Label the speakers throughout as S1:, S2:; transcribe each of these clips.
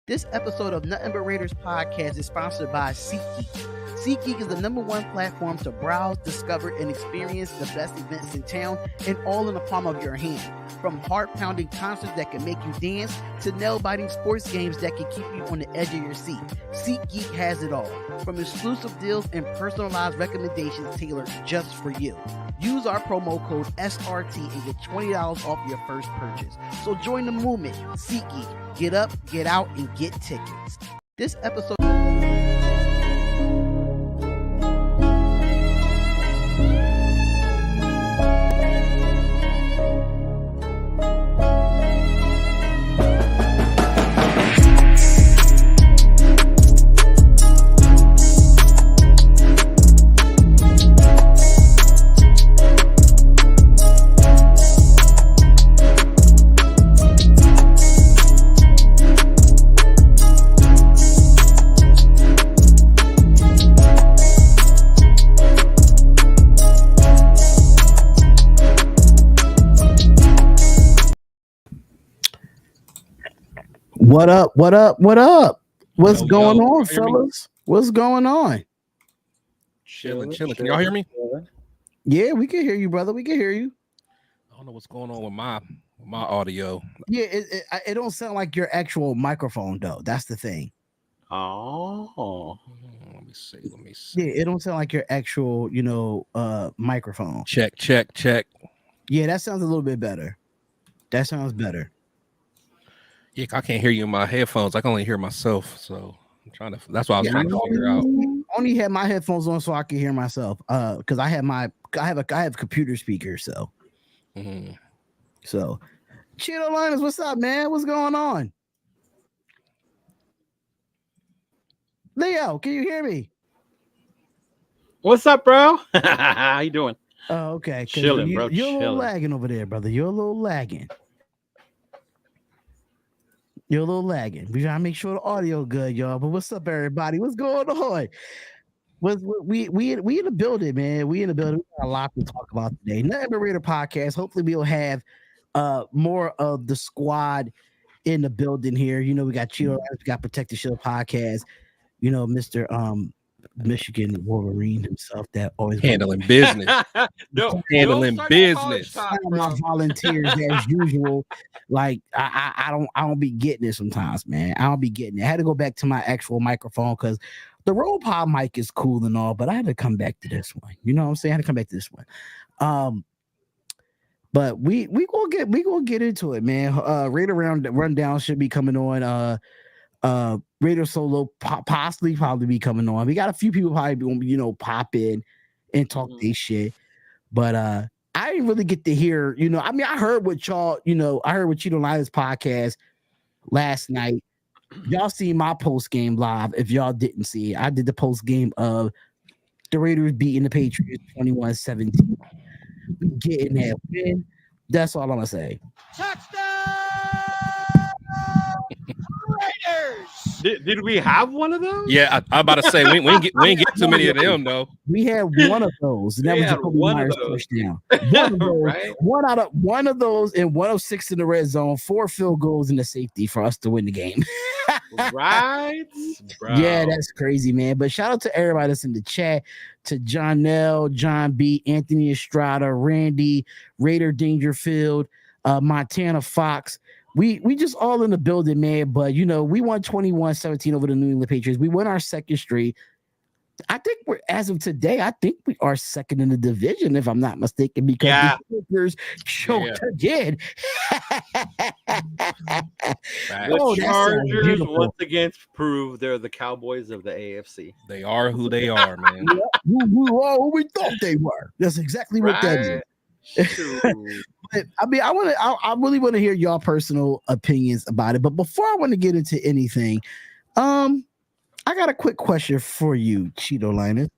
S1: This episode of Nothing But Raiders podcast is sponsored by SeatGeek. SeatGeek is the #1 platform to browse, discover, and experience the best events in town, and all in the palm of your hand. From heart-pounding concerts that can make you dance to nail-biting sports games that can keep you on the edge of your seat, SeatGeek has it all. From exclusive deals and personalized recommendations tailored just for you. Use our promo code SRT and get $20 off your first purchase. So join the movement. SeatGeek. Get up, get out, and get tickets. This episode... What up? What up? What up? What's going on, fellas? What's going on?
S2: Chilling. Can y'all hear me?
S1: Yeah, we can hear you, brother. We can hear you.
S2: I don't know what's going on with my audio.
S1: Yeah, it don't sound like your actual microphone though. That's the thing.
S2: Oh, let me see.
S1: Yeah, it don't sound like your actual, microphone.
S2: Check.
S1: Yeah, that sounds a little bit better. That sounds better.
S2: Yeah, I can't hear you in my headphones. I can only hear myself, so I'm trying to. That's what I was trying to figure out.
S1: Only had my headphones on so I can hear myself. Because I have computer speakers. So, So, Cheeto Linus, what's up, man? What's going on? Leo, can you hear me?
S3: What's up, bro? How you doing?
S1: Oh, okay.
S3: Chilling, bro.
S1: You're a little lagging over there, brother. You're a little lagging. We trying to make sure the audio good, y'all. But what's up, everybody? What's going on? We in the building, man. We in the building. We got a lot to talk about today. Nothing But Raider podcast. Hopefully, we'll have more of the squad in the building here. You know, we got Cheeto, we got Protect the Show podcast. You know, Mr. Michigan Wolverine himself that always
S2: handling business. Handling business.
S1: My volunteers as usual. Like I don't be getting it sometimes, man. I don't be getting it. I had to go back to my actual microphone because the Rode Pod mic is cool and all, but I had to come back to this one. You know what I'm saying? I had to come back to this one. But we gonna get into it, man. Raider rundown should be coming on. Raider Solo probably be coming on. We got a few people probably gonna pop in and talk this shit, but I didn't really get to hear. I heard what y'all. I heard what Cheeto Linus podcast last night. Y'all seen my post game live. If y'all didn't see it, I did the post game of the Raiders beating the Patriots 21-17. Getting that win. That's all I'm gonna say.
S3: Touchdown, Raiders! Did we have one of those?
S2: Yeah, I'm about to say we ain't get too many of them though.
S1: We had one of those, and that was a one of those touchdown. One of those,
S3: right?
S1: one of those, and 106 in the red zone, 4 field goals and a safety for us to win the game.
S3: Right? Bro.
S1: Yeah, that's crazy, man. But shout out to everybody that's in the chat, to John L, John B, Anthony Estrada, Randy, Raider Dangerfield, Montana Fox. We just all in the building, man. But we won 21-17 over the New England Patriots. We won our second straight. I think as of today, we are second in the division, if I'm not mistaken, because the Packers choked again.
S3: The Chargers once again prove they're the Cowboys of the AFC.
S2: They are who they are, man.
S1: Who we thought they were. That's exactly what that is. But, I really want to hear y'all personal opinions about it. But before I want to get into anything, I got a quick question for you, Cheeto Linus.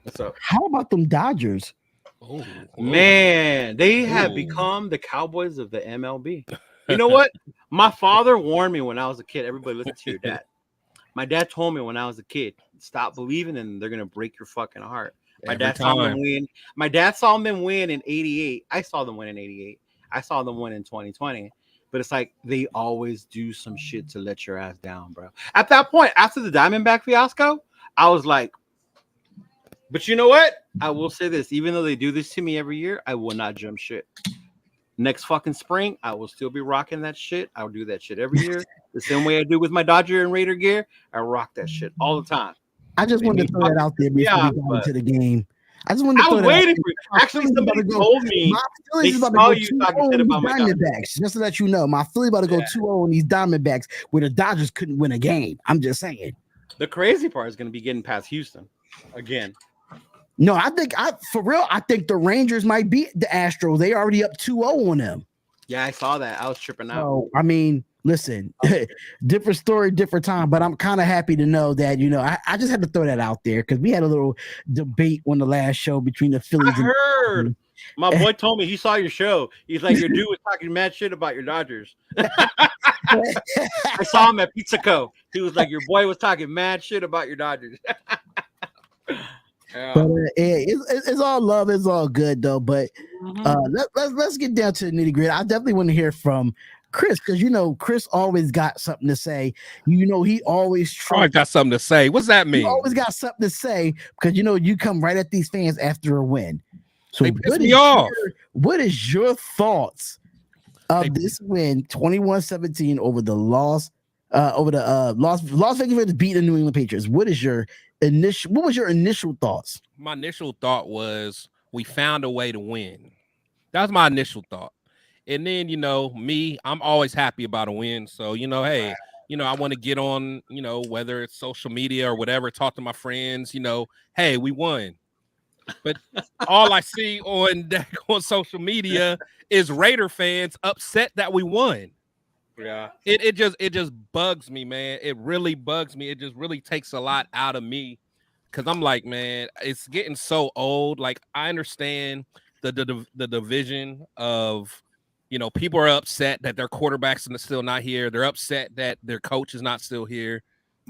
S3: What's up?
S1: How about them Dodgers?
S3: Oh, man, they have become the Cowboys of the MLB. You know what? My father warned me when I was a kid. Everybody listen to your dad. My dad told me when I was a kid, stop believing in them. They're going to break your fucking heart. My dad saw them win. My dad saw them win in 88. I saw them win in 88. I saw them win in 2020. but it's like they always do some shit to let your ass down, bro. At that point, after the Diamondback fiasco, I was like, but you know what? I will say this: even though they do this to me every year, I will not jump shit. Next fucking spring, I will still be rocking that shit. I'll do that shit every year, the same way I do with my Dodger and Raider gear. I rock that shit all the time.
S1: I just wanted to throw that out there before we go into the game. I just wanted to
S3: I
S1: throw
S3: was
S1: that out
S3: waiting
S1: there.
S3: for you. Actually, somebody told me
S1: my
S3: they
S1: Phillies about to
S3: saw
S1: go
S3: you
S1: 2-0
S3: talking
S1: on
S3: shit
S1: these
S3: about my Dodgers.
S1: Diamondbacks. Just to let you know, my Phillies about to go 2-0 on these Diamondbacks where the Dodgers couldn't win a game. I'm just saying.
S3: The crazy part is going to be getting past Houston again.
S1: No, I think the Rangers might beat the Astros. They already up 2-0 on them.
S3: Yeah, I saw that. I was tripping out.
S1: So, I mean, listen, different story, different time, but I'm kind of happy to know that, I just had to throw that out there because we had a little debate on the last show between the Phillies
S3: I heard. My boy told me he saw your show. He's like, your dude was talking mad shit about your Dodgers. I saw him at Pizza Co. He was like, your boy was talking mad shit about your Dodgers.
S1: Yeah. But it's all love, it's all good though. But let's get down to the nitty gritty. I definitely want to hear from Chris because Chris always got something to say. He always
S2: got something to say. What's that mean?
S1: He always got something to say because you come right at these fans after a win. So
S2: they piss me off.
S1: What is your thoughts of this win, 21-17 over the Las Vegas Raiders beat the New England Patriots? What was your initial thoughts?
S2: My initial thought was we found a way to win. That was my initial thought. And then, me, I'm always happy about a win. So, hey, I want to get on, whether it's social media or whatever, talk to my friends, hey, we won. But all I see on social media is Raider fans upset that we won.
S3: Yeah.
S2: It just bugs me, man. It really bugs me. It just really takes a lot out of me because I'm like, man, it's getting so old. Like, I understand the division of, people are upset that their quarterback's still not here. They're upset that their coach is not still here,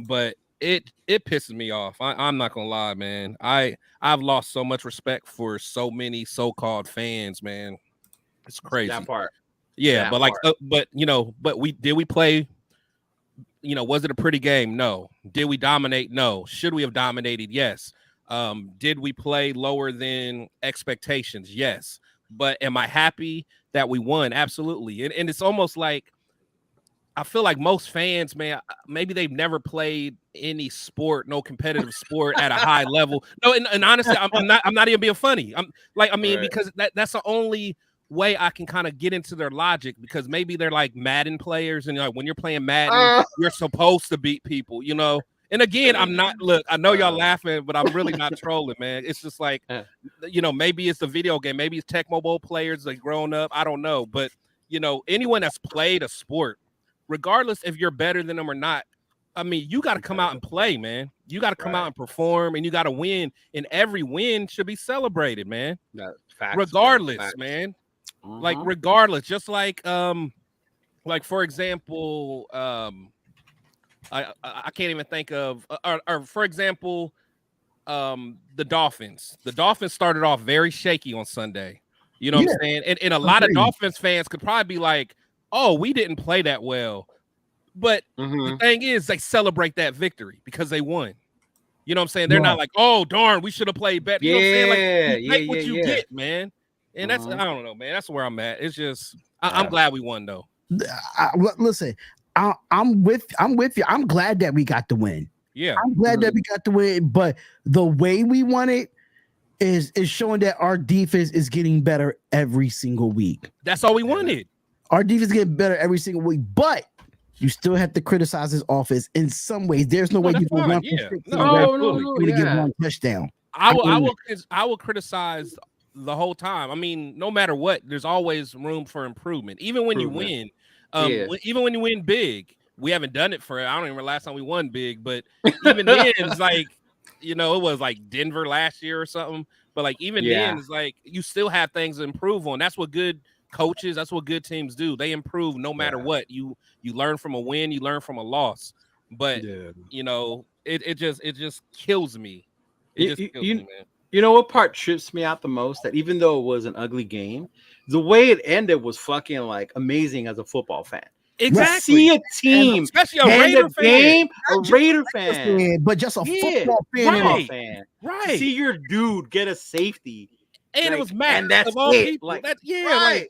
S2: but it pisses me off. I'm not gonna lie, man. I've lost so much respect for so many so-called fans, man. It's crazy.
S3: That part.
S2: Yeah, but we play? Was it a pretty game? No. Did we dominate? No. Should we have dominated? Yes. Did we play lower than expectations? Yes. But am I happy that we won? Absolutely. And it's almost like I feel like most fans, man, maybe they've never played any sport, no competitive sport at a high level. No, and honestly, I'm not even being funny. Because that's the only way I can kind of get into their logic because maybe they're like Madden players, and when you're playing Madden, you're supposed to beat people, And again, I'm not. Look, I know y'all laughing, but I'm really not trolling, man. It's just like, maybe it's the video game, maybe it's Tecmo Bowl players like grown up. I don't know, but anyone that's played a sport, regardless if you're better than them or not, I mean, you got to come out and play, man. You got to come out and perform, and you got to win. And every win should be celebrated, man. Regardless, man. Like regardless, just like for example, I can't even think of, or for example, the Dolphins. The Dolphins started off very shaky on Sunday. You know what I'm saying? And a lot of Dolphins fans could probably be like, oh, we didn't play that well. But the thing is, they celebrate that victory because they won. You know what I'm saying? They're not like, oh, darn, we should have played better. You know what I'm saying? Like, you take what you get, man. And that's, I don't know, man. That's where I'm at. It's just, I'm glad we won, though.
S1: Listen, I'm with you. I'm glad that we got the win.
S2: Yeah.
S1: I'm glad that we got the win. But the way we won it is showing that our defense is getting better every single week.
S2: That's all we wanted.
S1: Our defense is getting better every single week. But you still have to criticize his offense in some ways. There's no way you can run for 6 to get one touchdown.
S2: I will criticize the whole time. I mean, no matter what, there's always room for improvement. Even when you win, even when you win big, we haven't done it for. I don't even remember last time we won big, but even then, it's like it was like Denver last year or something. But like even then, it's like you still have things to improve on. That's what good coaches, that's what good teams do. They improve no matter what. You learn from a win, you learn from a loss. But it just kills me. It just kills me, man.
S3: You know what part trips me out the most? That even though it was an ugly game, the way it ended was fucking like amazing as a football fan.
S2: Exactly.
S3: See a team,
S2: especially a
S3: end
S2: Raider
S3: a
S2: fan.
S3: game, a
S1: Not just
S3: Raider
S1: a Lakers
S3: fan,
S1: but just a football fan.
S3: football
S2: Right.
S3: fan.
S2: Right.
S3: To see your dude get a safety,
S2: And
S3: like,
S2: it was Matt
S3: and that's
S2: of all
S3: it.
S2: people.
S3: Like,
S2: Right.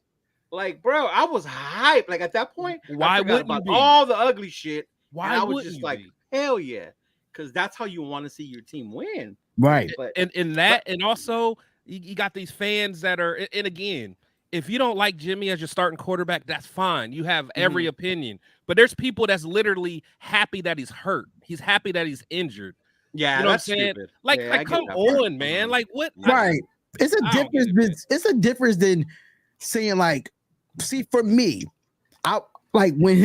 S3: Like, bro, I was hyped. Like at that point,
S2: Why
S3: I forgot
S2: wouldn't
S3: about
S2: you be?
S3: all the ugly shit.
S2: Why
S3: and I was
S2: wouldn't
S3: just
S2: you
S3: like,
S2: be?
S3: hell yeah, because that's how you want to see your team win.
S1: Right.
S3: But
S2: And that, and also you got these fans that are, and again, if you don't like Jimmy as your starting quarterback, that's fine. You have every opinion. But there's people that's literally happy that he's hurt. He's happy that he's injured.
S3: yeah,
S2: You know what I'm
S3: that's
S2: saying?
S3: stupid.
S2: Like,
S3: Yeah, I get
S2: come
S3: that part.
S2: on, man. Like, what?
S1: Right. It's a
S2: I don't get
S1: difference. It's a difference than saying like, see, for me, I like when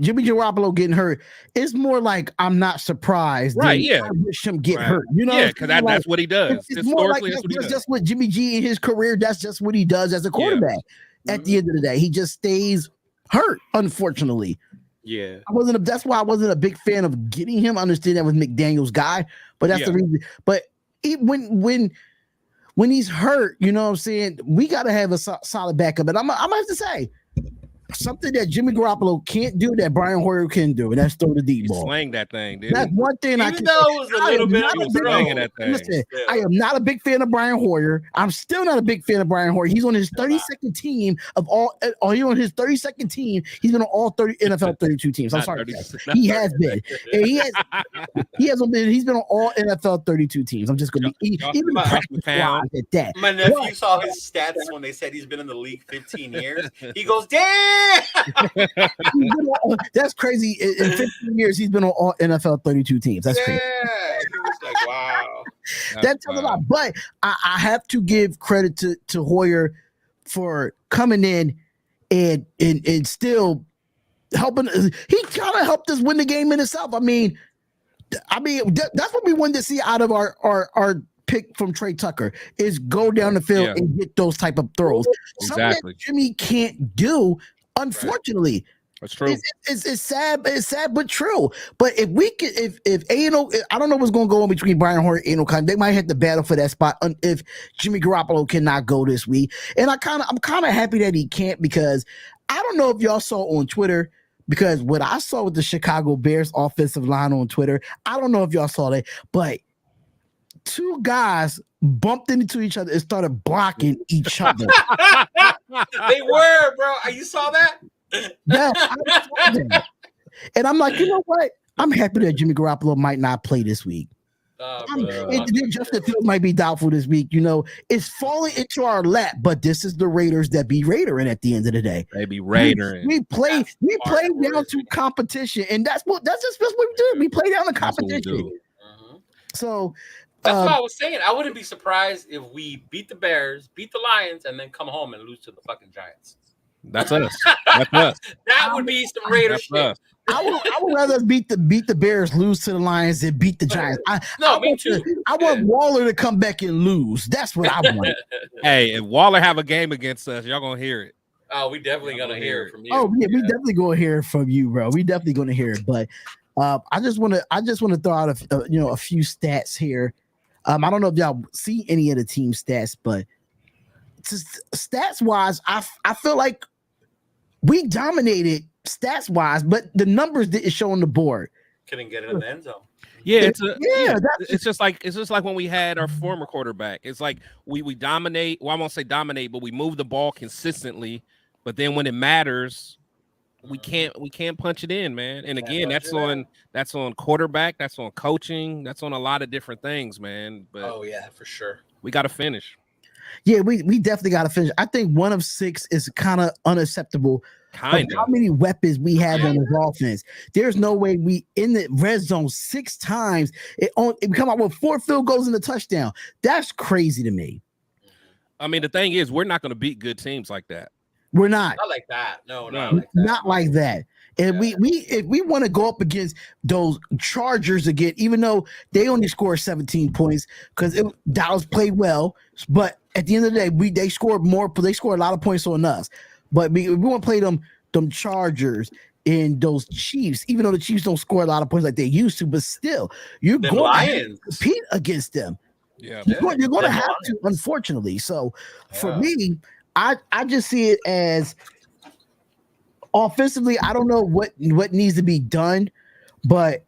S1: Jimmy Garoppolo getting hurt, it's more like I'm not surprised.
S2: Right,
S1: than
S2: yeah.
S1: I wish him get
S3: Right.
S1: hurt. You know,
S2: Yeah, because
S1: like,
S2: that's what he does.
S1: it's more like
S2: Historically, that's what he
S1: that's
S2: does.
S1: just what Jimmy G in his career. That's just what he does as a quarterback. At the end of the day, he just stays hurt. Unfortunately,
S3: Yeah.
S1: That's why I wasn't a big fan of getting him. I understand that was McDaniel's guy, but that's the reason. But when he's hurt, you know what I'm saying, we got to have a solid backup. And I'm gonna have to say something that Jimmy Garoppolo can't do that Brian Hoyer can do, and that's throw the deep
S2: He
S1: ball.
S2: slang that thing, dude.
S1: That's one thing I
S3: Even
S1: can.
S3: though it was a little bit
S2: He
S3: of
S2: was
S3: a
S2: slanging
S3: throw.
S2: that thing.
S1: Listen,
S3: Yeah.
S1: I am not a big fan of Brian Hoyer. I'm still not a big fan of Brian Hoyer. He's on his 32nd team of all. He's on his 32nd team. He's been on all 30 NFL 32 teams. I'm
S2: Not
S1: sorry,
S2: 30,
S1: Chad. He has been. And he hasn't been. He's been on all NFL 32 teams. I'm just gonna be even the practice squad at that.
S4: My nephew saw his stats when they said he's been in the league 15 years. He goes, damn!
S1: That's crazy. In 15 years, he's been on all NFL 32 teams. That's crazy.
S4: Yeah. He was like, wow.
S1: That tells a lot. But I have to give credit to Hoyer for coming in and still helping. He kind of helped us win the game in itself. I mean, that's what we wanted to see out of our pick from Trey Tucker is go down the field and get those type of throws. Something that Jimmy can't do, unfortunately.
S2: That's true.
S1: It's sad. It's sad, but true. But if we could, if A&O, I don't know what's going to go on between Brian Hoyer and A&O. They might have to battle for that spot if Jimmy Garoppolo cannot go this week. And I'm kind of happy that he can't, because I don't know if y'all saw on Twitter, because what I saw with the Chicago Bears offensive line on Twitter, I don't know if y'all saw that, but two guys bumped into each other and started blocking each other.
S4: They were, bro. You saw that?
S1: Yeah, I saw that. And I'm like, you know what? I'm happy that Jimmy Garoppolo might not play this week. Justin Fields might be doubtful this week. You know, it's falling into our lap, but this is the Raiders that be Raidering at the end of the day.
S2: They be Raidering.
S1: We play down to competition, and that's what we do. We play down to competition. So
S4: that's what I was saying. I wouldn't be surprised if we beat the Bears, beat the Lions, and then come home and lose to the fucking Giants.
S2: That's us. That's us.
S4: That would be some Raider shit.
S1: I would rather beat the Bears, lose to the Lions, than beat the Giants.
S4: Me too.
S1: I want Waller to come back and lose. That's what I want.
S2: Hey, if Waller have a game against us, y'all gonna hear it.
S4: Oh, we definitely gonna hear it from you.
S1: Oh yeah, we definitely gonna hear it from you, bro. We definitely gonna hear it. But I just want to throw out a few stats here. I don't know if y'all see any of the team stats, but stats wise, I feel like we dominated stats wise, but the numbers didn't show on the board.
S4: Couldn't get it in the end zone.
S2: Yeah, it's just like when we had our former quarterback. It's like we dominate. Well, I won't say dominate, but we move the ball consistently. But then when it matters, we can't punch it in, man. And again, that's on quarterback, that's on coaching, that's on a lot of different things, man. But
S4: oh yeah, for sure.
S2: We got to finish.
S1: Yeah, we definitely got to finish. I think 1 of 6 is kind of unacceptable. How many weapons we have on his offense? There's no way we in the red zone 6 times. It come out with 4 field goals and a touchdown. That's crazy to me.
S2: I mean, the thing is, we're not going to beat good teams like that.
S1: We're not.
S4: Not like that. No,
S1: not like that. And if we want to go up against those Chargers again, even though they only scored 17 points because Dallas played well, but at the end of the day, they scored a lot of points on us. But we want to play them Chargers and those Chiefs, even though the Chiefs don't score a lot of points like they used to, but still, you're going to compete against them.
S2: Yeah.
S1: You're going to have to, unfortunately. So for me, I just see it as offensively. I don't know what needs to be done, but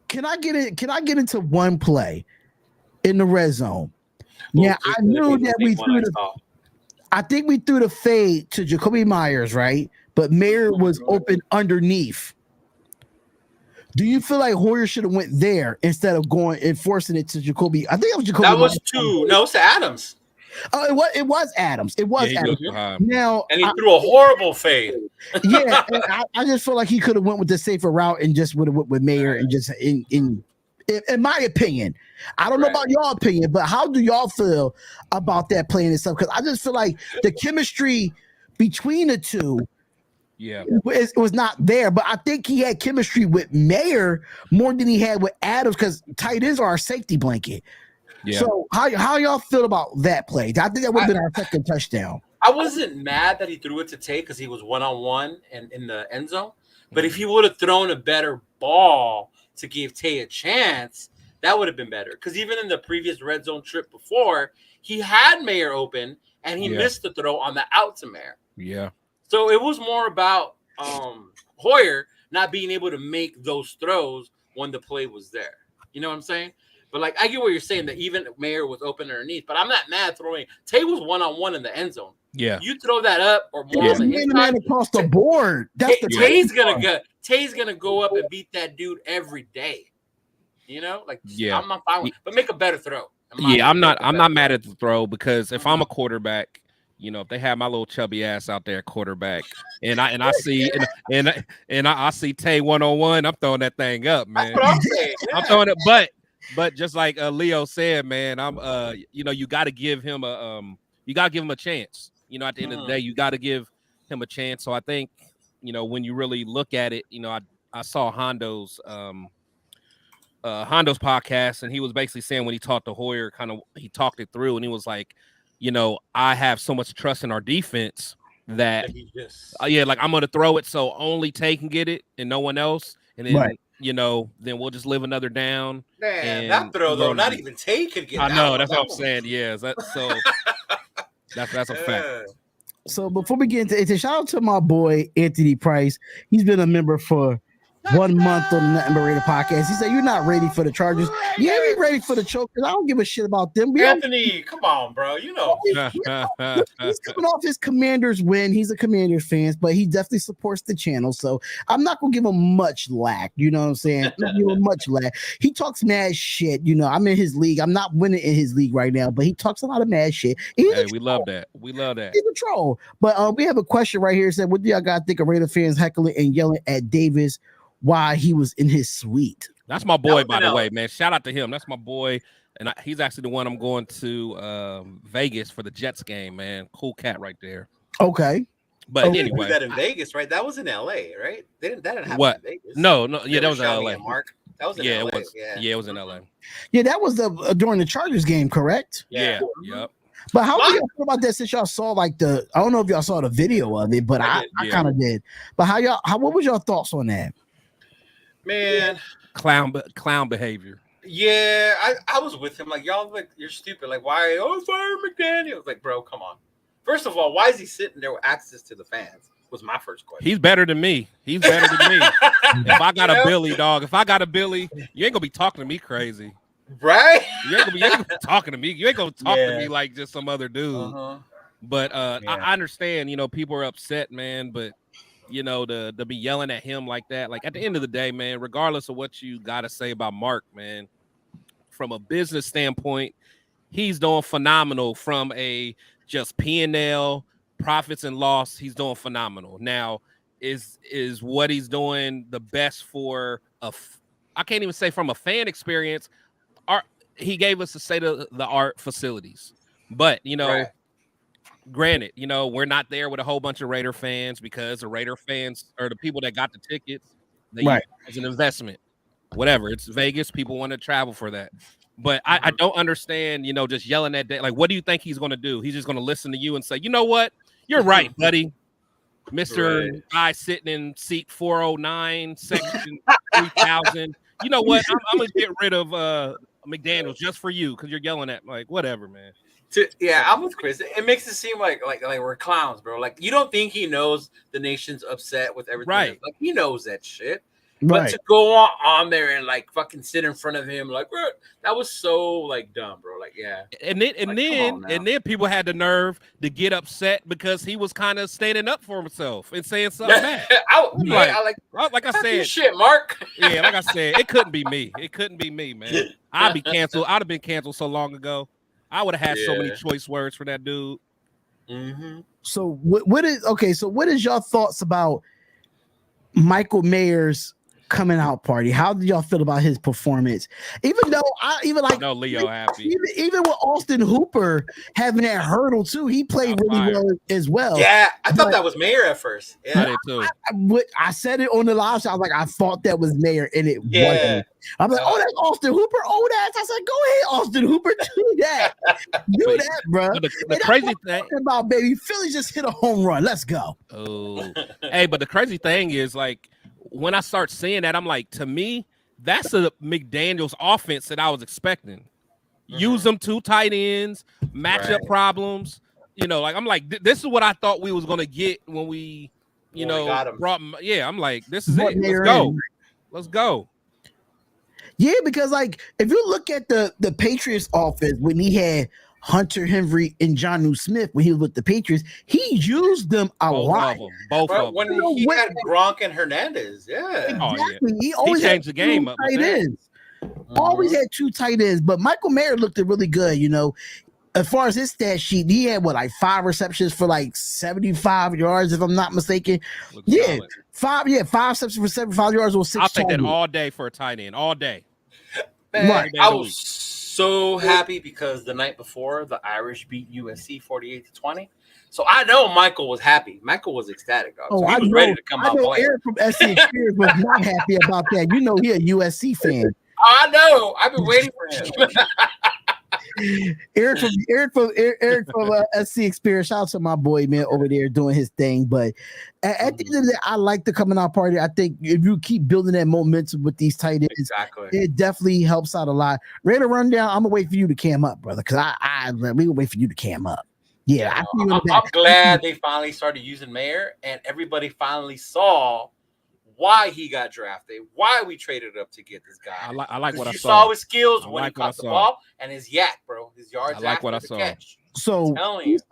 S1: can I get it? Can I get into one play in the red zone? Now I knew that we threw I think we threw the fade to Jacoby Myers, right? But Mayer was open underneath. Do you feel like Hoyer should have went there instead of going and forcing it to Jacoby? I think it was Jacoby.
S4: That was No, it's Adams.
S1: Oh, it was Adams. It was Adams. Now,
S4: and he threw a horrible fade.
S1: Yeah, I just feel like he could have went with the safer route and just would have went with Mayer and just in my opinion. I don't know about y'all opinion, but how do y'all feel about that playing and stuff? Because I just feel like the chemistry between the two was not there. But I think he had chemistry with Mayer more than he had with Adams because tight ends are our safety blanket. Yeah. So how y'all feel about that play? I think that would have been our second touchdown.
S4: I wasn't mad that he threw it to Tay because he was 1-on-1 and in the end zone. But if he would have thrown a better ball to give Tay a chance, that would have been better. Because even in the previous red zone trip before, he had Mayer open and he missed the throw on the out to Mayer.
S2: Yeah.
S4: So it was more about Hoyer not being able to make those throws when the play was there. You know what I'm saying? But like I get what you're saying that even Mayer was open underneath, but I'm not mad throwing. Tay was 1-on-1 in the end zone.
S2: Yeah,
S4: you throw that up or more on the inside,
S1: across the board. That's
S4: Tay's gonna go up and beat that dude every day. You know, like I'm not fine with, but make a better throw.
S2: I'm not mad at the throw because if I'm a quarterback, you know, if they have my little chubby ass out there quarterback, and I see I see Tay 1-on-1, I'm throwing that thing up, man.
S4: That's what I'm saying.
S2: I'm throwing it, but just like Leo said, man, I'm you know, you got to give him a chance. You know, at the end of the day, you got to give him a chance. So I think, you know, when you really look at it, you know, I saw Hondo's podcast, and he was basically saying when he talked to Hoyer, he talked it through, and he was like, you know, I have so much trust in our defense that like I'm gonna throw it so only Tay can get it and no one else, and then you know, then we'll just live another down.
S4: Man, that throw though, not even Tay could get.
S2: I know that's what I'm saying. Yeah, that's a fact.
S1: So before we get into it, shout out to my boy Anthony Price. He's been a member for 1 month on the Nothing But Radio podcast. He said, "You're not ready for the Chargers. Yeah, we ready for the Chokers. I don't give a shit about them."
S4: Anthony, come on, bro. You know
S1: he's coming off his Commanders win. He's a Commanders fan, but he definitely supports the channel. So I'm not gonna give him much lack. You know what I'm saying? I'm not gonna give him much lack. He talks mad shit. You know, I'm in his league. I'm not winning in his league right now, but he talks a lot of mad shit.
S2: Hey, we love that. We love that.
S1: He's a troll. But we have a question right here. It said, "What do y'all got to think of Raider fans heckling and yelling at Davis while he was in his suite?"
S2: That's my boy, by the way, man. Shout out to him. That's my boy, and he's actually the one I'm going to Vegas for the Jets game, man. Cool cat right there.
S1: Okay,
S2: but anyway,
S4: that in Vegas, right? That was in LA, right? That didn't happen in Vegas.
S2: No, yeah, that was in LA.
S4: Mark, that was in LA.
S2: It was in LA.
S1: Yeah, that was during the Chargers game, correct?
S2: Yeah. Yep.
S1: But how do y'all feel about that since y'all saw I don't know if y'all saw the video of it, but I kind of did. But what was your thoughts on that?
S4: Man,
S2: clown behavior.
S4: Yeah, I was with him. Like, y'all, like, you're stupid. Like, why? Oh, fire McDaniels. Like, bro, come on. First of all, why is he sitting there with access to the fans? Was my first question.
S2: He's better than me. If I got a Billy, dog. If I got a Billy, you ain't gonna be talking to me crazy,
S4: right?
S2: You ain't gonna be talking to me. You ain't gonna talk to me like just some other dude. But I understand. You know, people are upset, man. But you know, to be yelling at him like that, like at the end of the day, man, regardless of what you got to say about Mark, man, from a business standpoint, he's doing phenomenal. From a just P&L, profits and loss, he's doing phenomenal. Now, is what he's doing the best for I can't even say from a fan experience. He gave us the state of the art facilities, but you know, granted, you know, we're not there with a whole bunch of Raider fans because the Raider fans are the people that got the tickets. They use it as an investment. Whatever. It's Vegas. People want to travel for that. But I don't understand, you know, just yelling at that. Like, what do you think he's going to do? He's just going to listen to you and say, you know what? You're right, buddy. Mr. Guy sitting in seat 409, section 3000. You know what? I'm going to get rid of McDaniels just for you because you're yelling at like whatever, man.
S4: I'm with Chris. It makes it seem like we're clowns, bro. Like you don't think he knows the nation's upset with everything.
S2: Right.
S4: Like he knows that shit.
S1: Right.
S4: But to go on there and like fucking sit in front of him, like bro, that was so like dumb, bro. Like
S2: And then people had the nerve to get upset because he was kind of standing up for himself and saying something bad. Like I said,
S4: shit, Mark.
S2: Yeah, like I said, it couldn't be me. It couldn't be me, man. I'd be canceled. I'd have been canceled so long ago. I would have had so many choice words for that dude.
S4: Mm-hmm.
S1: So what is your thoughts about Michael Mayer's coming out party? How did y'all feel about his performance? Even though
S2: Leo happy.
S1: Even with Austin Hooper having that hurdle too, he played really well as well.
S4: Yeah, I thought that was Mayer at first. Yeah.
S2: I did too.
S1: I said it on the live show. I was like, I thought that was Mayer, and it wasn't. I'm like, oh, that's Austin Hooper. Oh, that's. I said, go ahead, Austin Hooper, do that, bro.
S2: The crazy thing
S1: about baby Philly just hit a home run. Let's go.
S2: Oh, hey, but the crazy thing is like, when I start seeing that, I'm like, to me, that's a McDaniels offense that I was expecting. Mm-hmm. Use them 2 tight ends, matchup problems. You know, like I'm like, this is what I thought we was gonna get when we, brought. Yeah, I'm like, this is it. Let's go. Let's go.
S1: Yeah, because like if you look at the Patriots offense when he had Hunter Henry and Jonnu Smith when he was with the Patriots, he used them a lot.
S2: Both of them.
S4: When he had Gronk and Hernandez,
S1: exactly. He always
S2: changed the game up.
S1: Tight ends. Always had 2 tight ends, but Michael Mayer looked really good. You know, as far as his stat sheet, he had 5 receptions for like 75 yards, if I'm not mistaken. Solid. 5 receptions for 75 yards or 6.
S2: I'll take that all day for a tight end, all day.
S4: Man, right. I was so happy because the night before the Irish beat USC 48-20. So I know Michael was happy. Michael was ecstatic. Dog. So he was ready to come out.
S1: Eric from SC Experience was not happy about that. You know, he a USC fan.
S4: I know. I've been waiting for him.
S1: Eric from SC Experience. Shout out to my boy, man, over there doing his thing. But at the end of the day, I like the coming out party. I think if you keep building that momentum with these tight ends, it definitely helps out a lot. Ready to run down? I'm gonna wait for you to cam up, brother, because we gonna wait for you to cam up. Yeah,
S4: I'm glad they finally started using Mayer, and everybody finally saw why he got drafted, why we traded up to get this guy.
S2: I like what I saw.
S4: You saw his skills when he caught the ball and his yak, bro. His yards.
S2: I like what I saw.
S4: Catch.
S1: So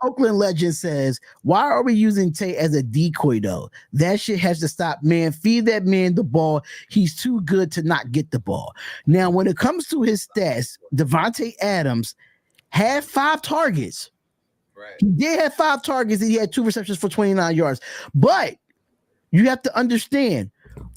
S1: Oakland legend says, why are we using Tate as a decoy though? That shit has to stop, man. Feed that man the ball. He's too good to not get the ball. Now, when it comes to his stats, Devontae Adams had 5 targets.
S4: Right.
S1: He did have 5 targets and he had 2 receptions for 29 yards. But you have to understand,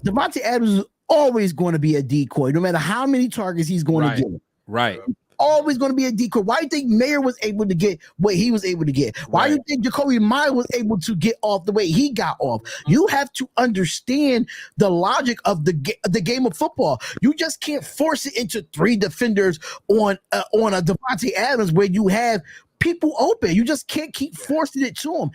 S1: Devontae Adams is always going to be a decoy, no matter how many targets he's going to get.
S2: Right.
S1: Always going to be a decoy. Why do you think Mayer was able to get what he was able to get? Why do you think Jacoby Meyer was able to get off the way he got off? You have to understand the logic of the game of football. You just can't force it into 3 defenders on a Devontae Adams where you have people open. You just can't keep forcing it to him.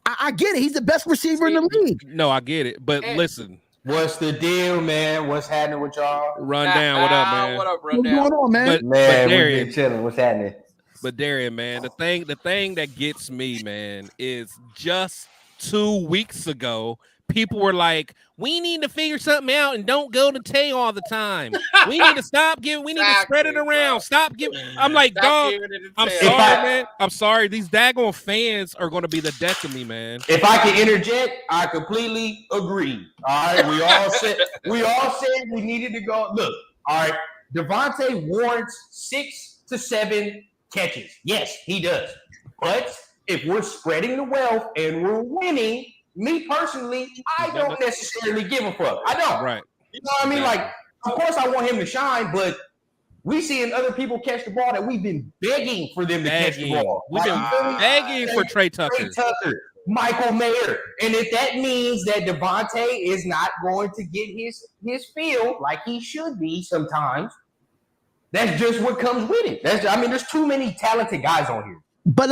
S1: I get it. He's the best receiver in the league.
S2: No, I get it. But listen.
S5: What's the deal, man? What's happening with y'all?
S2: Run down. What up, man?
S4: What up, Run
S1: What's going on, man?
S2: But
S5: we're chilling. What's happening?
S2: But Darian, man, the thing that gets me, man, is just 2 weeks ago, people were like, we need to figure something out and don't go to Tay all the time. We need to stop giving. We need to spread it around. Bro. Stop giving. I'm like, dog. I'm sorry, man. I'm sorry. These daggone fans are going to be the death of me, man.
S5: If I can interject, I completely agree. All right, we all said we needed to go. Look, all right, Devontae warrants 6 to 7 catches. Yes, he does. But if we're spreading the wealth and we're winning. Me personally, I don't necessarily give a fuck. I don't.
S2: Right.
S5: You know what I mean? Like, of course I want him to shine, but we seeing other people catch the ball that we've been begging for them to catch the ball.
S2: We've been begging for Trey Tucker.
S5: Michael Mayer. And if that means that Devontae is not going to get his feel like he should be sometimes, that's just what comes with it. There's too many talented guys on here.
S1: But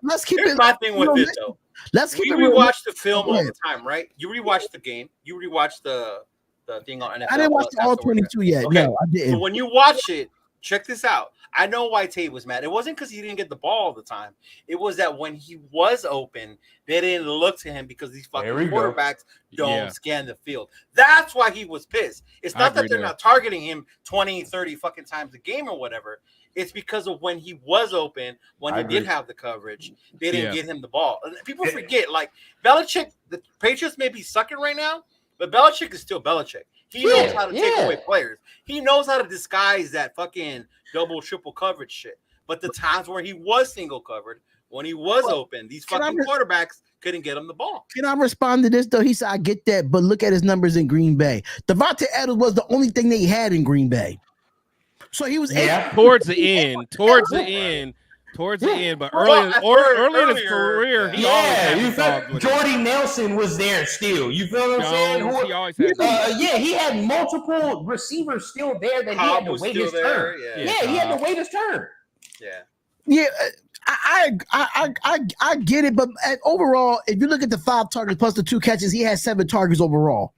S1: let's keep it.
S4: My thing with this, though.
S1: Let's keep it.
S4: We rewatch the film all the time, right? You rewatch the game. You rewatch the the thing on NFL.
S1: I didn't watch
S4: Plus.
S1: all
S4: That's the word.
S1: 22 yet.
S4: Okay.
S1: No, I didn't.
S4: So when you watch it, check this out. I know why Tate was mad. It wasn't because he didn't get the ball all the time. It was that when he was open, they didn't look to him because these fucking quarterbacks don't scan the field. That's why he was pissed. It's not that they're not targeting him 20, 30 fucking times a game or whatever. It's because of when he was open, when he did have the coverage, they didn't get him the ball. And people forget, like, Belichick, the Patriots may be sucking right now, but Belichick is still Belichick. He knows how to take away players. He knows how to disguise that fucking double, triple coverage shit. But the times where he was single covered, when he was open, these fucking quarterbacks couldn't get him the ball.
S1: Can I respond to this, though? He said, I get that, but look at his numbers in Green Bay. Davante Adams was the only thing they had in Green Bay. So he was
S2: towards the end, but early in his career, he always had
S5: Jordy Nelson was there still. You feel what I'm saying?
S2: He always had
S5: he had multiple receivers still there that he had to wait his turn. He had to wait his turn.
S1: Yeah, I get it, but overall, if you look at the 5 targets plus the 2 catches, he had 7 targets overall.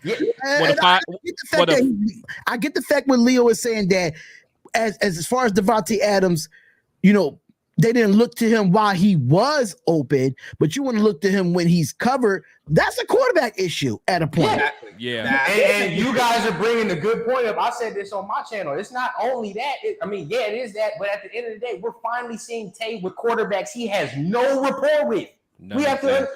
S1: Yeah, I get the fact when Leo is saying that as far as Davante Adams, you know, they didn't look to him while he was open, but you want to look to him when he's covered. That's a quarterback issue at a point.
S5: And you guys are bringing a good point up. I said this on my channel. It's not only that. It is that. But at the end of the day, we're finally seeing Tate with quarterbacks he has no rapport with. We have to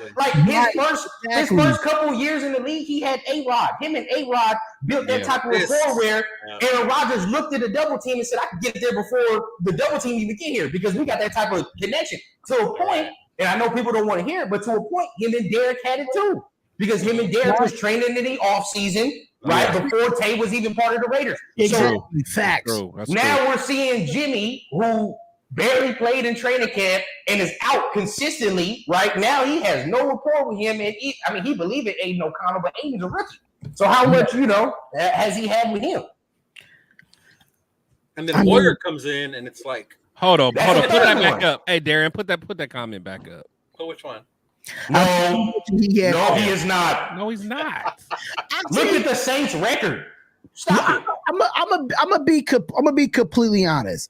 S5: his first couple years in the league, he had A-Rod. Him and A-Rod built that type of rapport where Aaron Rodgers looked at the double team and said, I can get there before the double team even get here because we got that type of connection. To a point, and I know people don't want to hear it, but to a point, him and Derek had it too. Because him and Derek was training in the offseason, right? Before Tate was even part of the Raiders.
S1: Exactly. Facts.
S5: Now we're seeing Jimmy, who barely played in training camp and is out consistently. Right now, he has no rapport with him, and he believed in Aiden O'Connell, but Aiden's a rookie. So how much has he had with him?
S4: And then Warrior comes in, and it's like,
S2: hold on, put that back up. Hey, Darren, put that comment back up.
S4: So which one?
S5: No, he is not.
S2: No, he's not.
S5: Look at the Saints' record. Stop it.
S1: I'm gonna be completely honest.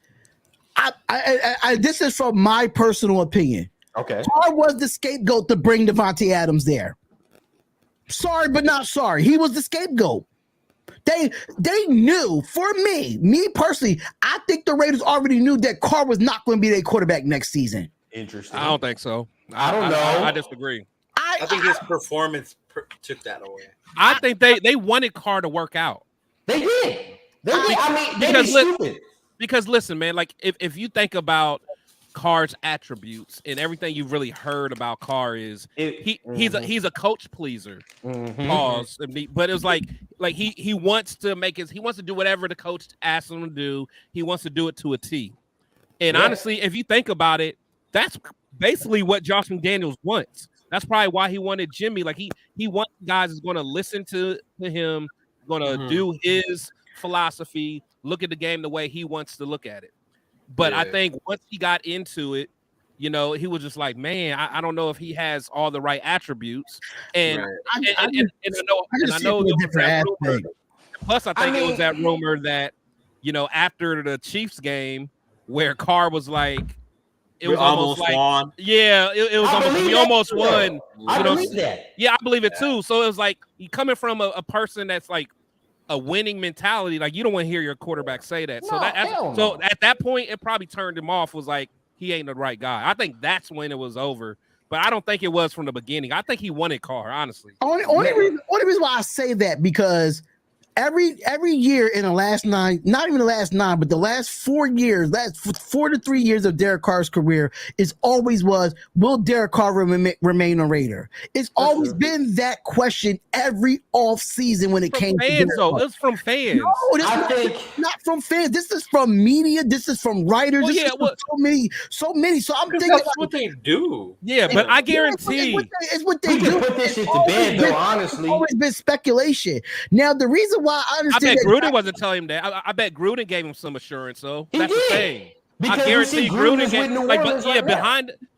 S1: This is from my personal opinion.
S5: Okay.
S1: Carr was the scapegoat to bring Davante Adams there. Sorry, but not sorry. He was the scapegoat. They knew, for me personally, I think the Raiders already knew that Carr was not going to be their quarterback next season.
S5: Interesting.
S2: I don't think so.
S5: I don't know.
S2: I disagree.
S4: I think his performance took that away.
S2: I think they wanted Carr to work out.
S5: They did. They be stupid.
S2: Because listen, man, like if you think about Carr's attributes and everything you've really heard about Carr is he's a coach pleaser. Pause. But it was like he wants to do whatever the coach asks him to do. He wants to do it to a T. And honestly, if you think about it, that's basically what Josh McDaniels wants. That's probably why he wanted Jimmy. Like he wants guys that's going to listen to him, going to do his philosophy, look at the game the way he wants to look at it. But I think once he got into it, he was just like, man, I don't know if he has all the right attributes. And I know different rumor. Plus, I think it was that rumor that after the Chiefs game where Carr was like, it was almost like won. It was almost we almost won.
S5: I believe that.
S2: Yeah, I believe it too. So it was like you coming from a person that's like a winning mentality, like you don't want to hear your quarterback say that. So at that point, it probably turned him off. Was like he ain't the right guy. I think that's when it was over. But I don't think it was from the beginning. I think he wanted Carr, honestly.
S1: Only reason why I say that because every year in the last 9, not even the last 9, but the last 4 years, last 4 to 3 years of Derek Carr's career is always was, will Derek Carr remain a Raider? It's always been that question every off season when it came to Derek Carr.
S2: It's from fans.
S1: No, not from fans. This is from media. This is from writers. So many. So I'm thinking
S4: that's what they do.
S2: Yeah, but I guarantee
S1: it's what they do.
S5: Put this shit to bed, though. Honestly,
S1: it's always been speculation. Now the reason why I understand,
S2: I bet Gruden wasn't telling him that. I bet Gruden gave him some assurance. So that's the thing.
S5: Because
S2: I guarantee Gruden
S5: gave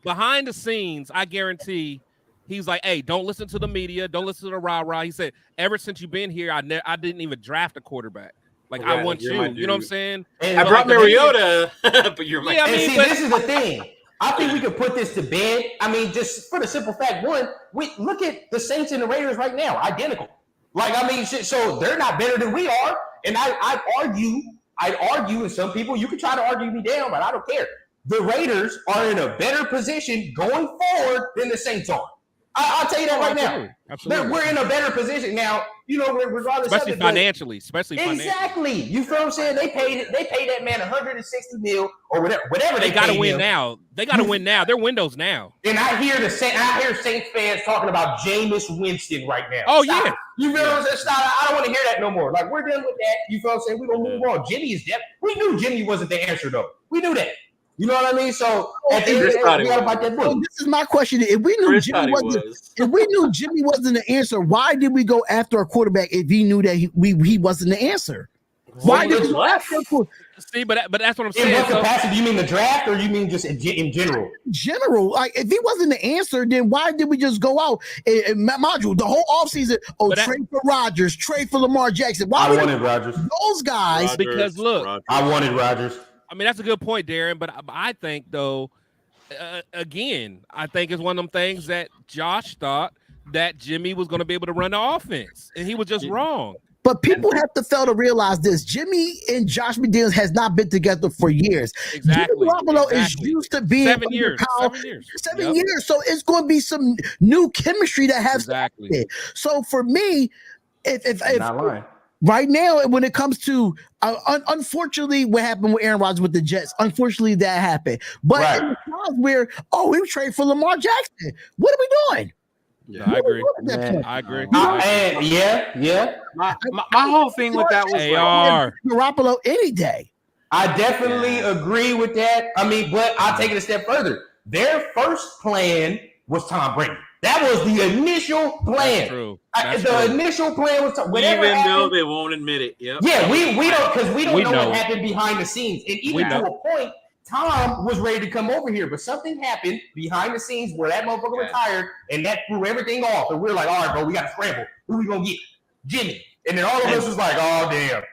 S2: behind the scenes. I guarantee He's like, hey, don't listen to the media. Don't listen to the rah-rah. He said, ever since you've been here, I didn't even draft a quarterback. Like,
S4: Yeah,
S2: I want you. You know what I'm saying?
S5: And
S4: I brought
S2: like,
S4: Mariota, but you're my.
S2: Yeah, I
S5: And
S2: mean,
S5: see,
S2: but-
S5: this is the thing. I think we could put this to bed. I mean, just for the simple fact, one, we look at the Saints and the Raiders right now, identical. Like, I mean, so they're not better than we are. And I'd argue, and some people, you can try to argue me down, but I don't care. The Raiders are in a better position going forward than the Saints are. I'll tell you that right now.
S2: Absolutely.
S5: We're in a better position now. You know, regardless
S2: Especially
S5: of it,
S2: financially.
S5: exactly. You feel what I'm saying? They paid that man $160 million or whatever
S2: They got to
S5: paid
S2: win
S5: him.
S2: now. They got to win now. They're windows now.
S5: And I hear Saints fans talking about Jameis Winston right now.
S2: Oh,
S5: Stop
S2: yeah.
S5: it. You feel what I'm saying? Stop. I don't want to hear that no more. Like, we're done with that. You feel what I'm saying? We're going to move on. Jimmy is dead. We knew Jimmy wasn't the answer, though. We knew that. You know what I mean? So at the end of the day, we got to bite that bullet.
S1: This is my question. If we knew Jimmy wasn't the answer, why did we go after a quarterback if he knew that he wasn't the answer? Why did we go after a quarterback?
S2: See, but that's what I'm
S5: In
S2: saying.
S5: what capacity? You mean the draft, or you mean just in general?
S1: General, like if he wasn't the answer, then why did we just go out and mind you, the whole offseason? Trade for Rodgers, trade for Lamar Jackson. Why
S5: I wanted Rodgers.
S1: Those guys,
S2: because look,
S5: I wanted Rodgers.
S2: I mean, that's a good point, Darren. But I think, though, again, I think it's one of them things that Josh thought that Jimmy was going to be able to run the offense, and he was just wrong.
S1: But people have to fail to realize this. Jimmy and Josh McDaniels has not been together for years.
S2: Exactly.
S1: Jimmy Garoppolo is used to being
S2: 7 years.
S1: 7 years. So it's going to be some new chemistry that has
S2: exactly.
S1: to happen. So for me, if
S5: not lying.
S1: Right now, when it comes to unfortunately, what happened with Aaron Rodgers with the Jets, unfortunately that happened. But in the times where we trade for Lamar Jackson, what are we doing?
S2: Yeah, I agree. I agree.
S5: Yeah.
S3: My whole thing with that was
S2: AR
S1: Garoppolo any day.
S5: I definitely agree with that. I mean, but I'll take it a step further. Their first plan was Tom Brady. That was the initial plan.
S2: That's true.
S5: Initial plan was
S4: whatever even though they won't admit it. Yep.
S5: Yeah, we don't because we don't know what
S2: it.
S5: happened behind the scenes. And even to a point, Tom was ready to come over here, but something happened behind the scenes where that motherfucker retired, and that threw everything off. And we're like, all right, bro, we got to scramble. Who we gonna get? Jimmy. And then all of us was like, oh damn.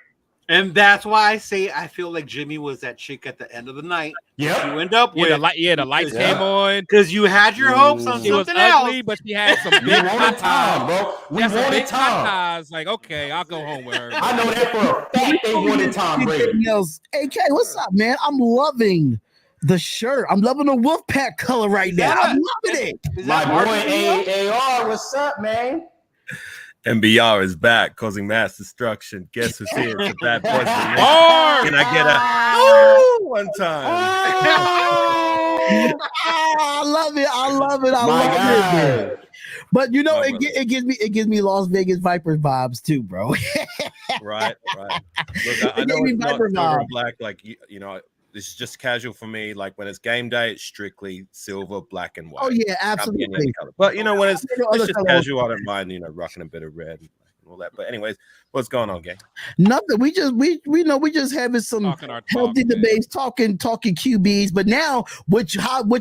S3: And that's why I say I feel like Jimmy was that chick at the end of the night.
S5: Yep.
S3: You end up with
S2: the lights came on
S3: because you had your hopes on
S2: she
S3: something
S2: was ugly,
S3: else.
S2: but she had some big
S5: We wanted Tom, bro. We wanted Tom.
S2: Like, okay, I'll go home with her.
S5: I know that for a fact. They wanted Tom Brady.
S1: Hey, K, what's up, man? I'm loving the shirt. I'm loving the Wolfpack color right now. I'm loving it.
S5: My boy AR, what's up, man?
S6: MBR is back, causing mass destruction. Guess who's here? It's a bad boy. Can I get a one time?
S1: I love it. I love it. But you know, it gives me Las Vegas Vipers vibes too, bro.
S6: Right. Look, I know it's not silver and black, like you know. This is just casual for me. Like when it's game day, it's strictly silver, black, and white.
S1: Oh yeah, absolutely.
S6: But you know, when it's just casual, I don't mind, rocking a bit of red and all that. But anyways, what's going on, gang?
S1: Nothing. We just having some healthy debates, talking QBs. But now, what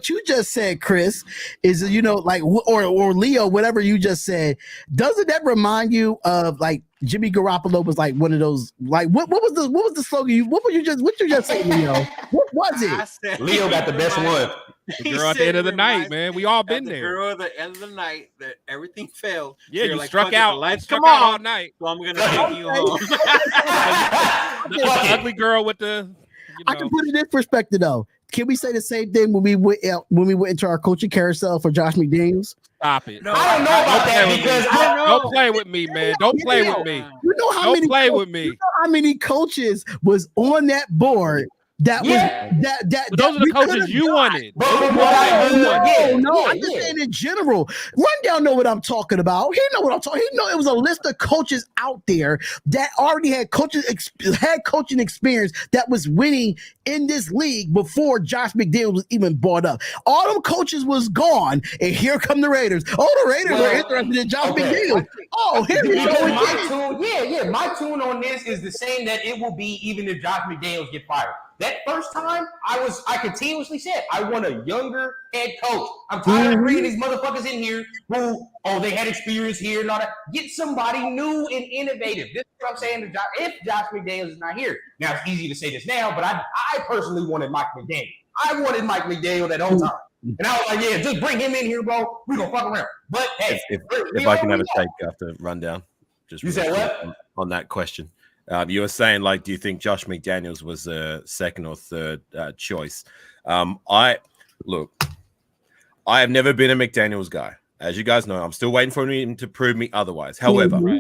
S1: you just said, Chris, is like or Leo, whatever you just said. Doesn't that remind you of like Jimmy Garoppolo was like one of those, like what was the slogan? What you just say, Leo? What was it?
S5: Leo got the best one.
S2: The girl at the end of the night, man. We all been there.
S4: The girl at the end of the night that everything failed.
S2: Yeah,
S4: so
S2: you
S4: like,
S2: struck out.
S4: Lights
S2: come
S4: on
S2: all night.
S4: So I'm gonna take you home.
S2: the ugly girl with the.
S1: I can put it in this perspective though. Can we say the same thing when we went into our coaching carousel for Josh McDaniels?
S2: Stop it.
S5: No, I don't know about that because
S2: don't play with me, man. Don't play with me.
S1: You know how many
S2: play with me.
S1: You know how many coaches was on that board? That was that.
S2: Those are the coaches you wanted.
S1: No, I'm just saying in general. Rundown know what I'm talking about. He know what I'm talking. He know it was a list of coaches out there that already had coaching experience that was winning in this league before Josh McDaniels was even brought up. All them coaches was gone, and here come the Raiders. Oh, the Raiders are interested in Josh McDaniels. Oh, here we go.
S5: My tune on this is the same that it will be even if Josh McDaniels get fired. That first time, I continuously said, I want a younger head coach. I'm tired of bringing these motherfuckers in here who, they had experience here and all that. Get somebody new and innovative. This is what I'm saying. If Josh McDaniels is not here. Now, it's easy to say this now, but I personally wanted Mike McDaniel. I wanted Mike McDaniel that whole time. And I was like, yeah, just bring him in here, bro. We're going to fuck around. But, hey.
S6: If I can have a take after rundown. Just
S5: you said what?
S6: On that question. You were saying, like, do you think Josh McDaniels was a second or third choice? I have never been a McDaniels guy. As you guys know, I'm still waiting for him to prove me otherwise. However,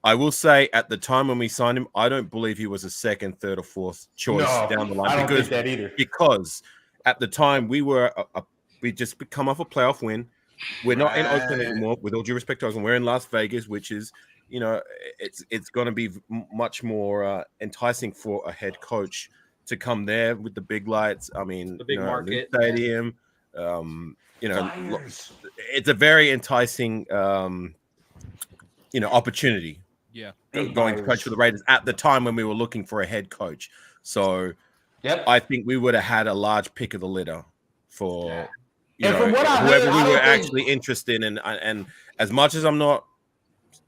S6: I will say at the time when we signed him, I don't believe he was a second, third, or fourth choice down the line.
S5: I don't think that either.
S6: Because at the time we were we just come off a playoff win. We're not in Oakland anymore. With all due respect to Oakland, we're in Las Vegas, which is, it's going to be much more enticing for a head coach to come there with the big lights. I mean,
S4: the big market
S6: stadium. It's a very enticing, opportunity.
S2: Yeah,
S6: going to coach for the Raiders at the time when we were looking for a head coach. So, I think we would have had a large pick of the litter for whoever we were actually interested in. And as much as I'm not.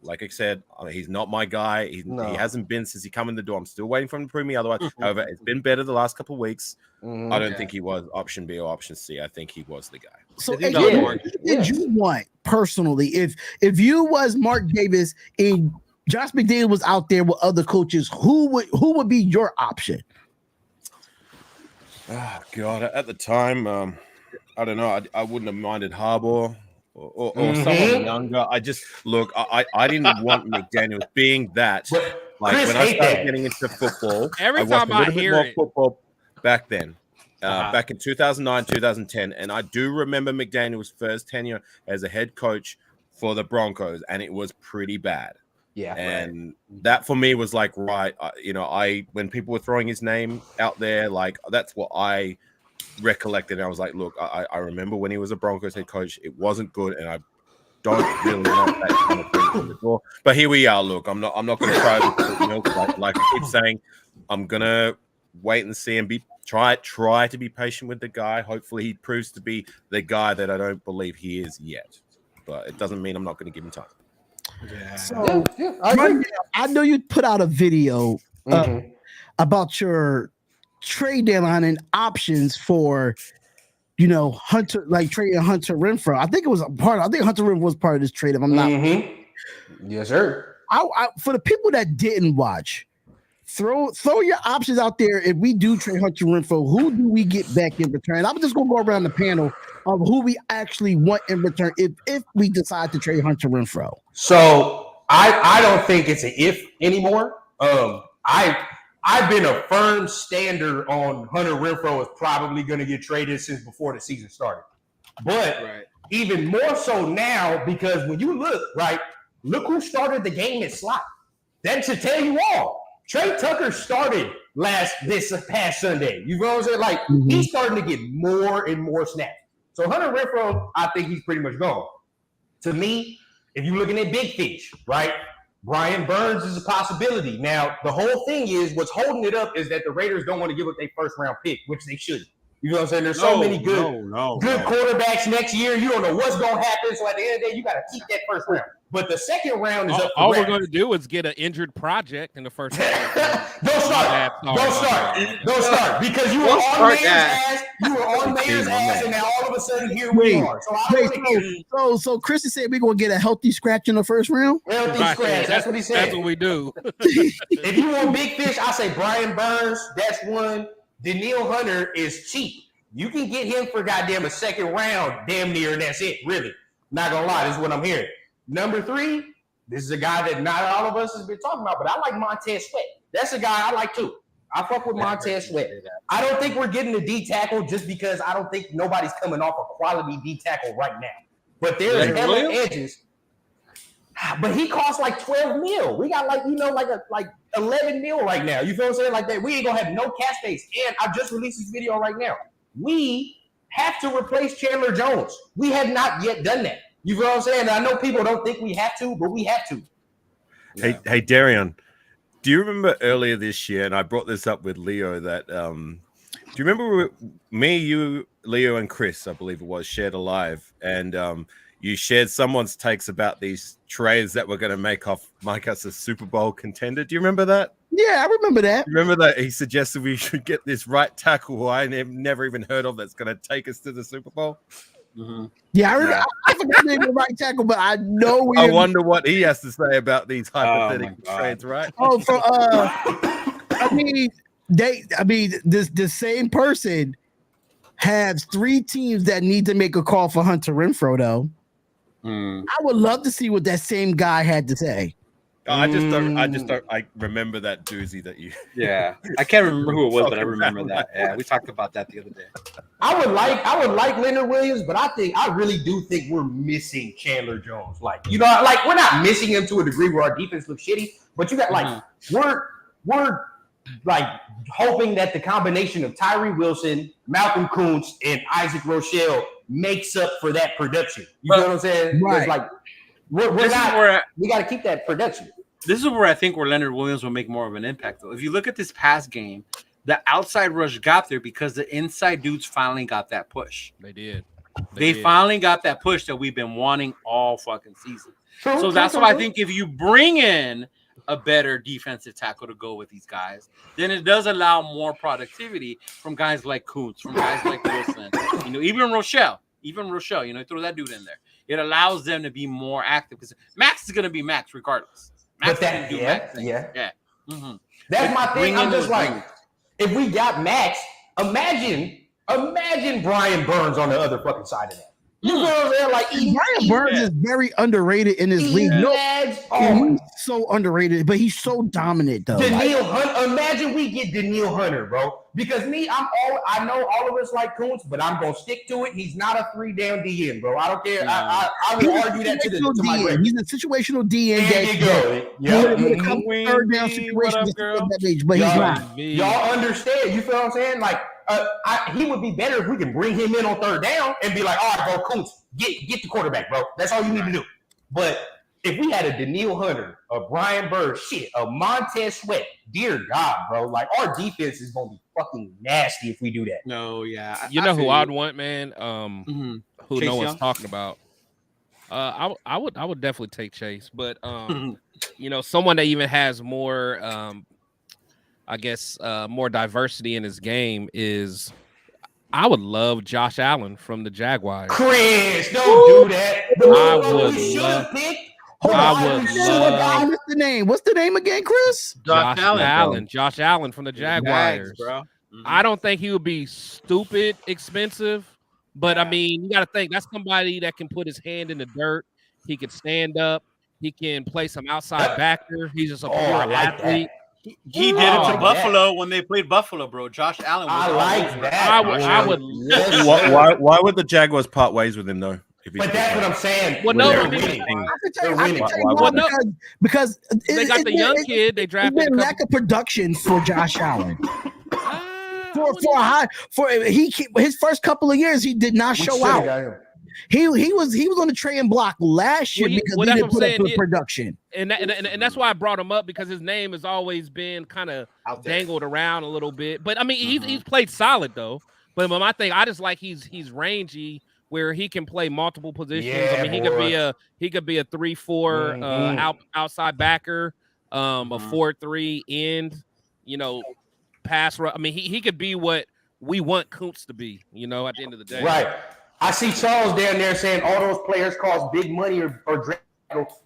S6: Like I said, he's not my guy. He hasn't been since he come in the door. I'm still waiting for him to prove me otherwise. However, it's been better the last couple of weeks. I don't think he was option B or option C. I think he was the guy.
S1: So, did you want personally, if you was Mark Davis and Josh McDaniels was out there with other coaches, who would be your option?
S6: Oh God! At the time, I don't know. I wouldn't have minded Harbaugh. Or someone younger. I just I didn't want McDaniels being that. Like Chris, when I started getting into football,
S2: every time I hear it,
S6: football back then, back in 2009, 2010, and I do remember McDaniels' first tenure as a head coach for the Broncos, and it was pretty bad.
S5: Yeah,
S6: and that for me was like when people were throwing his name out there, like that's what I recollected. I was like, look, I remember when he was a Broncos head coach, it wasn't good, and I don't really want that kind of thing in the door. But here we are. Look, I'm not going to try to like I keep saying, I'm gonna wait and see and try to be patient with the guy. Hopefully, he proves to be the guy that I don't believe he is yet. But it doesn't mean I'm not going to give him time.
S1: Yeah. So I know you put out a video about your trade deadline and options for Hunter, like trading Hunter Renfrow. I think Hunter Renfrow was part of this trade, if I'm not
S5: yes sir.
S1: I for the people that didn't watch, throw your options out there. If we do trade Hunter Renfrow, who do we get back in return? I'm just gonna go around the panel of who we actually want in return if we decide to trade Hunter Renfrow.
S5: So I don't think it's an if anymore. I've been a firm stander on Hunter Renfrow is probably going to get traded since before the season started. But even more so now, because when you look who started the game at slot. That should tell you all. Trey Tucker started this past Sunday. You know what I'm saying? Like, he's starting to get more and more snaps. So Hunter Renfrow, I think he's pretty much gone. To me, if you're looking at big fish, right? Brian Burns is a possibility. Now, the whole thing is what's holding it up is that the Raiders don't want to give up their first round pick, which they shouldn't. You know what I'm saying? There's so many good quarterbacks next year. You don't know what's going to happen. So at the end of the day, you got to keep that first round. But the second round is up for
S2: all
S5: grabs.
S2: we're going to do is get an injured project in the first round.
S5: Don't start. Because you were on Mayor's ass. You were on Mayor's ass, and now all of a sudden here we are.
S1: So Chris said we're going to get a healthy scratch in the first round?
S5: Healthy scratch. That's what he said.
S2: That's what we do.
S5: If you want big fish, I say Brian Burns. That's one. Daniil Hunter is cheap. You can get him for goddamn a second round, damn near, and that's it, really. Not going to lie, this is what I'm hearing. Number 3, this is a guy that not all of us has been talking about, but I like Montez Sweat. That's a guy I like too. I fuck with Montez Sweat. I don't think we're getting a D tackle just because I don't think nobody's coming off a quality D tackle right now. But there's hella edges. But he costs like 12 mil. We got like 11 mil right now. You feel what I'm saying? Like that. We ain't gonna have no cap space. And I just released this video right now. We have to replace Chandler Jones. We have not yet done that. You feel what I'm saying? I know people don't think we have to, but we have to.
S6: Hey, Darian, do you remember earlier this year, and I brought this up with Leo, that Do you remember me, you, Leo, and Chris, I believe it was, shared a live, and you shared someone's takes about these trades that were going to make us a Super Bowl contender. Do you remember that?
S1: Yeah, I remember that.
S6: Remember that he suggested we should get this right tackle who I never even heard of that's going to take us to the Super Bowl?
S3: Mm-hmm.
S1: Yeah, I remember. I forgot the name of the right tackle, but I know.
S6: I wonder what he has to say about these hypothetical trades, right?
S1: Oh, for I mean, the same person has 3 teams that need to make a call for Hunter Renfrow, though. I would love to see what that same guy had to say.
S6: I remember that doozy that you.
S3: Yeah, I can't remember who it was, but I remember that. Yeah, we talked about that the other day.
S5: I would like Leonard Williams, but I really do think we're missing Chandler Jones. Like, you know, like we're not missing him to a degree where our defense looks shitty, but you got like we're like hoping that the combination of Tyree Wilson, Malcolm Kuntz, and Isaac Rochelle makes up for that production. You know what I'm saying?
S1: Right.
S5: Like we got to keep that production.
S3: This is where I think Leonard Williams will make more of an impact, though. If you look at this past game, the outside rush got there because the inside dudes finally got that push.
S2: They did.
S3: They finally got that push that we've been wanting all fucking season. So that's why I think if you bring in a better defensive tackle to go with these guys, then it does allow more productivity from guys like Kuntz, from guys like Wilson, you know, even Rochelle, you know, throw that dude in there. It allows them to be more active because Max is going to be Max regardless. Max can do Max things. Yeah. Mm-hmm.
S5: That's my thing. I'm just like, if we got Max, imagine Brian Burns on the other fucking side of that. You know what I'm saying? Like
S1: Brian Burns is very underrated in his league. He's so underrated, but he's so dominant though.
S5: Daniil Hunter. Imagine we get Daniil Hunter, bro. Because I know all of us like Kuntz, but I'm gonna stick to it. He's not a 3-down DN, bro. I don't care. I will argue that to my grave.
S1: He's a situational DN.
S5: There you go.
S1: Yeah. Third down situation, but he's not.
S5: Y'all understand? You feel what I'm saying? Like, he would be better if we can bring him in on 3rd down and be like, all right, bro, Kuntz, get the quarterback, bro. That's all you need to do. But if we had a Daniil Hunter, a Brian Burr, a Montez Sweat, dear God, bro, like our defense is gonna be fucking nasty if we do that.
S3: No, yeah.
S2: You know who I'd want, man? Who
S3: Chase
S2: no one's
S3: Young?
S2: talking about. I would definitely take Chase, but you know, someone that even has more I guess more diversity in his game is I would love Josh Allen from the Jaguars.
S5: Chris, don't do that.
S2: I would love.
S1: What's the name? What's the name again, Chris?
S2: Josh Allen. Josh Allen from the Jaguars.
S3: Bro.
S2: I don't think he would be stupid expensive, but I mean, you got to think that's somebody that can put his hand in the dirt. He can stand up. He can play some outside backer. He's just a pure athlete.
S3: He did it to Buffalo when they played Buffalo, bro. Josh Allen.
S5: I like that.
S2: I would.
S6: Why would the Jaguars part ways with him though?
S5: But that's what I'm saying.
S2: Well, no,
S1: I can tell you because
S2: they got the young kid. They drafted.
S1: There's been lack of production for Josh Allen. His first couple of years, he did not show out. He was on the trading block last year because he didn't put up good production.
S2: And that's why I brought him up because his name has always been kind of dangled around a little bit. But I mean, he's played solid though. But my thing, I just like he's rangy where he can play multiple positions.
S5: Yeah,
S2: I mean, he could be a 3-4 outside backer, a 4-3 end. You know, pass rush. I mean, he could be what we want Kuntz to be. You know, at the end of the day,
S5: right. I see Charles down there saying all those players cost big money or draft.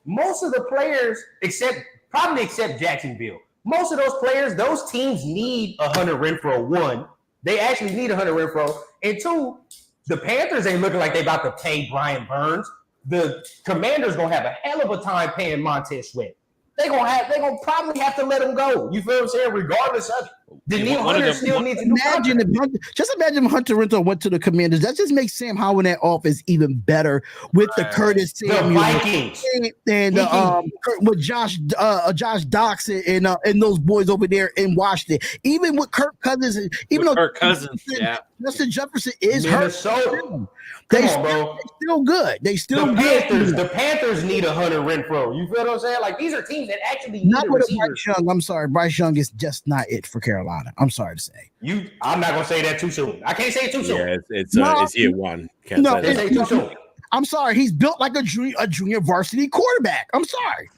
S5: Most of the players, except Jacksonville, most of those players, those teams need a Hunter Renfrow. 1, they actually need a Hunter Renfrow, and 2, the Panthers ain't looking like they about to pay Brian Burns. The Commanders gonna have a hell of a time paying Montez Sweat. They gonna probably have to let him go. You feel what I'm saying? Regardless of it. Daniil Hunter still needs to
S1: just imagine if Hunter Renfrow went to the Commanders. That just makes Sam Howell in that offense even better with the Curtis Samuel,
S5: the Vikings,
S1: and with Josh Doxson and those boys over there in Washington. Even with Kirk Cousins,
S3: Kirk Cousins, yeah.
S1: Justin Jefferson is hurt.
S5: Minnesota.
S1: They
S5: Come on, bro.
S1: still good. They still
S5: The
S1: good.
S5: The Panthers need a Hunter Renfro. You feel what I'm saying? Like these are teams that actually need
S1: Not
S5: a
S1: with a
S5: receiver.
S1: Bryce Young. I'm sorry, Bryce Young is just not it for Carolina. I'm sorry to say.
S5: I'm not gonna say that too soon. I can't say it too soon.
S6: Yeah, it's year one. Can't
S1: No,
S6: say
S5: Say
S6: that.
S5: too soon.
S1: I'm sorry. He's built like a junior varsity quarterback. I'm sorry.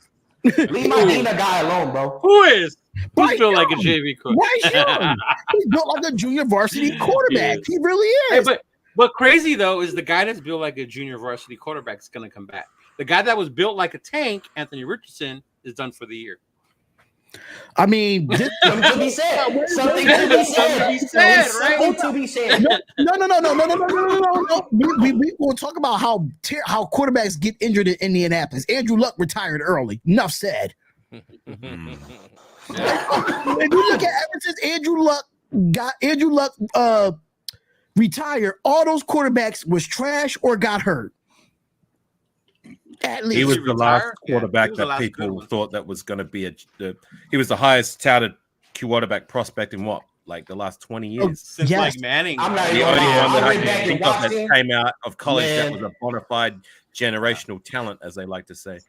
S5: Leave my Dina guy alone, bro.
S3: Who's
S1: Bryce
S3: built like a
S1: Young.
S3: JV coach?
S1: Bryce Young. He's built like a junior varsity quarterback.
S3: Yes.
S1: He really
S3: Hey,
S1: is.
S3: but crazy though is the guy that's built like a junior varsity quarterback is going to come back. The guy that was built like a tank, Anthony Richardson, is done for the year.
S1: I mean,
S5: Something to be said. Something to be said. Something to be said.
S1: No. We will talk about how quarterbacks get injured in Indianapolis. Andrew Luck retired early. Enough said. If you look at ever since Andrew Luck retired, all those quarterbacks was trash or got hurt. At least
S6: He was the last
S3: Yeah,
S6: quarterback
S3: he was the
S6: that
S3: last good
S6: people
S3: one.
S6: thought that was going to be he was the highest touted quarterback prospect in what, like the last 20 years.
S3: Since
S1: Yes.
S3: like Manning.
S5: I'm not
S6: The
S5: even
S6: only
S5: gonna lie.
S6: one that
S5: I
S6: I
S5: went back
S6: can
S5: and
S6: think of
S5: watched
S6: that
S5: him.
S6: came out of college that
S5: Man.
S6: was a bona fide generational talent, as they like to say.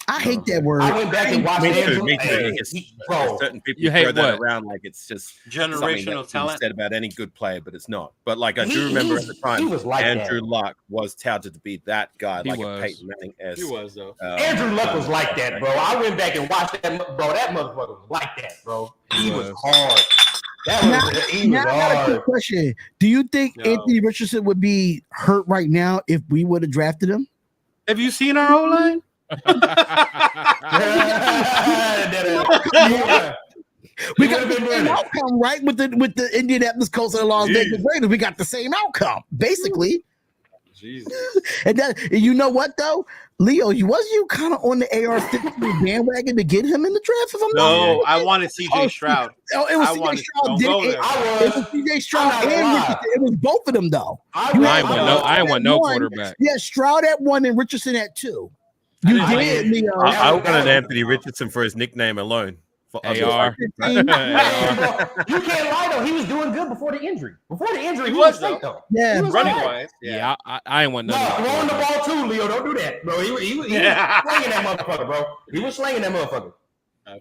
S1: I hate that word.
S5: I went back and watched
S6: Me too.
S5: Andrew.
S6: Me too.
S5: Hey,
S6: It's-
S5: bro,
S6: there's certain people
S2: You hate
S6: throw that
S2: what?
S6: around like it's just something
S3: Generational
S6: that can be
S3: talent.
S6: said about any good player, but it's not. But like I
S5: He-
S6: do remember at the
S5: he
S6: time,
S5: was like
S6: Andrew
S5: that.
S6: Luck was touted to be that guy,
S2: He
S6: like
S2: was.
S6: a Peyton Manning.
S3: He was though.
S5: Andrew Luck was like that, bro. I went back and watched that, bro. That motherfucker was like that, bro. He was hard. He was
S1: Now I got a quick
S5: hard.
S1: question. Do you think
S3: No.
S1: Anthony Richardson would be hurt right now if we would have drafted him?
S3: Have you seen our O line?
S1: We
S5: He
S1: got
S5: would've
S1: the
S5: been
S1: same
S5: running.
S1: outcome, right? With the Indianapolis Colts and the Las Vegas Raiders, we got the same outcome, basically.
S3: Jesus.
S1: And you know what though, Leo, wasn't you kind of on the AR-15 bandwagon to get him in the draft? If I'm
S3: No,
S1: not
S3: I wanted CJ Stroud.
S1: it was
S3: I
S1: CJ
S3: wanted-
S1: Stroud.
S3: don't
S1: Did
S3: go
S1: it?
S3: there.
S1: It was CJ Stroud
S5: not
S1: and
S5: gonna lie.
S1: Richardson. It was both of them though.
S5: I
S1: You
S5: went-
S1: had
S2: I ain't want no
S1: one.
S2: quarterback.
S1: Yeah, Stroud at 1 and Richardson at 2. You
S3: I
S1: did,
S3: mean,
S1: Leo.
S6: I
S5: was-
S6: wanted Anthony Richardson for his nickname alone. For
S2: AR.
S5: Man, bro, you can't lie though. He was doing good before the injury. Before the injury,
S3: He
S5: he
S3: was,
S5: was straight though.
S1: Yeah,
S5: He was
S3: Running
S5: all right.
S3: wise.
S2: Yeah, I ain't want
S5: No,
S2: none of
S5: throwing the
S2: that.
S5: ball too, Leo. Don't do that, bro. He was slinging that motherfucker, bro. He was slinging that motherfucker.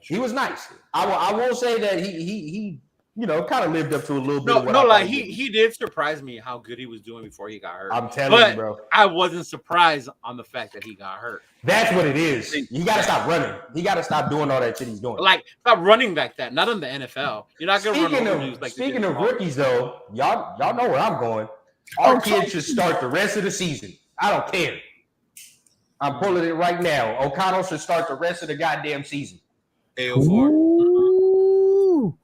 S5: He was nice. I will say that he kind of lived up to a little bit.
S3: No,
S5: of what
S3: no,
S5: I
S3: like
S5: thought
S3: he did surprise me how good he was doing before he got hurt.
S5: I'm telling
S3: But
S5: you, bro.
S3: I wasn't surprised on the fact that he got hurt.
S5: That's what it is. You gotta stop running. He gotta stop doing all that shit he's doing.
S3: Like, stop running like that. Not in the NFL. You're not gonna run over dudes like
S5: Speaking of rookies, though, y'all know where I'm going. Our kids should start the rest of the season. I don't care. I'm pulling it right now. O'Connell should start the rest of the goddamn season.
S3: AO4.
S1: Ooh.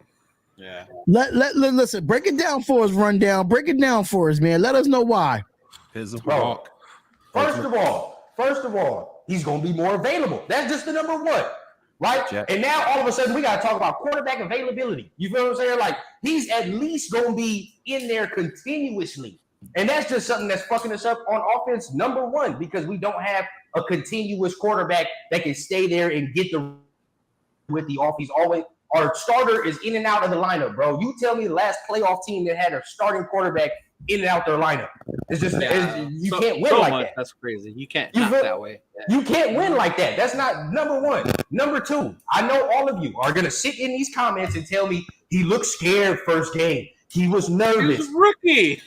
S3: Yeah.
S1: Listen, break it down for us, rundown. Break it down for us, man. Let us know why.
S6: His
S5: Bro,
S6: walk.
S5: First of all, he's gonna be more available. That's just the number one, right?
S6: Yeah.
S5: And now all of a sudden we gotta talk about quarterback availability. You feel what I'm saying? Like he's at least gonna be in there continuously. And that's just something that's fucking us up on offense, number one, because we don't have a continuous quarterback that can stay there and get with the off. He's always our starter is in and out of the lineup, bro. You tell me the last playoff team that had a starting quarterback in and out their lineup. It's just you can't win like that.
S3: That's crazy. You can't
S5: You
S3: not
S5: feel-
S3: that way. Yeah.
S5: You can't win like that. That's not number one. Number two, I know all of you are gonna sit in these comments and tell me he looked scared first game. He was
S3: He
S5: nervous.
S3: was a rookie.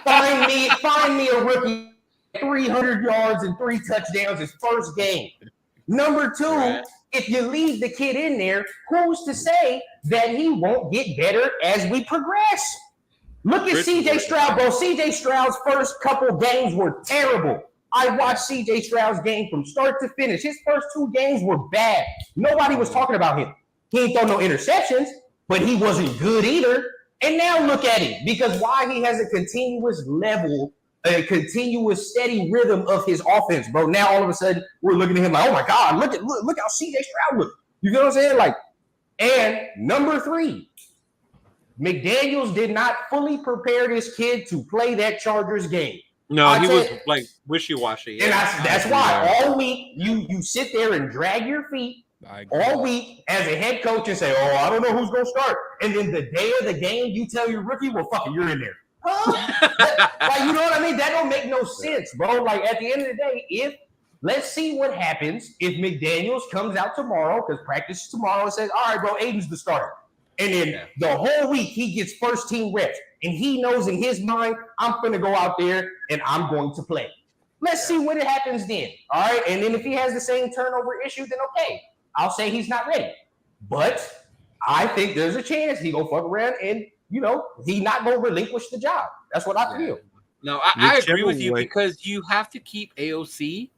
S5: Find me a rookie, 300 yards and 3 touchdowns his first game. Number two,
S3: Right.
S5: if you leave the kid in there, who's to say that he won't get better as we progress? Look at CJ Stroud, bro. CJ Stroud's first couple games were terrible. I watched CJ Stroud's game from start to finish. His first 2 games were bad. Nobody was talking about him. He ain't throw no interceptions, but he wasn't good either. And now look at him, because why he has a continuous level, a continuous steady rhythm of his offense, bro. Now all of a sudden we're looking at him like, oh my God, look how CJ Stroud look. You know what I'm saying? Like, and number 3, McDaniels did not fully prepare this kid to play that Chargers game.
S3: No, he
S5: I'll
S3: was
S5: tell you-
S3: like wishy-washy.
S5: And
S3: Yeah.
S5: that's why all week you sit there and drag your feet
S2: I agree.
S5: all week as a head coach and say, oh, I don't know who's going to start. And then the day of the game, you tell your rookie, well, fuck it, you're in there. Like, you know what I mean? That don't make no sense, bro. Like, at the end of the day, let's see what happens if McDaniels comes out tomorrow, because practice is tomorrow, and says, all right, bro, Aiden's the starter. And then the whole week he gets first team reps. And he knows in his mind, I'm going to go out there and I'm going to play. Let's see what happens then. All right. And then if he has the same turnover issue, then okay, I'll say he's not ready. But I think there's a chance he go fuck around and, you know, he not going to relinquish the job. That's what I feel.
S4: No, I agree with you because you have to keep AOC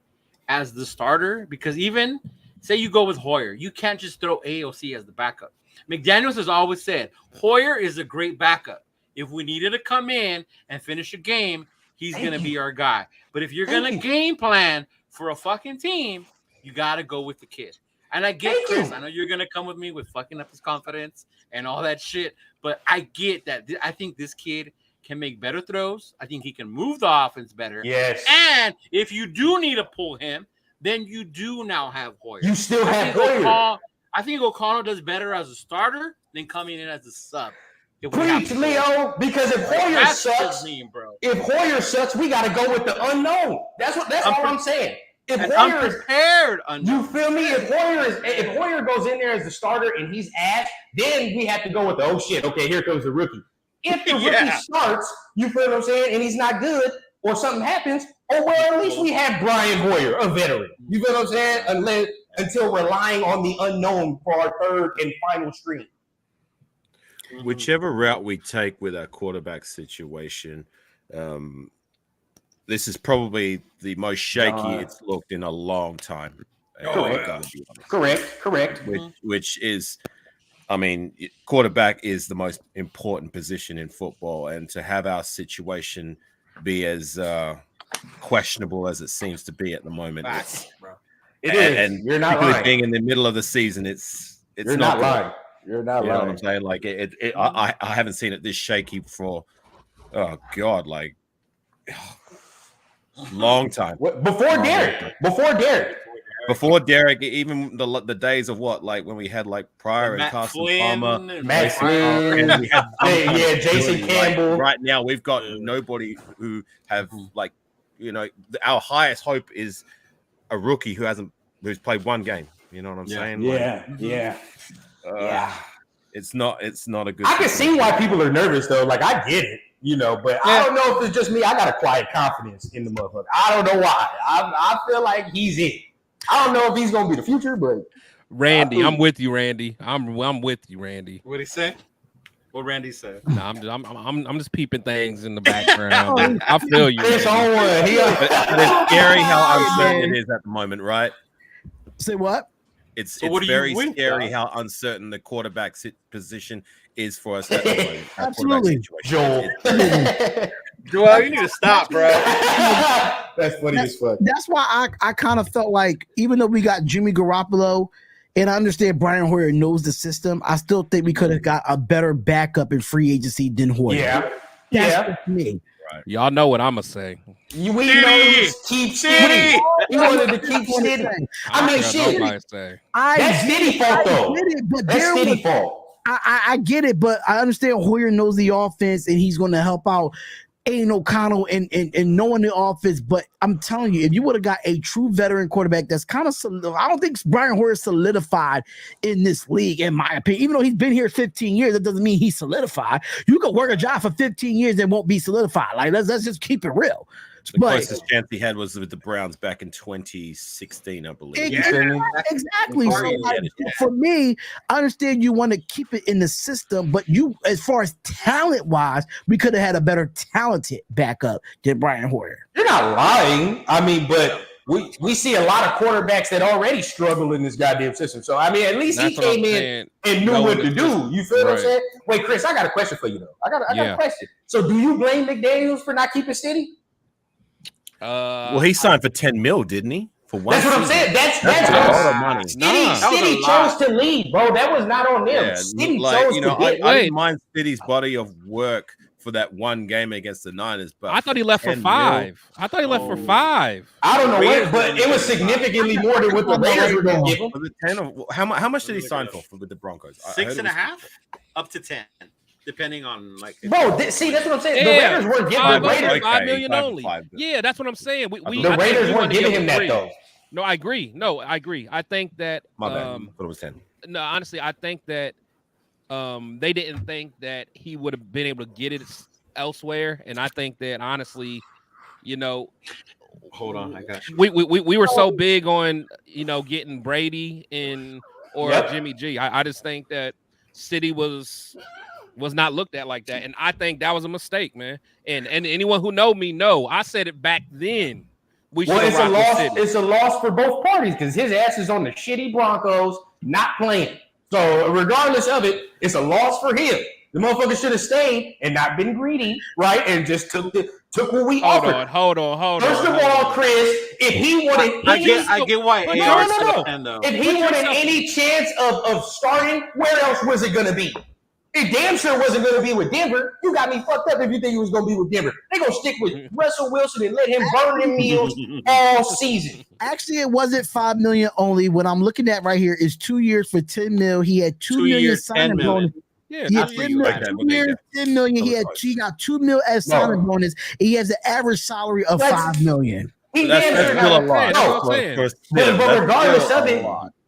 S4: as the starter, because even say you go with Hoyer, you can't just throw AOC as the backup. McDaniels has always said Hoyer is a great backup. If we needed to come in and finish a game, he's going to be our guy. But if you're going to game plan for a fucking team, you got to go with the kid. And I get Chris. I know you're going to come with me with fucking up his confidence and all that shit. But I get that. I think this kid can make better throws. I think he can move the offense better.
S5: Yes.
S4: And if you do need to pull him, then you do now have Hoyer.
S5: You still have Hoyer.
S4: I think O'Connell does better as a starter than coming in as a sub.
S5: Preach, Leo, because if Hoyer sucks, if Hoyer sucks, we got to go with the unknown. That's all I'm saying. If Hoyer is prepared, you feel me? If Hoyer goes in there as the starter and he's ass, then we have to go with the okay, here comes the rookie. If the rookie starts, you feel what I'm saying, and he's not good, or something happens, at least we have Brian Hoyer, a veteran. You feel what I'm saying? Until relying on the unknown for our third and final string.
S6: Whichever route we take with our quarterback situation, this is probably the most shaky it's looked in a long time.
S5: Correct.
S6: Which is, I mean, quarterback is the most important position in football, and to have our situation be as questionable as it seems to be at the moment,
S5: it is.
S6: And
S5: you're not lying.
S6: Being in the middle of the season, it's
S5: you're not lying. You're not lying.
S6: You know what I'm saying? Like I haven't seen it this shaky for long time.
S5: Before
S6: Derek, even the days of when we had like Pryor and Carson Palmer,
S5: Matt Flynn, and we had Jason Campbell.
S6: Right now, we've got nobody who have our highest hope is a rookie who's played one game. You know what I'm saying?
S5: Yeah.
S6: It's not a good.
S5: I can see why people are nervous though. Like I get it, but I don't know if it's just me. I got a quiet confidence in the motherfucker. I don't know why. I feel like he's it. I don't know if he's gonna be the future, but
S2: Randy, I'm with you, Randy. I'm with you, Randy.
S4: What'd he say? What Randy said?
S2: No, I'm just peeping things in the background. I feel you.
S5: It's on one.
S6: It's scary how uncertain it is at the moment, right?
S1: Say what?
S6: It's very scary how uncertain the quarterback position is for us at the moment.
S1: Absolutely,
S5: Joel.
S3: Joel, you need to stop, bro.
S5: That's funny as fuck.
S1: That's why I kind of felt like, even though we got Jimmy Garoppolo, and I understand Brian Hoyer knows the system, I still think we could have got a better backup in free agency than Hoyer. That's me.
S6: Right.
S2: Y'all know what I'm gonna say.
S5: We know keep City. We wanted to keep City. I mean, shit. That's City fault though. That's City fault.
S1: I get it, but I understand Hoyer knows the offense and he's going to help out Aiden O'Connell and knowing the offense. But I'm telling you, if you would have got a true veteran quarterback that's kind of I don't think Brian Hoyer is solidified in this league, in my opinion. Even though he's been here 15 years, that doesn't mean he's solidified. You could work a job for 15 years and won't be solidified. Like, let's just keep it real.
S6: The closest chance he had was with the Browns back in 2016, I believe.
S1: Exactly. So, for me, I understand you want to keep it in the system, but you, as far as talent-wise, we could have had a better talented backup than Brian Hoyer.
S5: You're not lying. I mean, but we see a lot of quarterbacks that already struggle in this goddamn system. So, I mean, at least he came in and knew what to do. You feel what I'm saying? Wait, Chris, I got a question for you, though. I got a question. So, do you blame McDaniels for not keeping City?
S6: Well, he signed for $10 million, didn't he? For one
S5: That's what I'm saying. That's
S6: a lot of money.
S5: City chose to leave, bro. That was not on them.
S6: Yeah,
S5: City chose to leave.
S6: I didn't mind City's body of work for that one game against the Niners, but
S2: I thought he left for $5. I thought he left for $5.
S5: I don't know what, but it was significantly more than what the Raiders were going to give him.
S6: Was it 10? How much did he sign for with the Broncos?
S4: 6.5 up to 10.
S3: depending on like.
S5: Bro, see, that's what I'm saying. The
S2: Yeah,
S5: Raiders weren't giving the Raiders.
S2: 5 million
S6: Okay,
S2: only.
S6: 5.
S2: Yeah, that's what I'm saying.
S5: The Raiders weren't giving him that though.
S2: No, I agree. I think that
S6: My bad. I thought it was 10.
S2: no, honestly, I think that they didn't think that he would have been able to get it elsewhere, and I think that honestly, you know,
S3: Hold on, I got you.
S2: we were so big on getting Brady or Jimmy G. I just think that City was not looked at like that, and I think that was a mistake, man. And anyone who know me know I said it back then.
S5: It's a loss. It's a loss for both parties because his ass is on the shitty Broncos, not playing. So regardless of it, it's a loss for him. The motherfucker should have stayed and not been greedy, right? And just took what we offered.
S2: Hold on.
S5: First of all, Chris, if he wanted,
S3: I get why.
S5: No. If he wanted any chance of starting, where else was it going to be? It damn sure wasn't going to be with Denver. You got me fucked up if you think he was going to be with Denver. They're going to stick with Russell Wilson and let him burn them meals all season.
S1: Actually, it wasn't 5 million only. What I'm looking at right here is 2 years for 10 mil. He had 2 million signing bonus.
S2: Yeah,
S1: he had 10 million. 10 million. He got 2 mil as signing bonus. He has an average salary of 5 million.
S5: That's still a lot. But regardless of it,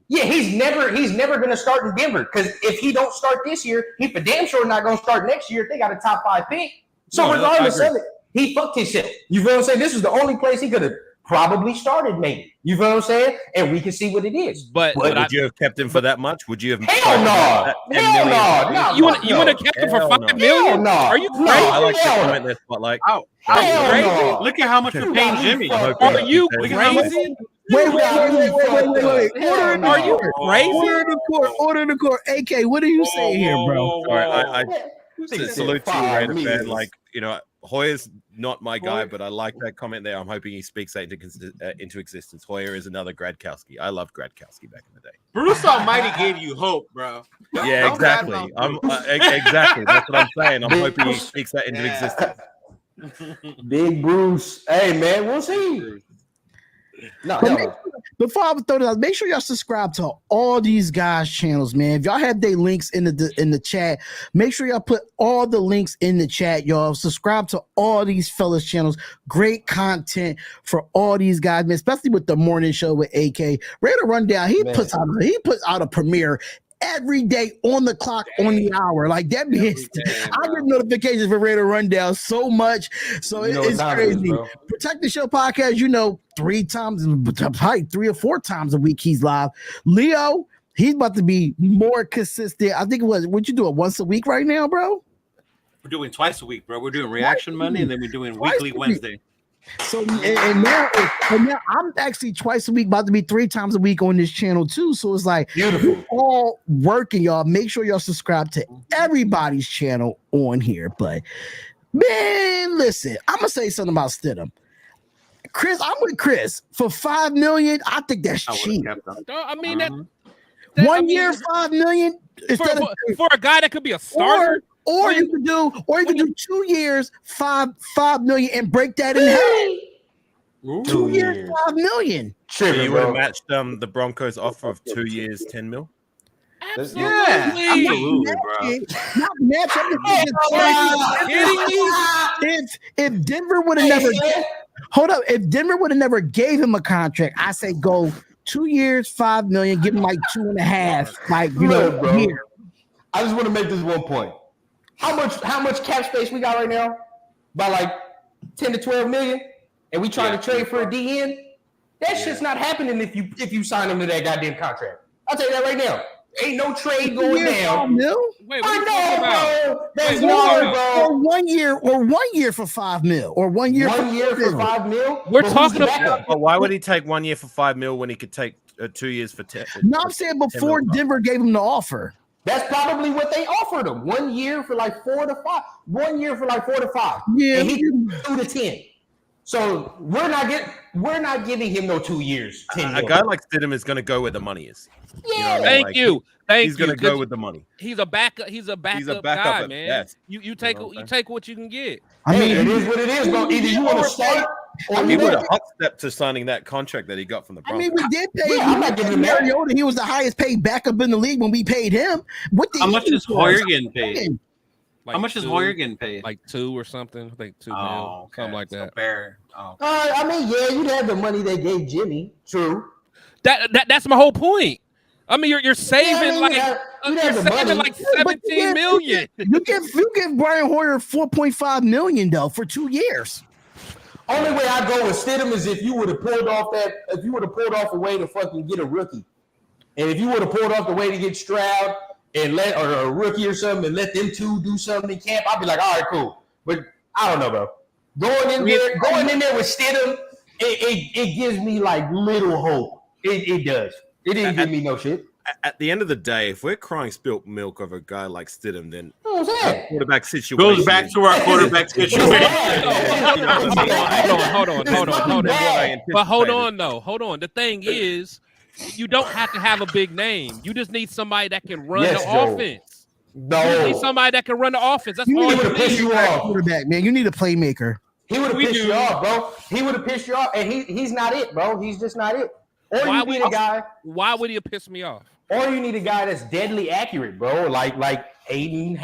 S5: yeah, he's never going to start in Denver because if he don't start this year, he for damn sure not going to start next year if they got a top 5 pick. So regardless of it, he fucked himself. You feel what I'm saying? This is the only place he could have probably started, maybe. You feel what I'm saying? And we can see what it is.
S6: But would you have kept him for that much? Would you have?
S5: Hell no.
S2: You would have kept him for 5 million?
S5: No.
S2: Are you crazy?
S6: I like to comment this, but like,
S5: crazy.
S3: Look at how much we're paying Jimmy.
S2: Are you crazy?
S1: Wait.
S2: Are you crazy?
S1: Order in the court. AK, what are you saying here, bro?
S6: I salute to you, Raider fan. Like, Hoyer's not my guy, but I like that comment there. I'm hoping he speaks that into existence. Hoyer is another Gradkowski. I loved Gradkowski back in the day.
S3: Bruce Almighty gave you hope, bro.
S6: Yeah, exactly. Exactly. That's what I'm saying. I'm hoping he speaks that into existence.
S5: Big Bruce. Hey, man, we'll see.
S1: Before I throw it out, make sure y'all subscribe to all these guys' channels, man. If y'all have their links in the chat, make sure y'all put all the links in the chat, y'all. Subscribe to all these fellas' channels. Great content for all these guys, man. Especially with the morning show with AK. Raider Rundown. He puts out a premiere every day on the clock, on the hour. Like that means I get notifications for Raider Rundown so much. So it's crazy. Protect the Show podcast, 3 times, probably 3 or 4 times a week he's live. Leo, he's about to be more consistent. I think what you doing once a week right now, bro?
S3: We're doing twice a week, bro. We're doing Reaction Monday and then we're doing Weekly Wednesday.
S1: So and now I'm actually twice a week, about to be 3 times a week on this channel too. So it's like beautiful, all working, y'all. Make sure y'all subscribe to everybody's channel on here. But man, listen, I'm gonna say something about Stidham. Chris, I'm with Chris for 5 million. I think that's cheap.
S2: I mean that
S1: 1 year, 5 million
S2: for a guy that could be a starter.
S1: Or you could do 2 years, 5 million, and break that in half. 2 years, 5 million.
S6: So you would have matched the Broncos offer of 2 years, 10 mil.
S2: Absolutely,
S3: bro.
S1: Not match. If Denver would have never if Denver would have never gave him a contract, I say go 2 years, 5 million, give him like 2.5, like
S5: bro.
S1: Here.
S5: I just want to make this one point. How much cap space we got right now? By like 10 to 12 million, and we trying to trade for a DN. That shit's not happening if you sign him to that goddamn contract. I'll tell you that right now. Ain't no trade going down.
S2: Wait, what are you talking about?
S5: Bro. That's bro.
S1: Or 1 year for 5 mil, or 1 year.
S5: 1 year for 5 mil.
S2: We're talking about.
S6: But why would he take 1 year for 5 mil when he could take 2 years for 10?
S1: No, I'm saying before Denver gave him the offer.
S5: That's probably what they offered him. 1 year for like 4 to 5. 1 year for like 4 to 5.
S1: Yeah,
S5: and he 2 to 10. So we're not giving him no 2 years. 10
S6: a guy like Stidham is going to go where the money is.
S5: Yeah,
S2: thank you.
S6: He's going to go with the money.
S2: He's a backup. He's a backup guy, man. Yes. You take what you can get.
S5: I mean, it is what it is, bro. Either you want to start.
S6: He would have hot stepped to signing that contract that he got from the Broncos.
S1: I mean, we did pay. I'm not giving him Mariota. He was the highest paid backup in the league when we paid him.
S3: How much is Hoyer getting paid?
S2: Like
S4: How much is
S2: 2,
S4: Hoyer getting paid?
S2: Like 2 or something. I think 2 mil,
S4: okay.
S2: something like that.
S4: So fair. Oh.
S5: I mean, yeah, you'd have the money they gave Jimmy. True.
S2: That's my whole point. I mean, you're saving
S5: you'd have the money.
S2: like 17 million.
S1: You give Brian Hoyer $4.5 million though for 2 years.
S5: Only way I go with Stidham is if you would have pulled off a way to fucking get a rookie, and if you would have pulled off the way to get Stroud and or a rookie or something and let them two do something in camp, I'd be like, all right, cool. But I don't know, bro. Going in there with Stidham, it gives me like little hope. It does. It didn't give me no shit.
S6: At the end of the day, if we're crying spilt milk over a guy like Stidham, then quarterback situation
S4: goes back to our quarterback situation.
S2: Hold on. But hold on. The thing is, you don't have to have a big name. You just need somebody that can run the offense.
S5: No,
S2: you just need somebody that can run the offense. That's all
S5: you need. Piss you off,
S1: quarterback, man. You need a playmaker.
S5: He would have pissed you off, bro. He would have pissed you off, and he's not it, bro. He's just not it. Or you need a guy.
S2: Why would he piss me off?
S5: Or you need a guy that's deadly accurate, bro. Like Aiden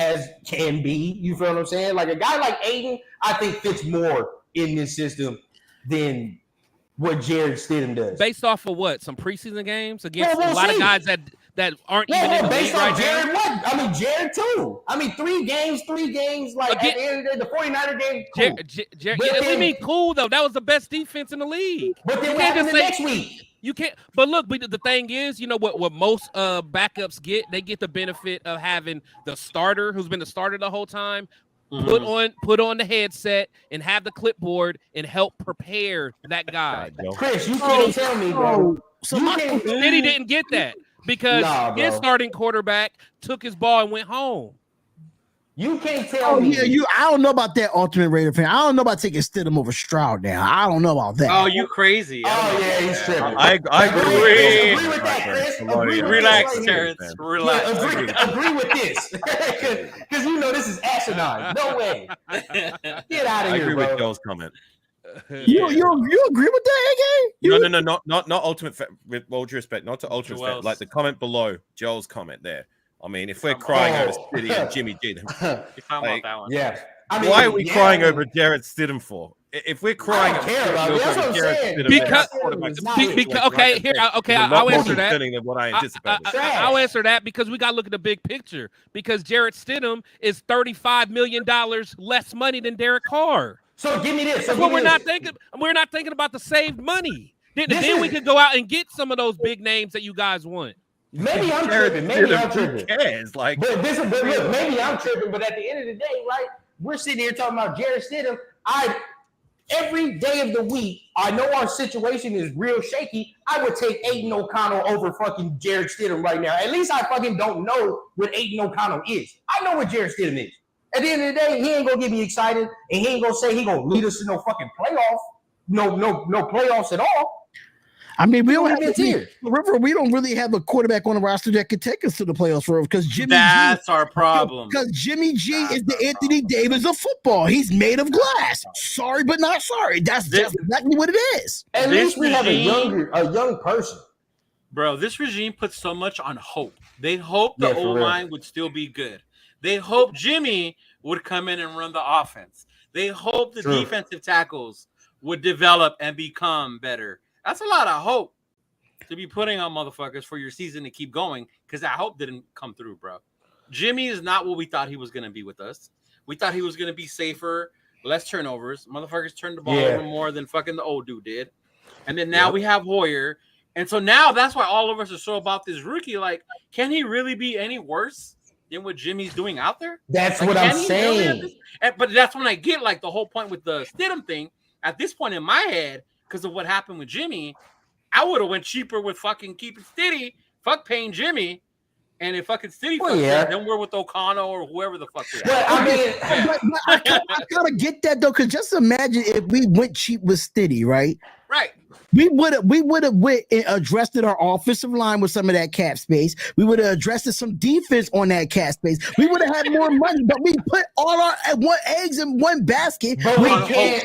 S5: can be. You feel what I'm saying? Like a guy like Aiden, I think fits more in this system than what Jared Stidham does.
S2: Based off of what? Some preseason games against a lot of guys that aren't even in the league right
S5: Jared,
S2: now?
S5: what? I mean, Jared too. I mean, 3 games. Like at the end of the day, the 49er game. Cool.
S2: Jared, what do you mean cool though? That was the best defense in the league.
S5: But then what happens the next week?
S2: You can't, but look, the thing is, you know what most backups get? They get the benefit of having the starter who's been the starter the whole time, put on the headset and have the clipboard and help prepare that guy.
S5: Chris, you can't tell me, bro.
S2: City didn't get that because his starting quarterback took his ball and went home.
S5: You can't tell me.
S1: Yeah, I don't know about that ultimate Raider fan. I don't know about taking Stidham over Stroud now. I don't know about that.
S4: Oh, you crazy.
S5: Yeah, he's tripping.
S6: I agree.
S5: Agree with that, Chris.
S4: Relax, Terrence. Relax.
S5: Agree with this. Because you know this is asinine. No way. Get out of here, bro.
S6: I agree with Joel's comment.
S1: You agree with that, AJ?
S6: No, not ultimate. With all due respect, not to ultimate. Fan, like the comment below Joel's comment there. I mean, if we're crying over City and Jimmy G,
S4: about that one.
S5: Yeah.
S6: Why are we crying over Jared Stidham for? If we're crying,
S5: I don't care about it. That's what I'm saying.
S2: I'll answer that.
S6: Than what I anticipated.
S2: I'll answer that because we got to look at the big picture. Because Jared Stidham is $35 million less money than Derek Carr.
S5: So give me this.
S2: That's what we're not thinking. We're not thinking about the saved money. Then we could go out and get some of those big names that you guys want.
S5: Maybe I'm tripping. Maybe I'm tripping.
S6: Cares? Like,
S5: look, maybe I'm tripping. But at the end of the day, right? We're sitting here talking about Jared Stidham. Every day of the week, I know our situation is real shaky. I would take Aiden O'Connell over fucking Jared Stidham right now. At least I fucking don't know what Aiden O'Connell is. I know what Jared Stidham is. At the end of the day, he ain't gonna get me excited, and he ain't gonna say he gonna lead us to no fucking playoff. No playoffs at all.
S1: I mean, we don't really have a quarterback on the roster that could take us to the playoffs because
S4: That's our problem.
S1: Because Jimmy G is the Anthony Davis of football. He's made of glass. Sorry, but not sorry. That's just exactly what it is.
S5: At least we have a young person.
S4: Bro, this regime puts so much on hope. They hope the O-line would still be good. They hope Jimmy would come in and run the offense. They hope the defensive tackles would develop and become better. That's a lot of hope to be putting on motherfuckers for your season to keep going because that hope didn't come through, bro. Jimmy is not what we thought he was going to be with us. We thought he was going to be safer, less turnovers. Motherfuckers turned the ball over more than fucking the old dude did. And then now we have Hoyer. And so now that's why all of us are so about this rookie. Like, can he really be any worse than what Jimmy's doing out there?
S5: That's what I'm saying.
S4: But that's when I get like the whole point with the Stidham thing. At this point in my head, because of what happened with Jimmy, I would have went cheaper with fucking keeping Stiddy. Fuck paying Jimmy. And if fucking Stiddy then we're with O'Connell or whoever the fuck we are.
S1: I kind of get that though, because just imagine if we went cheap with Stiddy, right?
S4: Right.
S1: We would have went and addressed our offensive line with some of that cap space. We would have addressed some defense on that cap space. We would have had more money, but we put all our eggs in one basket.
S5: But we can't.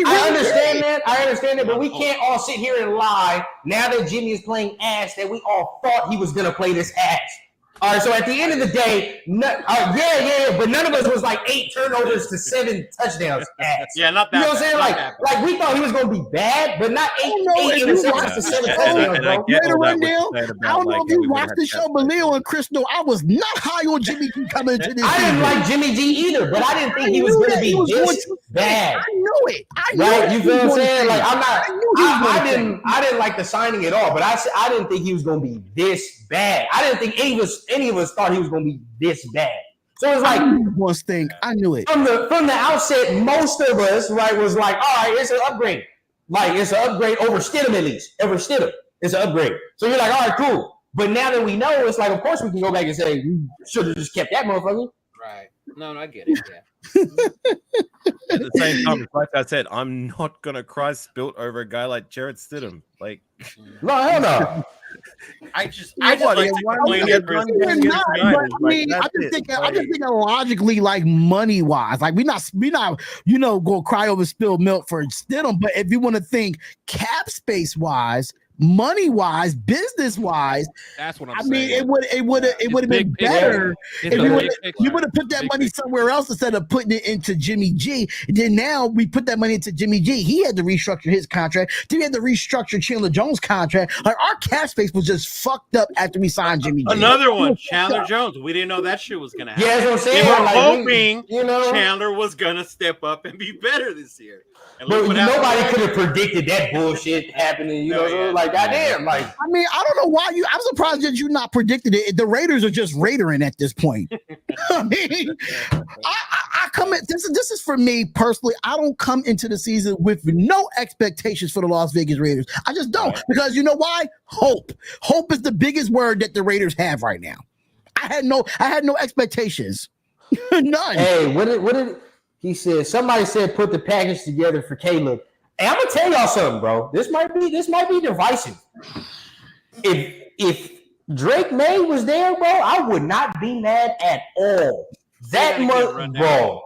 S5: I understand that, but we can't all sit here and lie now that Jimmy is playing ass that we all thought he was gonna play this ass. All right, so at the end of the day, but none of us was like 8 turnovers to 7 touchdowns.
S4: Yeah, not that.
S5: You know what I'm saying? Like we thought he was gonna be bad, but not 8 interceptions to 7 touchdowns, bro.
S1: Later rundown. I don't know if you watched the show, but Leo and Chris know I was not high on Jimmy G coming into this.
S5: I didn't like Jimmy G either, but I didn't think he was gonna be this bad.
S1: I knew it.
S5: Right? You feel what I'm saying? Like I didn't like the signing at all, but I didn't think he was gonna be this bad. I didn't think any of us thought he was going to be this bad. So it's like
S1: one thing. I knew it
S5: from the outset. Most of us, right, was like, all right, it's an upgrade. Like it's an upgrade over Stidham at least. Over Stidham, it's an upgrade. So you're like, all right, cool. But now that we know, it's like, of course, we can go back and say we should have just kept that motherfucker.
S4: Right. No, I get it. Yeah.
S6: At the same time, like I said, I'm not gonna cry spilt over a guy like Jarrett Stidham. Like,
S5: no, hell no.
S4: I just like to complain
S1: I'm just thinking logically, like money wise, like we not go cry over spilled milk for Stidham, but if you want to think cap space wise, money wise, business wise,
S2: that's what
S1: I mean. It would have been better if you would have put that money somewhere else instead of putting it into Jimmy G. And then now we put that money into Jimmy G. He had to restructure his contract. Then we had to restructure Chandler Jones' contract. Like our cap space was just fucked up after we signed Jimmy G.
S4: Another one, Chandler Jones. We didn't know that shit was gonna happen.
S5: Yeah, that's what I'm saying.
S4: We were hoping Chandler was gonna step up and be better this year.
S5: But nobody could have predicted that bullshit happening. You know, like goddamn, like
S1: I mean, I don't know why I'm surprised that you not predicted it. The Raiders are just Raidering at this point. I mean, I come in. This is for me personally. I don't come into the season with no expectations for the Las Vegas Raiders. I just don't, because you know why? Hope is the biggest word that the Raiders have right now. I had no expectations. None.
S5: Hey, what did he said? Somebody said put the package together for Caleb. Hey, I'm gonna tell y'all something, bro. This might be divisive. If Drake May was there, bro, I would not be mad at all. That much, bro.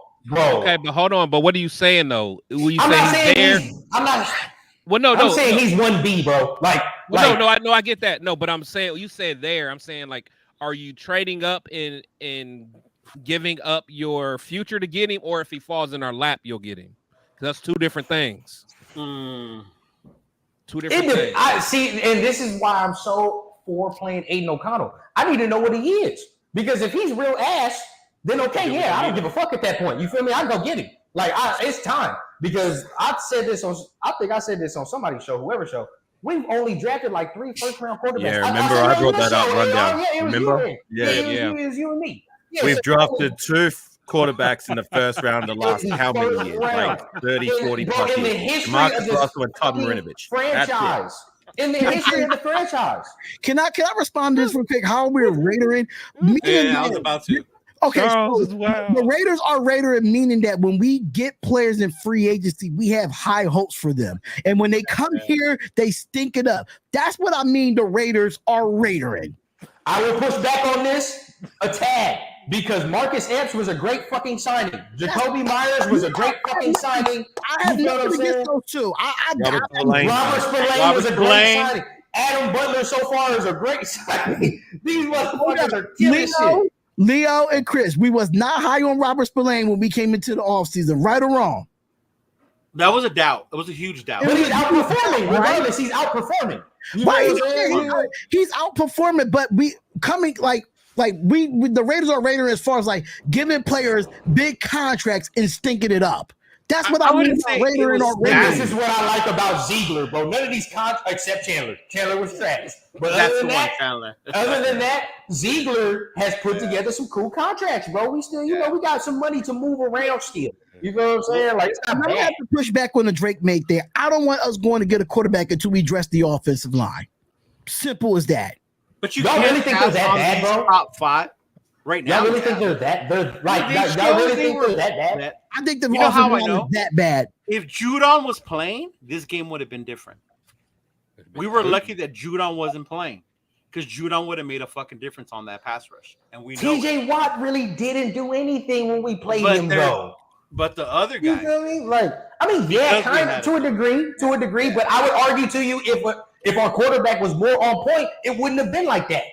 S2: Okay, but hold on. But what are you saying though? Will you
S5: I'm
S2: say
S5: not
S2: he's
S5: saying
S2: there?
S5: I'm not.
S2: Well, no.
S5: I'm saying he's 1B, bro.
S2: I get that. No, but I'm saying you said there. I'm saying like, are you trading up in giving up your future to get him, or if he falls in our lap, you'll get him? That's two different things. Two different things.
S5: I see, and this is why I'm so for playing Aiden O'Connell. I need to know what he is, because if he's real ass, then okay, I don't give a fuck at that point. You feel me? I can go get him. Like it's time, because I think I said this on somebody's show, whoever's show. We've only drafted like 3 first-round quarterbacks.
S6: Yeah, remember I brought that up rundown. Remember?
S5: It was you and me. Yeah,
S6: we've drafted 2 quarterbacks in the first round the last how many years? Like 30, 40 plus years. Marcus Russell and Todd Marinovich.
S5: Franchise. In the history of the franchise.
S1: Can I respond to this real quick? How we're Raidering?
S4: Yeah, I was about to.
S1: Okay, so the Raiders are Raidering, meaning that when we get players in free agency, we have high hopes for them. And when they come here, they stink it up. That's what I mean. The Raiders are Raidering.
S5: I will push back on this a tad, because Marcus Epps was a great fucking signing. Jacoby Myers was a great fucking signing.
S1: I have nothing against those two.
S5: Robert Spillane was a great signing. Adam Butler so far is a great signing. These motherfuckers are killing shit.
S1: Leo and Chris, we was not high on Robert Spillane when we came into the offseason, right or wrong?
S4: That was a doubt. It was a huge doubt.
S5: But he's outperforming. Regardless, he's outperforming.
S1: He's outperforming, but we coming like the Raiders are Raiders as far as like giving players big contracts and stinking it up. That's what I mean by Raidering or Raidering.
S5: This is what I like about Ziegler, bro. None of these contracts except Chandler. Chandler was trash. But other than that, Ziegler has put together some cool contracts, bro. We still, we got some money to move around still. You know what I'm saying? Like, it's not bad.
S1: I have to push back on the Drake mate there. I don't want us going to get a quarterback until we address the offensive line. Simple as that.
S4: But you don't really think they're that bad, bro? Top 5 right now.
S5: Y'all really think they're that? Y'all really think they're that bad?
S1: I think the offensive line is that bad.
S4: If Judon was playing, this game would have been different. We were lucky that Judon wasn't playing, because Judon would have made a fucking difference on that pass rush. And we know
S5: TJ Watt really didn't do anything when we played him, though.
S4: But the other guy,
S5: you feel me? Like, I mean, yeah, kind of to a degree. But I would argue to you, if our quarterback was more on point, it wouldn't have been like that.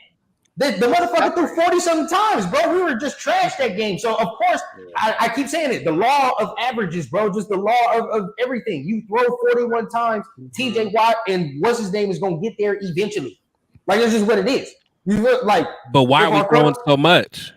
S5: The motherfucker threw 40-something times, bro. We were just trash that game. So, of course, I keep saying it. The law of averages, bro. Just the law of everything. You throw 41 times, TJ Watt and what's his name is going to get there eventually. Like, it's just what it is. You look like.
S2: But why are we throwing so much?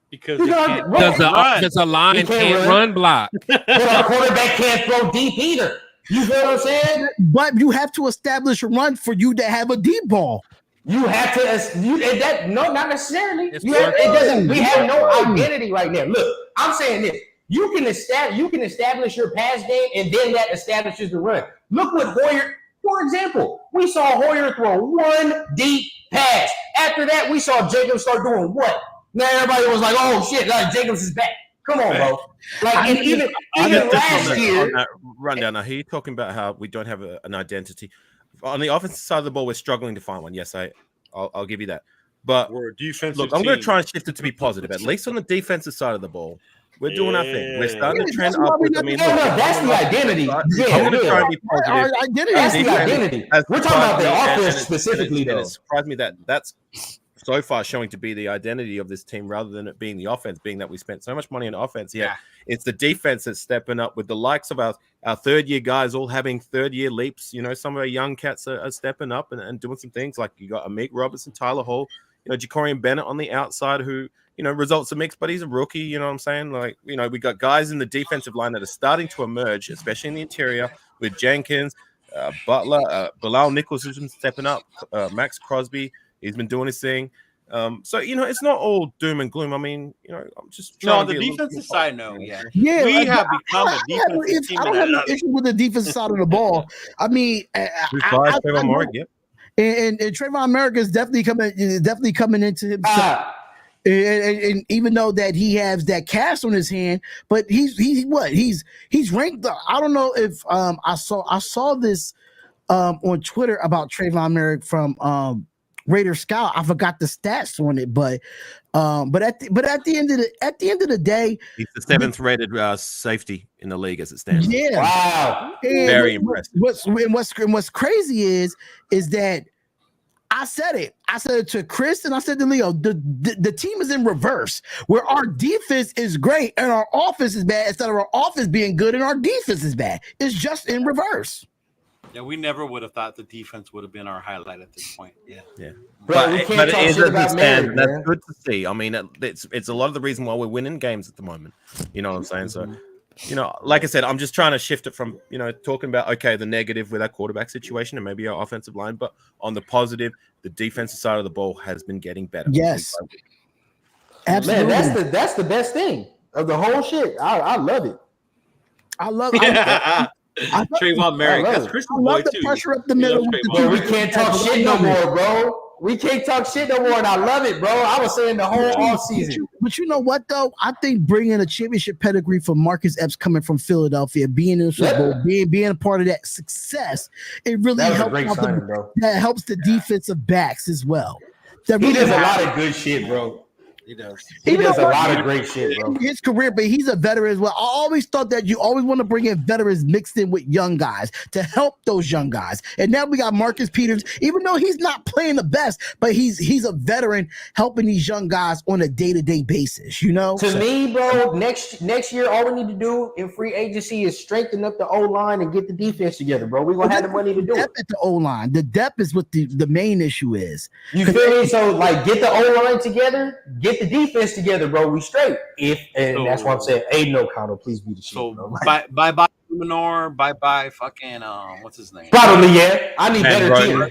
S3: Because
S2: does a line can't run block.
S5: But our quarterback can't throw deep either. You feel what I'm saying?
S1: But you have to establish a run for you to have a deep ball.
S5: You have to. No, not necessarily. It doesn't. We have no identity right now. Look, I'm saying this. You can establish your pass game, and then that establishes the run. Look what Hoyer. For example, we saw Hoyer throw one deep pass. After that, we saw Jacobs start doing what? Now everybody was like, "Oh shit, like Jacobs is back." Come on, bro. Like, and even last year,
S6: on that rundown. I hear you talking about how we don't have an identity. On the offensive side of the ball, we're struggling to find one. Yes, I'll give you that. But
S3: we're a defensive
S6: look, I'm going to try and shift it to be positive. At least on the defensive side of the ball, we're doing our thing. We're starting to trend upwards. I mean,
S5: that's the identity.
S6: I'm going to try and be positive.
S1: Our identity.
S5: That's the identity. We're talking about the offense specifically, though.
S6: It surprised me that that's so far showing to be the identity of this team rather than it being the offense, being that we spent so much money on offense. Yeah, it's the defense that's stepping up with the likes of our third-year guys all having third-year leaps. You know, some of our young cats are stepping up and doing some things. Like you got Amik Robertson, Tyler Hall, Jacorian Bennett on the outside who, results are mixed, but he's a rookie. You know what I'm saying? Like, we got guys in the defensive line that are starting to emerge, especially in the interior with Jenkins, Butler, Bilal Nichols who's been stepping up, Max Crosby. He's been doing his thing. So, it's not all doom and gloom. I mean, I'm just trying
S3: on the defensive side, we have become a defensive team.
S1: I don't have no issue with the defensive side of the ball. I mean, and Trayvon Merrick is definitely coming into himself. And even though that he has that cast on his hand, but he's ranked. I don't know if I saw this on Twitter about Trayvon Merrick from Raider Scout. I forgot the stats on it, but at the end of the day,
S6: he's the 7th rated safety in the league as it stands.
S1: Yeah,
S5: wow,
S6: very impressive.
S1: What's crazy is that I said it to Chris and I said to Leo. The team is in reverse, where our defense is great and our offense is bad. Instead of our offense being good and our defense is bad, it's just in reverse.
S3: Yeah, we never would have thought the defense would have been our highlight at this point. Yeah.
S6: But it is as it stands. That's good to see. I mean, it's a lot of the reason why we're winning games at the moment. You know what I'm saying? So, like I said, I'm just trying to shift it from, talking about, okay, the negative with our quarterback situation and maybe our offensive line, but on the positive, the defensive side of the ball has been getting better.
S1: Yes. Absolutely.
S5: Man, that's the best thing of the whole shit. I love it.
S1: I love it.
S3: Trayvon Merrick. That's Christian boy too.
S1: Pressure up the middle.
S5: We can't talk shit no more, bro. We can't talk shit no more, and I love it, bro. I was saying the whole offseason.
S1: But you know what, though? I think bringing a championship pedigree for Marcus Epps coming from Philadelphia, being in the Super Bowl, being a part of that success, it really helps. That helps the defensive backs as well.
S5: He does a lot of good shit, bro.
S3: He does.
S5: He does a lot of great shit, bro.
S1: His career, but he's a veteran as well. I always thought that you always want to bring in veterans mixed in with young guys to help those young guys. And now we got Marcus Peters, even though he's not playing the best, but he's a veteran helping these young guys on a day-to-day basis, To
S5: me, bro, next year, all we need to do in free agency is strengthen up the O-line and get the defense together, bro. We're going to have the money to do it.
S1: At the O-line. The depth is what the main issue is.
S5: You feel me? So, get the O-line together, get the defense together, bro. We straight. That's why I'm saying, Aiden O'Connell, please be the shit.
S3: So bye Luminor, bye fucking what's his name?
S5: Probably, yeah. I need better team.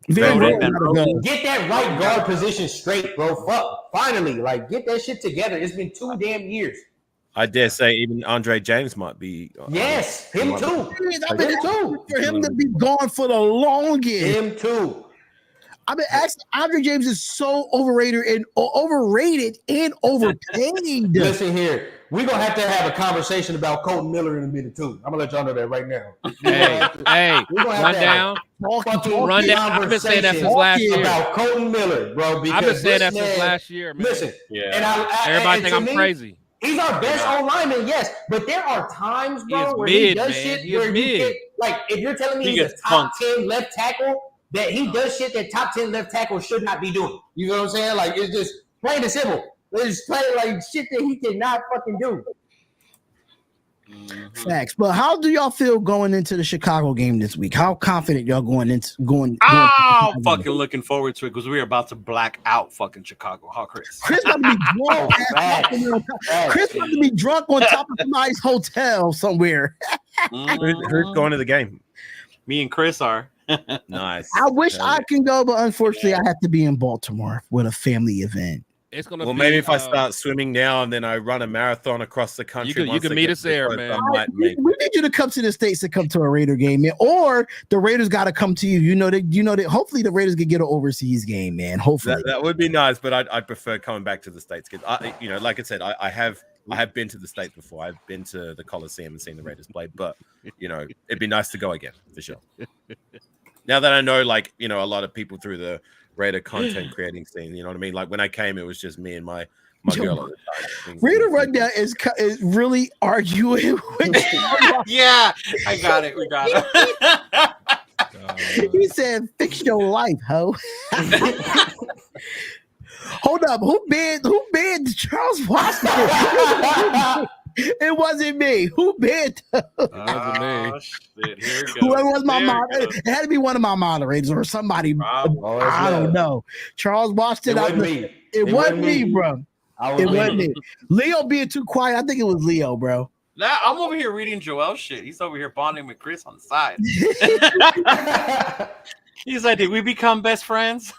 S1: Get
S5: that right guard position straight, bro. Fuck. Finally, get that shit together. It's been 2 damn years.
S6: I dare say even Andre James might be.
S5: Yes, him too.
S1: For him to be gone for the longest.
S5: Him too.
S1: I've been asking. Andre James is so overrated and overpaid.
S5: Listen here, we're gonna have to have a conversation about Colton Miller in a minute too. I'm gonna let y'all know that right now.
S2: Run down. I've been saying that since last year
S5: about Colton Miller, bro.
S2: I've been saying that since last year, man.
S5: Listen,
S2: and everybody think I'm crazy.
S5: He's our best O-lineman, yes, but there are times, bro, where he does shit where you get if you're telling me he's a top 10 left tackle. that he does shit that top 10 left tackle should not be doing. You know what I'm saying? Like, it's just plain and simple. It's just plain like shit that he cannot fucking do.
S1: Facts. But how do y'all feel going into the Chicago game this week? How confident y'all going?
S3: I'm fucking looking forward to it because we're about to black out fucking Chicago. Huh, Chris?
S1: Chris about to be drunk. Chris about to be drunk on top of somebody's hotel somewhere.
S6: Who's going to the game?
S3: Me and Chris are.
S6: Nice.
S1: I wish I can go, but unfortunately, I have to be in Baltimore with a family event.
S2: It's gonna.
S6: Well,
S2: be,
S6: maybe if I start swimming now and then I run a marathon across the country,
S2: you can meet us there, man.
S1: We need you to come to the States to come to a Raider game, man. Or the Raiders got to come to you. You know that. Hopefully, the Raiders could get an overseas game, man. Hopefully,
S6: that would be nice. But I'd prefer coming back to the States because like I said, I have been to the States before. I've been to the Coliseum and seen the Raiders play. But it'd be nice to go again for sure. Now that I know, like a lot of people through the Raider content creating scene, you know what I mean? Like when I came, it was just me and my girl at the time.
S1: Raider Rundown is really arguing with
S4: Yeah, I got it. We got it.
S1: He said, "Fix your life, ho." Hold up, who banned Charles Washington? It wasn't me. Who banned?
S2: That wasn't me.
S3: Shit, here it goes.
S1: Whoever was my moderator, it had to be one of my moderators or somebody. I don't know. Charles Washington.
S5: It wasn't me.
S1: It wasn't me, bro. It wasn't me. Leo being too quiet. I think it was Leo, bro.
S3: Nah, I'm over here reading Joel's shit. He's over here bonding with Chris on the side. He's like, did we become best friends?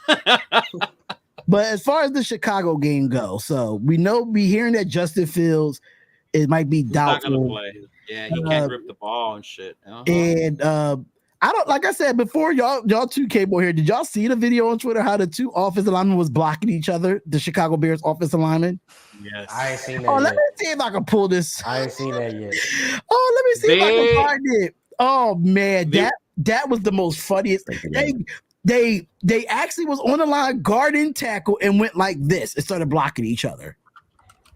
S1: But as far as the Chicago game goes, so we hearing that Justin Fields, it might be doubtful.
S3: Not gonna play. Yeah, he can't grip the ball and shit.
S1: And I don't, like I said before, y'all two came over here. Did y'all see the video on Twitter how the two offensive linemen was blocking each other? The Chicago Bears offensive linemen.
S3: Yes,
S5: I ain't seen that.
S1: Let me see if I can pull this.
S5: I ain't seen that yet.
S1: Oh, let me see if I can find it. Oh man, that was the most funniest. They actually was on the line guarding tackle and went like this and started blocking each other.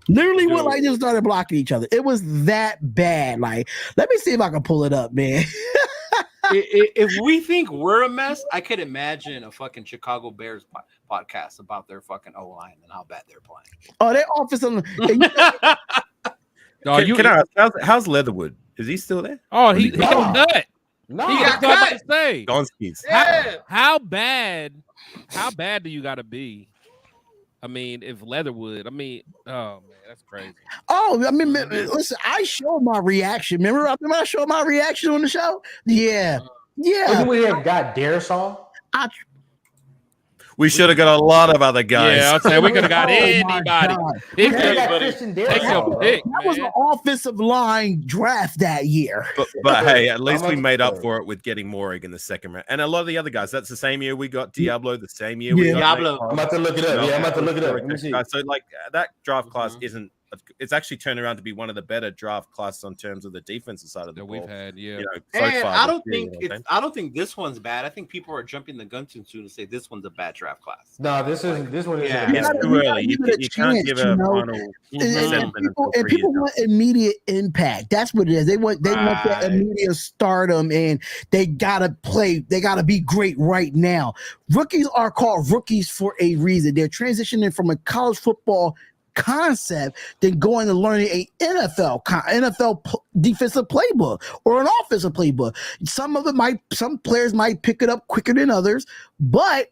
S1: Literally went like this, started blocking each other. It was that bad. Like, let me see if I can pull it up, man.
S3: If we think we're a mess, I could imagine a fucking Chicago Bears podcast about their fucking O-line and how bad they're playing.
S1: Oh, their offensive.
S6: How's Leatherwood? Is he still there?
S2: Oh, he got cut.
S5: No,
S2: He got cut. Say,
S6: Gonskis.
S2: how bad do you got to be? I mean, if Leatherwood, oh man, that's crazy.
S1: Oh, I mean, listen, I showed my reaction. Remember I showed my reaction on the show? Yeah.
S5: Wouldn't we have got Darisaw?
S6: We should have got a lot of other guys.
S2: Yeah, I'll say we could have got anybody.
S1: Take
S2: your pick.
S1: That was an offensive line draft that year.
S6: But hey, at least we made up for it with getting Morig in the second round. And a lot of the other guys, that's the same year we got Diablo, the same year we got
S3: Diablo.
S5: I'm about to look it up. Yeah, I'm about to look it up. Let me see.
S6: So like that draft class isn't. It's actually turned around to be one of the better draft classes on terms of the defensive side of the ball
S2: we've had. Yeah,
S6: so
S3: And
S6: far
S3: I don't
S6: this year,
S3: think
S6: you know what I'm
S3: I don't think this one's bad. I think people are jumping the gun too soon to say this one's a bad draft class.
S5: No, this one isn't.
S3: Yeah.
S6: it's too early. You can't give a final assessment.
S1: And people want immediate impact. That's what it is. They want that immediate stardom, and they gotta play. They gotta be great right now. Rookies are called rookies for a reason. They're transitioning from a college football concept than going and learning a NFL defensive playbook or an offensive playbook. Some players might pick it up quicker than others, but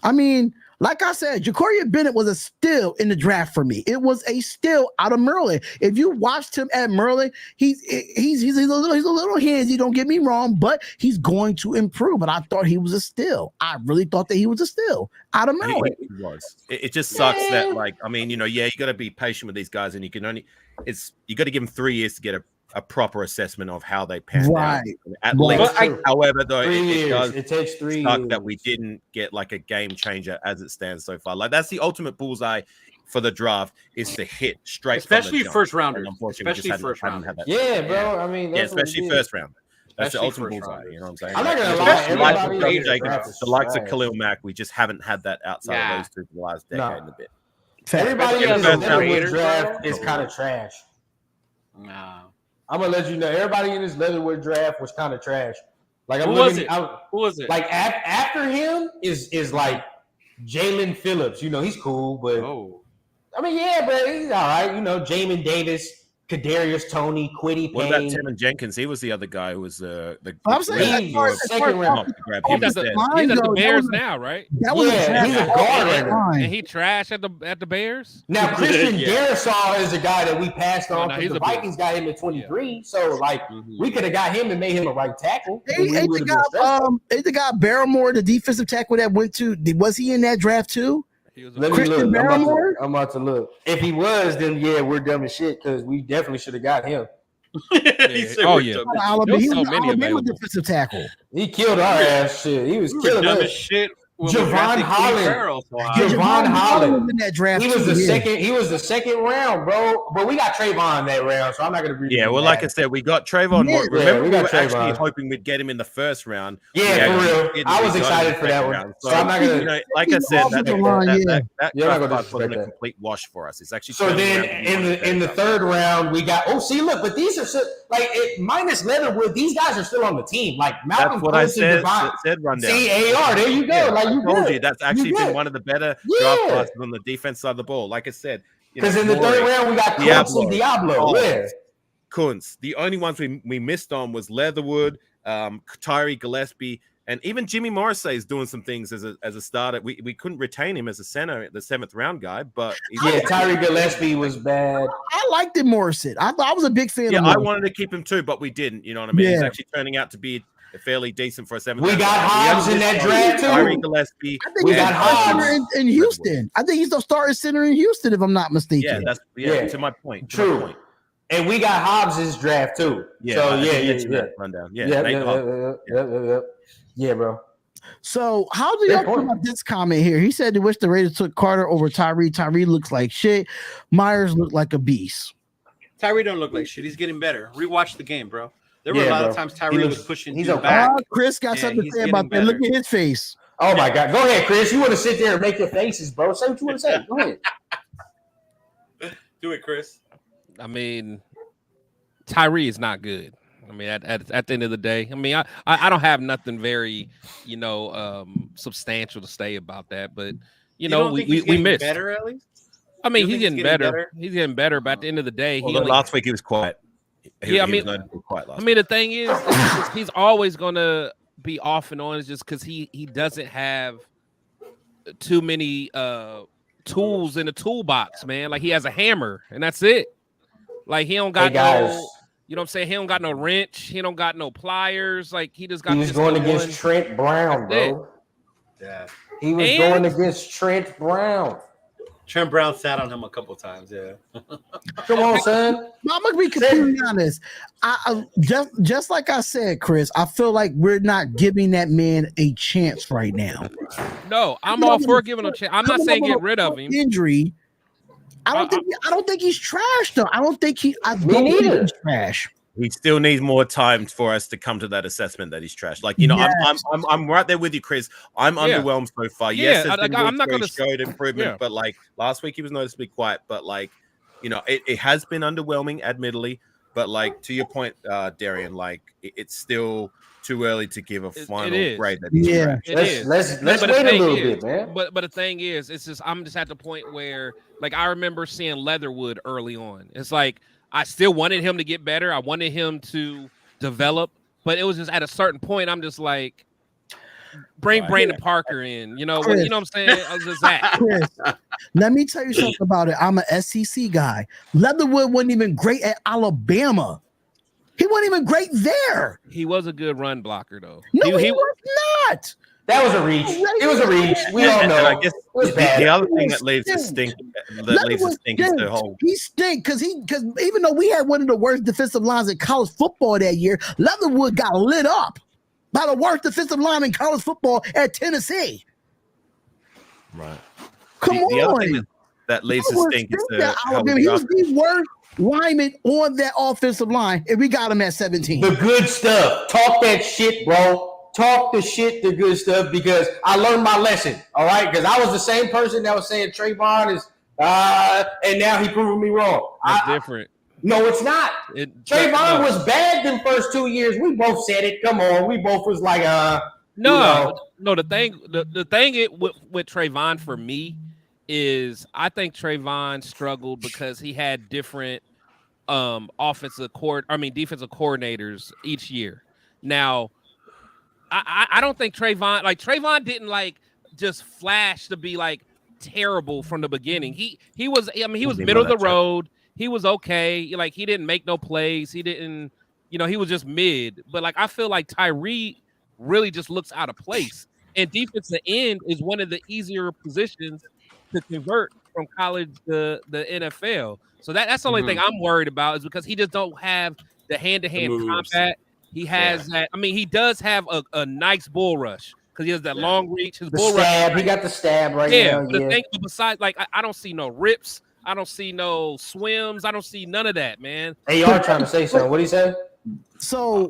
S1: I mean, like I said, Ja'Cory Bennett was a steal in the draft for me. It was a steal out of Maryland. If you watched him at Maryland, he's a little handsy, don't get me wrong, but he's going to improve. But I thought he was a steal. I really thought that he was a steal out of Maryland.
S6: It was. It just sucks that, like, I mean, you got to be patient with these guys, and you got to give them 3 years to get a proper assessment of how they pan out. At least. However, though, it takes 3 years that we didn't get like a game changer as it stands so far. Like that's the ultimate bullseye for the draft is to hit straight,
S3: especially
S6: from
S3: first rounders. Especially first rounders.
S5: Yeah, bro. I mean, that's
S6: especially first round. That's the ultimate bullseye. You know what I'm saying?
S5: I'm not gonna lie.
S6: The likes of Khalil Mack, we just haven't had that outside of those two for the last decade and a bit.
S5: Everybody in this Leatherwood draft is kind of trash.
S3: No.
S5: I'm gonna let you know. Everybody in this Leatherwood draft was kind of trash. Like
S4: Who was it?
S5: Like after him is like Jalen Phillips. He's cool, but I mean, yeah, but he's all right. Jamin Davis, Kadarius Toney, Quiddy Payne.
S6: What about Tevin Jenkins? He was the other guy who was the
S1: I'm saying
S5: he was second round.
S2: He's at the Bears now, right?
S1: That was
S5: he's a guard right now.
S2: And he trashed at the Bears.
S5: Now Christian Darrisaw is a guy that we passed on because the Vikings got him at 23. Yeah. So we could have got him and made him a right tackle.
S1: Ain't the guy Barrymore, the defensive tackle that went to? Was he in that draft too?
S5: Christian Barrymore? I'm about to look. If he was, then yeah, we're dumb as shit because we definitely should have got him.
S1: He was Alabama defensive tackle.
S5: He killed our ass. Shit, he was killing us.
S3: Shit.
S5: Javon Holland. Javon Holland in that draft. He was the second. He was the second round, bro. But we got Trayvon in that round, so I'm not gonna agree.
S6: Yeah, well, like I said, we got Trayvon. Remember, we were actually hoping we'd get him in the first round.
S5: Yeah, for real. I was excited for that one. So I'm not gonna.
S6: Like I said, that wasn't a complete wash for us. It's actually
S5: so. Then in the third round, we got. Oh, see, look, but these are like minus Leatherwood. These guys are still on the team. Like Malcolm.
S6: That's what I said. Rundown.
S5: CAR. There you go. Like.
S6: I told you that's actually been one of the better draft classes on the defense side of the ball. Like I said,
S5: because in the third round we got Kuntz and Diablo.
S6: Kuntz. The only ones we missed on was Leatherwood, Tyree Gillespie, and even Jimmy Morrissey is doing some things as a starter. We couldn't retain him as a center, the 7th round guy, but
S5: Tyree Gillespie was bad.
S1: I liked him, Morrissey. I was a big fan.
S6: Yeah, I wanted to keep him too, but we didn't. You know what I mean? He's actually turning out to be fairly decent for a 7th.
S5: We got Hobbs in that draft too.
S6: Tyree Gillespie.
S1: I think we got Hobbs in Houston. I think he's the starting center in Houston, if I'm not mistaken.
S6: Yeah, to my point.
S5: True. And we got Hobbs' draft too.
S6: Yeah.
S5: So
S6: rundown.
S5: Yeah, bro.
S1: So how do y'all feel about this comment here? He said they wish the Raiders took Carter over Tyree. Tyree looks like shit. Myers looked like a beast.
S3: Tyree don't look like shit. He's getting better. Rewatch the game, bro. There were a lot of times Tyree was pushing you back.
S1: Chris got something to say about that. Look at his face.
S5: Oh my God. Go ahead, Chris. You want to sit there and make your faces, bro. Say what you want to say. Go ahead.
S4: Do it, Chris.
S2: I mean, Tyree is not good. I mean, at the end of the day, I mean, I don't have nothing very, substantial to say about that. But we missed.
S3: Better at least.
S2: I mean, he's getting better. He's getting better. But at the end of the day,
S6: last week he was quiet.
S2: The thing is he's always gonna be off and on. It's just because he doesn't have too many tools in the toolbox, man. Like he has a hammer and that's it. Like he don't got no, you know what I'm saying? He don't got no wrench. He don't got no pliers. Like he just got.
S5: He was going against Trent Brown, bro. Yeah, he was going against Trent Brown.
S4: Trent Brown sat on him a couple times. Yeah.
S5: Come on, son.
S1: I'm gonna be completely honest. I just like I said, Chris. I feel like we're not giving that man a chance right now.
S2: No, I'm all for giving him a chance. I'm not saying get rid of him.
S1: Injury. I don't think he's trash though. I don't think he's trash.
S6: He still needs more time for us to come to that assessment that he's trash. Like, I'm right there with you, Chris. I'm underwhelmed so far. Yes, I'm not going to showed improvement, but like last week he was noticeably quiet. But like, it has been underwhelming, admittedly. But like to your point, Darian, like it's still too early to give a final grade.
S5: Let's wait a little bit, man.
S2: But the thing is, it's just I'm just at the point where like I remember seeing Leatherwood early on. It's like I still wanted him to get better. I wanted him to develop, but it was just at a certain point, I'm just like, bring Brandon Parker in. You know what I'm saying?
S1: Chris, let me tell you something about it. I'm an SEC guy. Leatherwood wasn't even great at Alabama. He wasn't even great there.
S2: He was a good run blocker, though.
S1: No, he was not.
S5: That was a reach. It was a reach. We all know.
S6: I guess the other thing that leaves a stink is the whole.
S1: He stink because even though we had one of the worst defensive lines in college football that year, Leatherwood got lit up by the worst defensive line in college football at Tennessee.
S6: Right.
S1: Come on.
S6: The other thing that leaves a stink is
S1: he was the worst lineman on that offensive line, and we got him at 17.
S5: The good stuff. Talk that shit, bro. Talk the shit, the good stuff, because I learned my lesson, all right? Because I was the same person that was saying Trayvon is, and now he proving me wrong.
S2: That's different.
S5: No, it's not. Trayvon was bad them first 2 years. We both said it. Come on, we both was like,
S2: no. The thing with Trayvon for me is I think Trayvon struggled because he had different defensive coordinators each year. Now, I don't think Trayvon didn't like just flash to be like terrible from the beginning. He was middle of the road. He was okay. Like he didn't make no plays. He didn't, he was just mid. But like I feel like Tyree really just looks out of place. And defensive end is one of the easier positions to convert from college to the NFL. So that's the only thing I'm worried about is because he just don't have the hand-to-hand combat. He has that. I mean, he does have a nice bull rush because he has that long reach. His bull
S5: rush. He got the stab right now.
S2: But the thing besides, like, I don't see no rips. I don't see no swims. I don't see none of that, man.
S5: Hey, you are trying to say something. What do you say?
S1: So,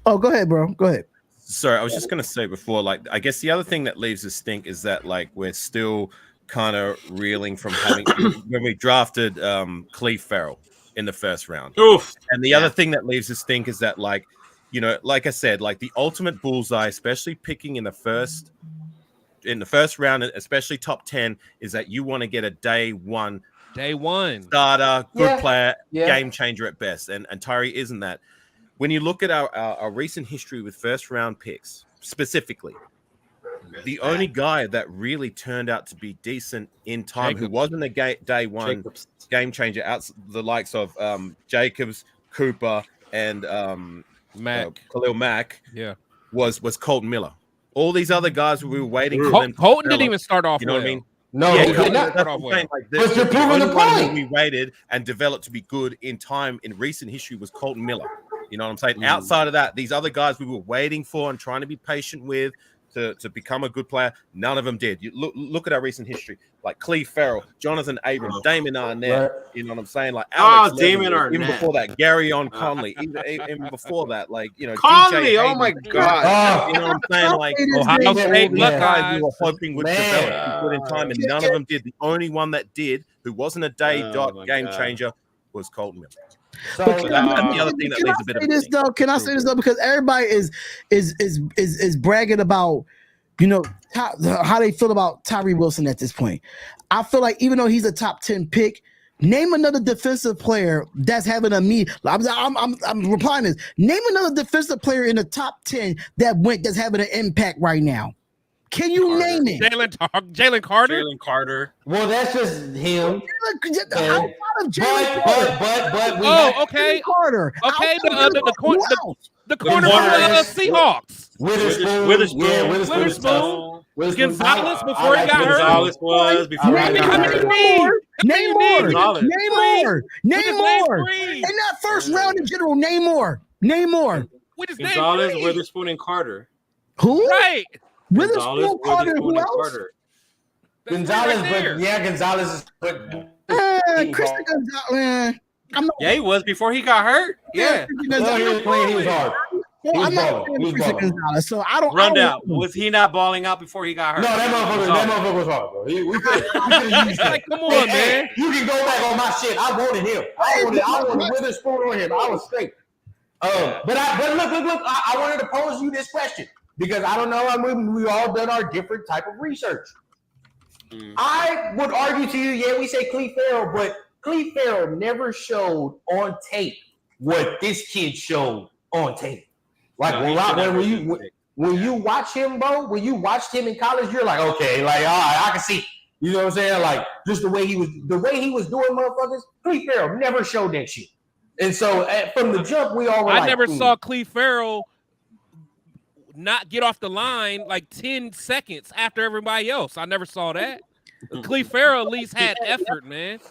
S1: go ahead, bro. Go ahead.
S6: Sorry, I was just going to say before, like, I guess the other thing that leaves us stink is that, like, we're still kind of reeling from having when we drafted Cleve Farrell in the first round.
S4: Oof.
S6: And the other thing that leaves us think is that, like, like I said, like the ultimate bullseye, especially picking in the first round, especially top 10, is that you want to get a day one starter, good player, game changer at best. And Tyree isn't that. When you look at our recent history with first round picks, specifically, the only guy that really turned out to be decent in time, who wasn't a day one game changer, out the likes of Jacobs, Cooper, and Khalil Mack, was Colton Miller. All these other guys we were waiting for them.
S2: Colton didn't even start off.
S6: You know what I mean?
S2: No,
S6: he
S2: did
S6: not.
S2: Start off well.
S5: But you're proving the point.
S6: We waited and developed to be good in time in recent history was Colton Miller. You know what I'm saying? Outside of that, these other guys we were waiting for and trying to be patient with to become a good player, none of them did. You look at our recent history, like Cleve Farrell, Jonathan Abram, Damon Arnett. You know what I'm saying? Like Alex
S3: Damon Arnett.
S6: Even before that, Gary on Conley. Even before that, like
S3: Conley.
S6: DJ
S3: Oh my God!
S6: You know what I'm saying? Like
S2: Ohio State
S6: guys we were hoping would develop good in time, and none of them did. The only one that did, who wasn't a game changer, was Colton Miller.
S5: So
S1: can I say this though? Because everybody is bragging about, how they feel about Tyree Wilson at this point. I feel like even though he's a top 10 pick, name another defensive player that's having I'm replying this. Name another defensive player in the top 10 that's having an impact right now. Can you name it?
S2: Jalen Carter.
S4: Jalen Carter.
S5: Well, that's just him.
S1: Outside of Jalen
S5: Carter.
S2: Okay.
S1: Carter.
S2: Okay, the corner from the Seahawks.
S5: Witherspoon.
S2: Gonzalez before he got hurt.
S4: Gonzalez was before he got hurt.
S1: Name more. In that first round in general, name more.
S4: Gonzalez, Witherspoon, and Carter.
S1: Who?
S2: Right.
S1: Witherspoon, Carter, who else?
S5: Gonzalez,
S2: right
S5: Gonzalez is
S1: Christian Gonzalez.
S4: He was before he got hurt. Yeah.
S5: He was playing. He was hard.
S1: I'm not Christian Gonzalez, so I don't.
S4: Rundown. Was he not balling out before he got hurt?
S5: No, that motherfucker was hard, bro. We could used
S2: like, come on, man.
S5: You can go back on my shit. I wanted him. I wanted Witherspoon on him. I was straight. But look. I wanted to pose you this question. Because I don't know, we all done our different type of research. I would argue to you, we say Cleve Farrell, but Cleve Farrell never showed on tape what this kid showed on tape. Like when you watch him, bro, when you watched him in college, you're like, okay, like all right, I can see. You know what I'm saying? Like just the way he was doing, motherfuckers. Cleve Farrell never showed that shit. And so from the jump, we all were
S2: I never saw Cleve Farrell not get off the line like 10 seconds after everybody else. I never saw that. Cleve Farrell at least had effort, man.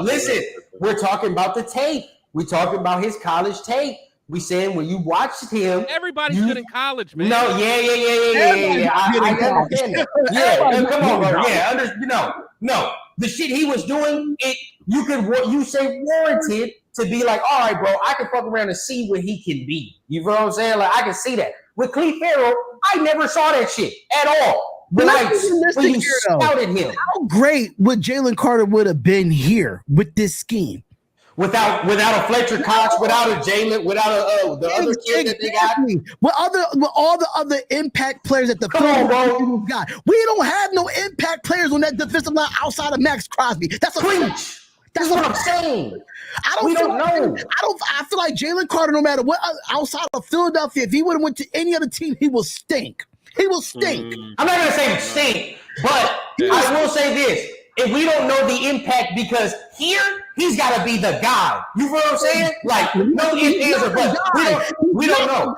S5: Listen, we're talking about the tape. We're talking about his college tape. We saying when you watched him,
S2: everybody's good in college, man.
S5: No, yeah. I understand that. Yeah, come on, bro. Yeah, no. The shit he was doing, you say warranted to be like, all right, bro, I can fuck around and see what he can be. You know what I'm saying? Like I can see that. With Cleve Farrell, I never saw that shit at all.
S1: But
S5: likes
S1: let's be
S5: when
S1: realistic
S5: you
S1: here, though.
S5: scouted him.
S1: How great would Jalen Carter would have been here with this scheme?
S5: Without a Fletcher Cox, without a Jalen, without the other kid that they got.
S1: With all the other impact players that the
S5: Come on, bro.
S1: got. We don't have no impact players on that defensive line outside of Max Crosby. That's what I'm saying. We don't know. I feel like Jalen Carter, no matter what, outside of Philadelphia, if he would have went to any other team, he will stink. He will stink.
S5: I'm not gonna say stink, but I will say this: if we don't know the impact, because here he's got to be the guy. You feel what I'm saying? Like no ifs, ands, or buts. We don't know.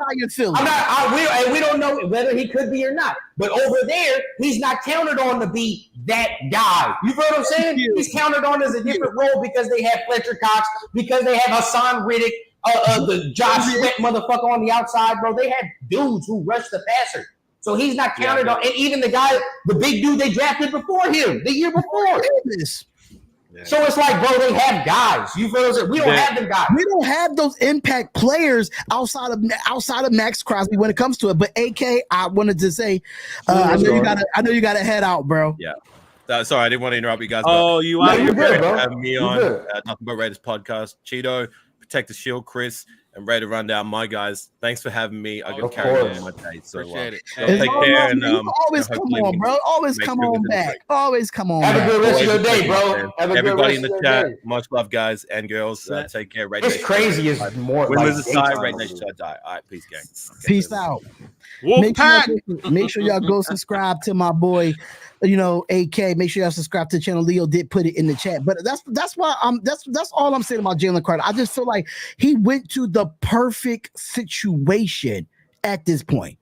S5: We don't know whether he could be or not. But over there, he's not counted on to be that guy. You feel what I'm saying? He's counted on as a different role because they have Fletcher Cox, because they have Hassan Riddick, the Josh Sweat motherfucker on the outside, bro. They had dudes who rushed the passer. So he's not counted on. And even the guy, the big dude they drafted before him, the year before. So it's like, bro, they have guys. You feel what I'm saying? We don't have them guys.
S1: We don't have those impact players outside of Max Crosby when it comes to it. But AK, I wanted to say, I know you gotta head out, bro.
S6: Yeah. Sorry, I didn't want to interrupt you guys.
S3: Oh, you are
S5: good, bro.
S6: Having me on Nothing But Raiders podcast. Cheeto, Protect the Shield, Chris, and Raider Rundown. My guys, thanks for having me. I got carried on my day. So
S2: Appreciate it.
S6: take care. And
S1: always come on, bro. Always come on back. Always come on.
S5: Have a good rest of your day, bro.
S6: Everybody in the chat, much love, guys and girls. Take care.
S5: It's crazy. It's more.
S6: Win, lose, aside. Raid Nation shall die. All right, peace, gang.
S1: Peace out. Make sure y'all go subscribe to my boy, AK. Make sure y'all subscribe to the channel. Leo did put it in the chat, but that's why that's all I'm saying about Jalen Carter. I just feel like he went to the perfect situation at this point.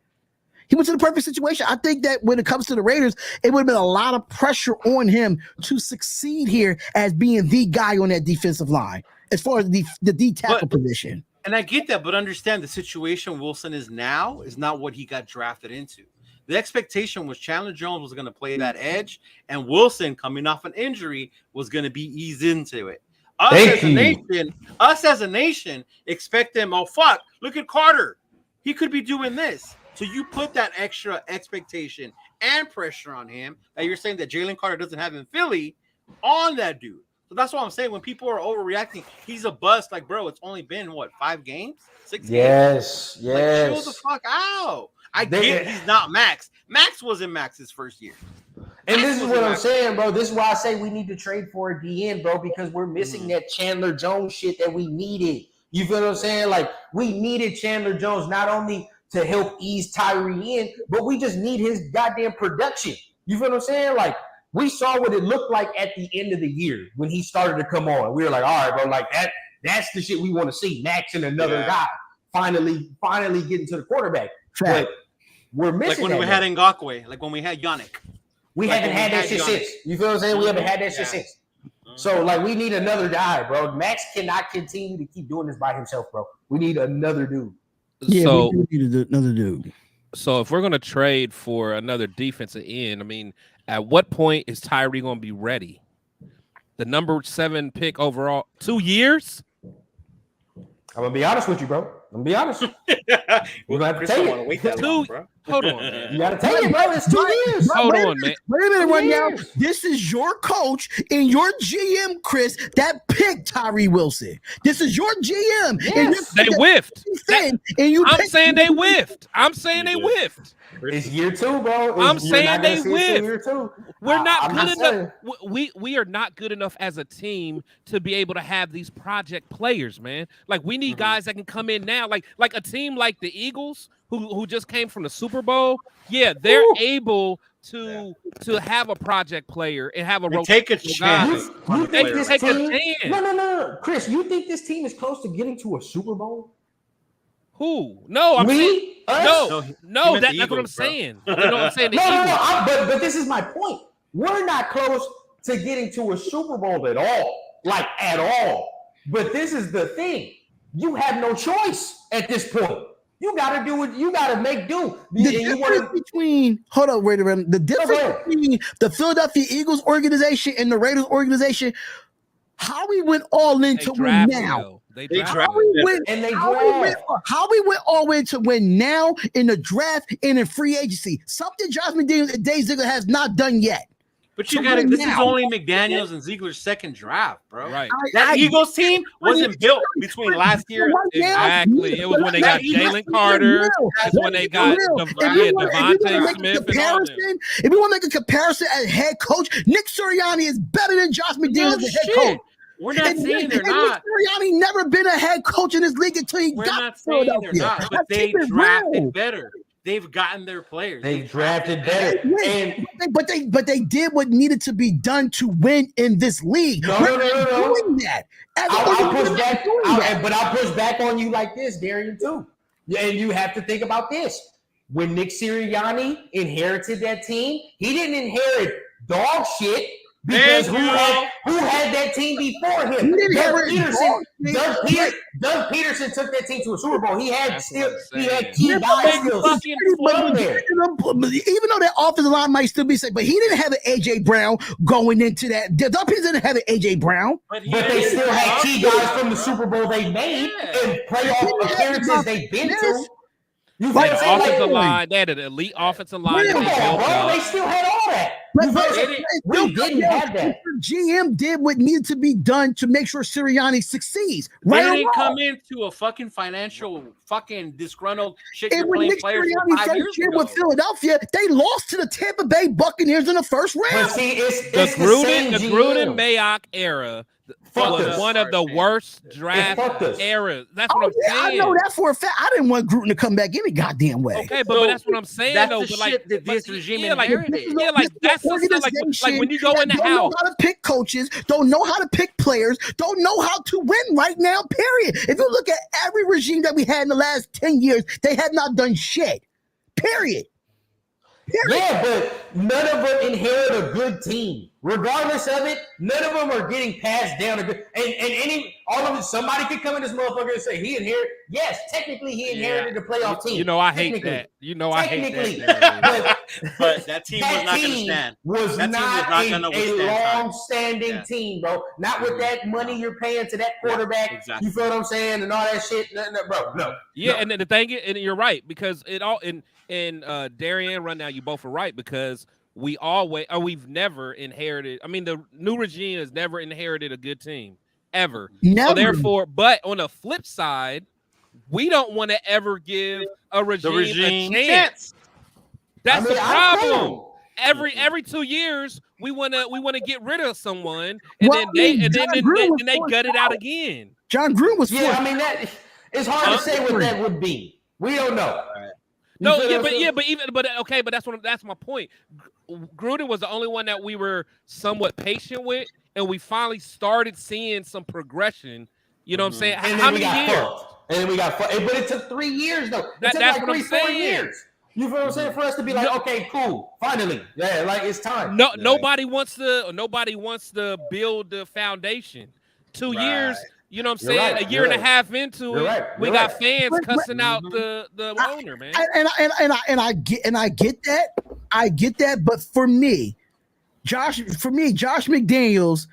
S1: He went to the perfect situation. I think that when it comes to the Raiders, it would have been a lot of pressure on him to succeed here as being the guy on that defensive line, as far as the D tackle position.
S4: And I get that, but understand the situation Wilson is now is not what he got drafted into. The expectation was Chandler Jones was going to play that edge, and Wilson, coming off an injury, was going to be eased into it. Us as a nation expect them, oh, fuck, look at Carter. He could be doing this. So you put that extra expectation and pressure on him that you're saying that Jalen Carter doesn't have in Philly on that dude. So that's what I'm saying. When people are overreacting, he's a bust. Like, bro, it's only been, 5 games? 6 games?
S5: Yes.
S4: Like, chill the fuck out. I get he's not Max. Max wasn't Max's first year.
S5: And this is what I'm saying, bro. This is why I say we need to trade for a DN, bro, because we're missing that Chandler Jones shit that we needed. You feel what I'm saying? Like, we needed Chandler Jones not only to help ease Tyree in, but we just need his goddamn production. You feel what I'm saying? Like, we saw what it looked like at the end of the year when he started to come on. We were like, all right, bro, like that's the shit we want to see. Max and another guy finally getting to the quarterback. But we're missing
S4: like when we had Ngakoue, like when we had Yannick.
S5: We haven't had that shit since. You feel what I'm saying? We haven't had that shit since. So, like, we need another guy, bro. Max cannot continue to keep doing this by himself, bro. We need another dude.
S1: Yeah, so, we do need another dude.
S2: So if we're going to trade for another defensive end, I mean, at what point is Tyree going to be ready? The number 7 pick overall, 2 years?
S5: I'm going to be honest with you, bro. I'm going to be honest. We're going to have to take it.
S4: Wait that long, bro.
S2: Hold on, man.
S5: You got to take it, bro. It's 2 years.
S2: Hold on, man.
S1: Wait a minute, right now. This is your coach and your GM, Chris, that picked Tyree Wilson. This is your GM.
S5: Yes.
S2: They whiffed.
S1: I'm
S2: saying they whiffed. I'm saying they whiffed.
S5: It's year 2, bro.
S2: I'm saying they whiffed.
S5: Year 2.
S2: We're not good enough. We are not good enough as a team to be able to have these project players, man. Like, we need guys that can come in now. Like a team like the Eagles, who just came from the Super Bowl. Yeah, they're able to have a project player and have a
S4: take a chance.
S5: You think this team? No, Chris, you think this team is close to getting to a Super Bowl?
S2: Who? No, I'm saying, no. That's what I'm saying. You know what I'm saying?
S5: But this is my point. We're not close to getting to a Super Bowl at all, like at all. But this is the thing: you have no choice at this point. You got to do what you got to make do.
S1: The difference between the Philadelphia Eagles organization and the Raiders organization. How we went all into win now.
S2: They
S4: drafted
S1: How we
S4: better.
S1: went,
S5: And they
S1: how we went,
S5: draft.
S1: how we went all the way to win now in the draft and in free agency. Something Josh McDaniels and Dave Ziegler has not done yet.
S4: But you
S1: So
S4: got to.
S1: win
S4: This is
S1: now.
S4: only McDaniels and Ziegler's second draft, bro.
S2: Right.
S4: That Eagles team wasn't built between last year.
S2: Exactly. It was when they got Jalen Carter. That's when they got Devontae Smith and all them.
S1: If you want to make a comparison as head coach, Nick Sirianni is better than Josh McDaniels as head coach.
S4: We're not saying they're not.
S1: Nick Sirianni never been a head coach in this league until he
S4: We're
S1: got
S4: not
S1: to
S4: saying they're
S1: Philadelphia.
S4: not, but
S1: Let's
S4: they
S1: keep it
S4: drafted
S1: real.
S4: better. They've gotten their players.
S5: They drafted better. And
S1: But they did what needed to be done to win in this league.
S5: No.
S1: Doing that.
S5: I'll push back, but I'll push back on you like this, Darian, too. Yeah, and you have to think about this. When Nick Sirianni inherited that team, he didn't inherit dog shit because who had that team before him? Doug Peterson took that team to a Super Bowl. He had key guys still there.
S1: Even though that offensive line might still be safe, but he didn't have an AJ Brown going into that. Doug Peterson didn't have an AJ Brown,
S5: but they still had key guys from the Super Bowl they made and playoff appearances they've been to.
S2: They had an offensive line. They had an elite offensive line.
S5: They still had all that. We didn't have that.
S1: GM did what needed to be done to make sure Sirianni succeeds.
S4: They didn't come into a fucking financial fucking disgruntled shit. You're playing players for 5 years ago.
S1: With Philadelphia, they lost to the Tampa Bay Buccaneers in the first round.
S5: But see, it's
S2: the Gruden Mayock era was
S5: us.
S2: one of the worst draft eras. That's what I'm saying.
S1: I know that for a fact. I didn't want Gruden to come back any goddamn way.
S2: Okay, but that's what I'm saying.
S4: That's
S2: though.
S4: the shit that this regime inherited.
S2: That's like when you go in the house.
S1: Don't know how to pick coaches, don't know how to pick players, don't know how to win right now, period. If you look at every regime that we had in the last 10 years, they have not done shit, period.
S5: Yeah, but none of them inherit a good team. Regardless of it, none of them are getting passed down. All of it, somebody could come in this motherfucker and say he inherited. Yes, technically he inherited the playoff team.
S2: You know, I hate that. I hate that.
S4: But that team was not going to stand.
S5: Was not a long-standing team, bro. Not with that money you're paying to that quarterback.
S4: Exactly.
S5: You feel what I'm saying? And all that shit. No, bro. No.
S2: Yeah, and the thing is, and you're right, because it all in Darian run now, you both are right, because we've never inherited. I mean, the new regime has never inherited a good team ever.
S1: Never.
S2: So therefore, but on the flip side, we don't want to ever give a regime a chance. That's the problem. Every 2 years, we want to get rid of someone, and then they gut it out again.
S1: John Gruden was
S5: it's hard to say what that would be. We don't know.
S2: But that's my point. Gruden was the only one that we were somewhat patient with, and we finally started seeing some progression. You know what I'm saying?
S5: And
S2: How many years?
S5: And then we got fucked. But it took 3 years though.
S2: That's
S5: like
S2: what I'm
S5: 4
S2: saying.
S5: years. You feel what I'm saying? For us to be like, okay, cool, finally, like it's time.
S2: Nobody wants to build the foundation. 2 years. You know what I'm saying? A year and a half into it, we got fans cussing out the owner, man.
S1: And I get that. I get that. But for me, Josh McDaniels,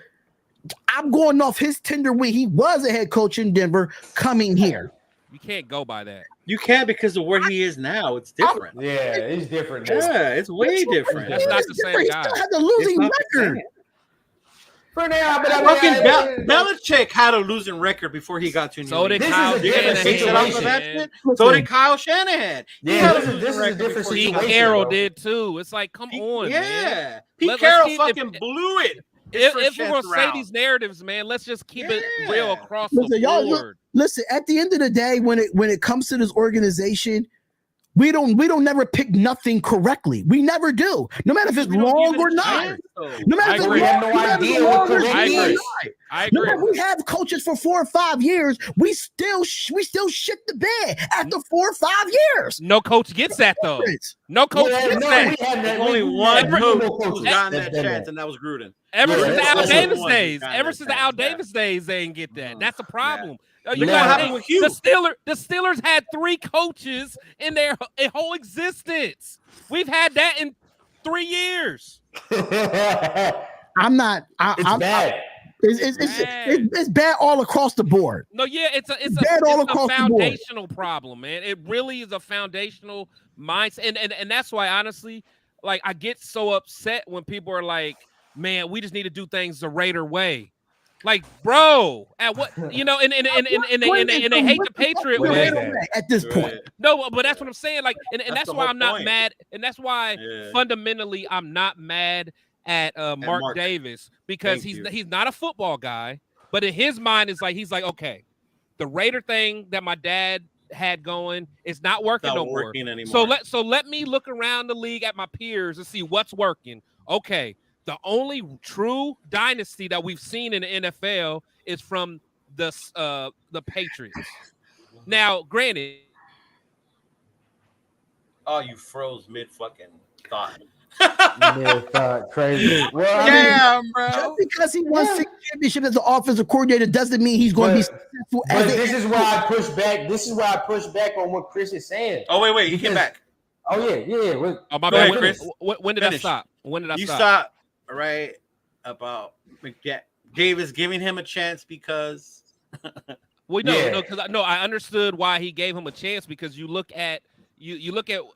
S1: I'm going off his tender when he was a head coach in Denver coming here.
S2: You can't go by that.
S4: You can't, because of where he is now. It's different.
S5: Yeah, it's different. Now.
S4: Yeah, it's way different.
S2: That's not the same
S1: he
S2: guy.
S1: still had the losing record.
S5: For now, but
S4: Belichick had a losing record before he got to New England. So did Kyle Shanahan.
S5: Yeah, this is a different situation.
S2: Pete Carroll did too. It's like, come on, man.
S4: Yeah, Pete Carroll fucking blew it.
S2: If we're gonna say these narratives, man, let's just keep it real across the board.
S1: Listen, at the end of the day, when it comes to this organization, we don't never pick nothing correctly. We never do. No matter if it's wrong or not. No matter if it's wrong or not.
S2: I agree.
S1: We have coaches for 4 or 5 years. We still shit the bed after 4 or 5 years.
S2: No coach gets that though. No coach gets that.
S4: Only one coach who's gotten that chance, and that was Gruden.
S2: Ever since the Al Davis days, they didn't get that. That's a problem. You gotta think, the Steelers had 3 coaches in their whole existence. We've had that in 3 years.
S5: It's bad.
S1: It's bad all across the board.
S2: No, yeah, it's a foundational problem, man. It really is a foundational mindset, and that's why honestly, like I get so upset when people are like, "Man, we just need to do things the Raider way." Like, bro, at what and they hate the Patriot way
S1: at this point.
S2: No, but that's what I'm saying. Like, and that's why I'm not mad, and that's why fundamentally I'm not mad at Mark Davis because he's not a football guy, but in his mind is like he's like, okay, the Raider thing that my dad had going is not working no more. So let me look around the league at my peers and see what's working. Okay. The only true dynasty that we've seen in the NFL is from the Patriots. Now, granted.
S4: Oh, you froze mid fucking thought.
S5: Crazy.
S3: Well, damn, bro.
S1: Just because he won 6 championships as an offensive coordinator doesn't mean he's going to be successful.
S5: This is where I push back. This is where I push back on what Chris is saying.
S4: Oh wait, he came back.
S5: Oh yeah.
S2: Oh my bad, Chris. When did I stop? When did I stop?
S4: You stopped right about Davis giving him a chance because.
S2: Well, no, because I understood why he gave him a chance because you look at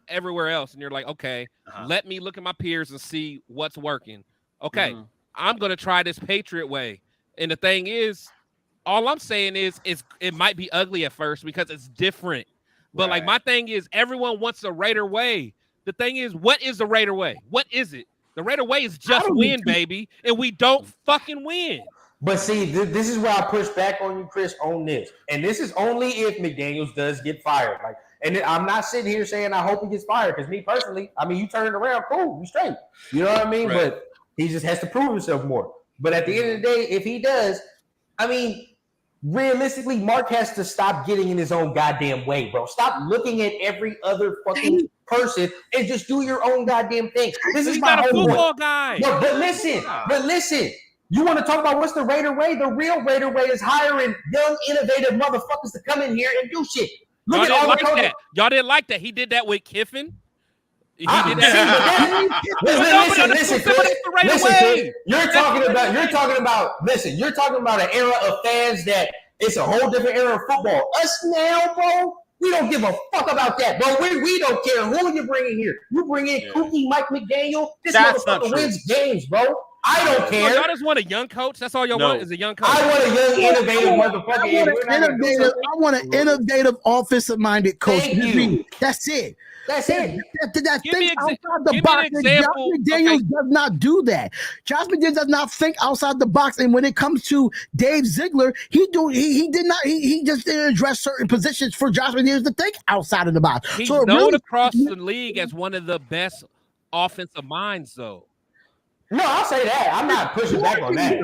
S2: everywhere else and you're like, okay, let me look at my peers and see what's working. Okay, I'm gonna try this Patriot way, and the thing is, all I'm saying is it might be ugly at first because it's different, but like my thing is everyone wants the Raider way. The thing is, what is the Raider way? What is it? The Raider way is just win, baby, and we don't fucking win.
S5: But see, this is where I push back on you, Chris, on this. And this is only if McDaniels does get fired. Like, and I'm not sitting here saying I hope he gets fired because me personally, I mean, you turn it around, cool, you straight. You know what I mean? Right. But he just has to prove himself more. But at the end of the day, if he does, I mean, realistically, Mark has to stop getting in his own goddamn way, bro. Stop looking at every other fucking person and just do your own goddamn thing. This is my
S2: not a football guy.
S5: No, but listen. You want to talk about what's the Raider way? The real Raider way is hiring young, innovative motherfuckers to come in here and do shit.
S2: Y'all didn't like that. He did that with Kiffin. He did that.
S5: Listen, you're talking about an era of fans that it's a whole different era of football. Us now, bro, we don't give a fuck about that, bro. We don't care who you bring in here. You bring in Kooky Mike McDaniel. This motherfucker wins games, bro. I don't care.
S2: Y'all just want a young coach. That's all y'all want is a young coach.
S5: I want a young, innovative motherfucker.
S1: I want an innovative, offensive-minded coach.
S5: Thank you.
S1: That's it. That
S2: give me
S1: outside the box. Josh McDaniels does not do that. Josh McDaniels does not think outside the box. And when it comes to Dave Ziegler, he just didn't address certain positions for Josh McDaniels to think outside of the box.
S2: He's known across the league as one of the best offensive minds, though.
S5: No, I'll say that. I'm not pushing back on that.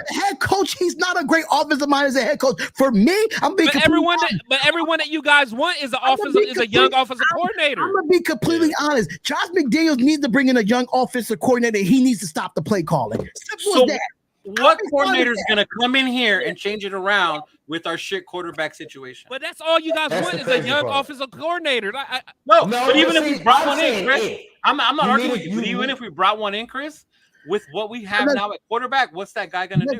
S1: Head coach, he's not a great offensive mind as a head coach. For me, I'm being
S2: everyone that you guys want is a young offensive coordinator.
S1: I'm gonna be completely honest. Josh McDaniels needs to bring in a young offensive coordinator. He needs to stop the play calling. Simple as that.
S4: What coordinator is going to come in here and change it around with our shit quarterback situation?
S2: But that's all you guys want is a young offensive coordinator.
S4: No, but even if we brought one in, Chris, I'm not arguing with you. But even if we brought one in, Chris, with what we have now at quarterback, what's that guy going to do?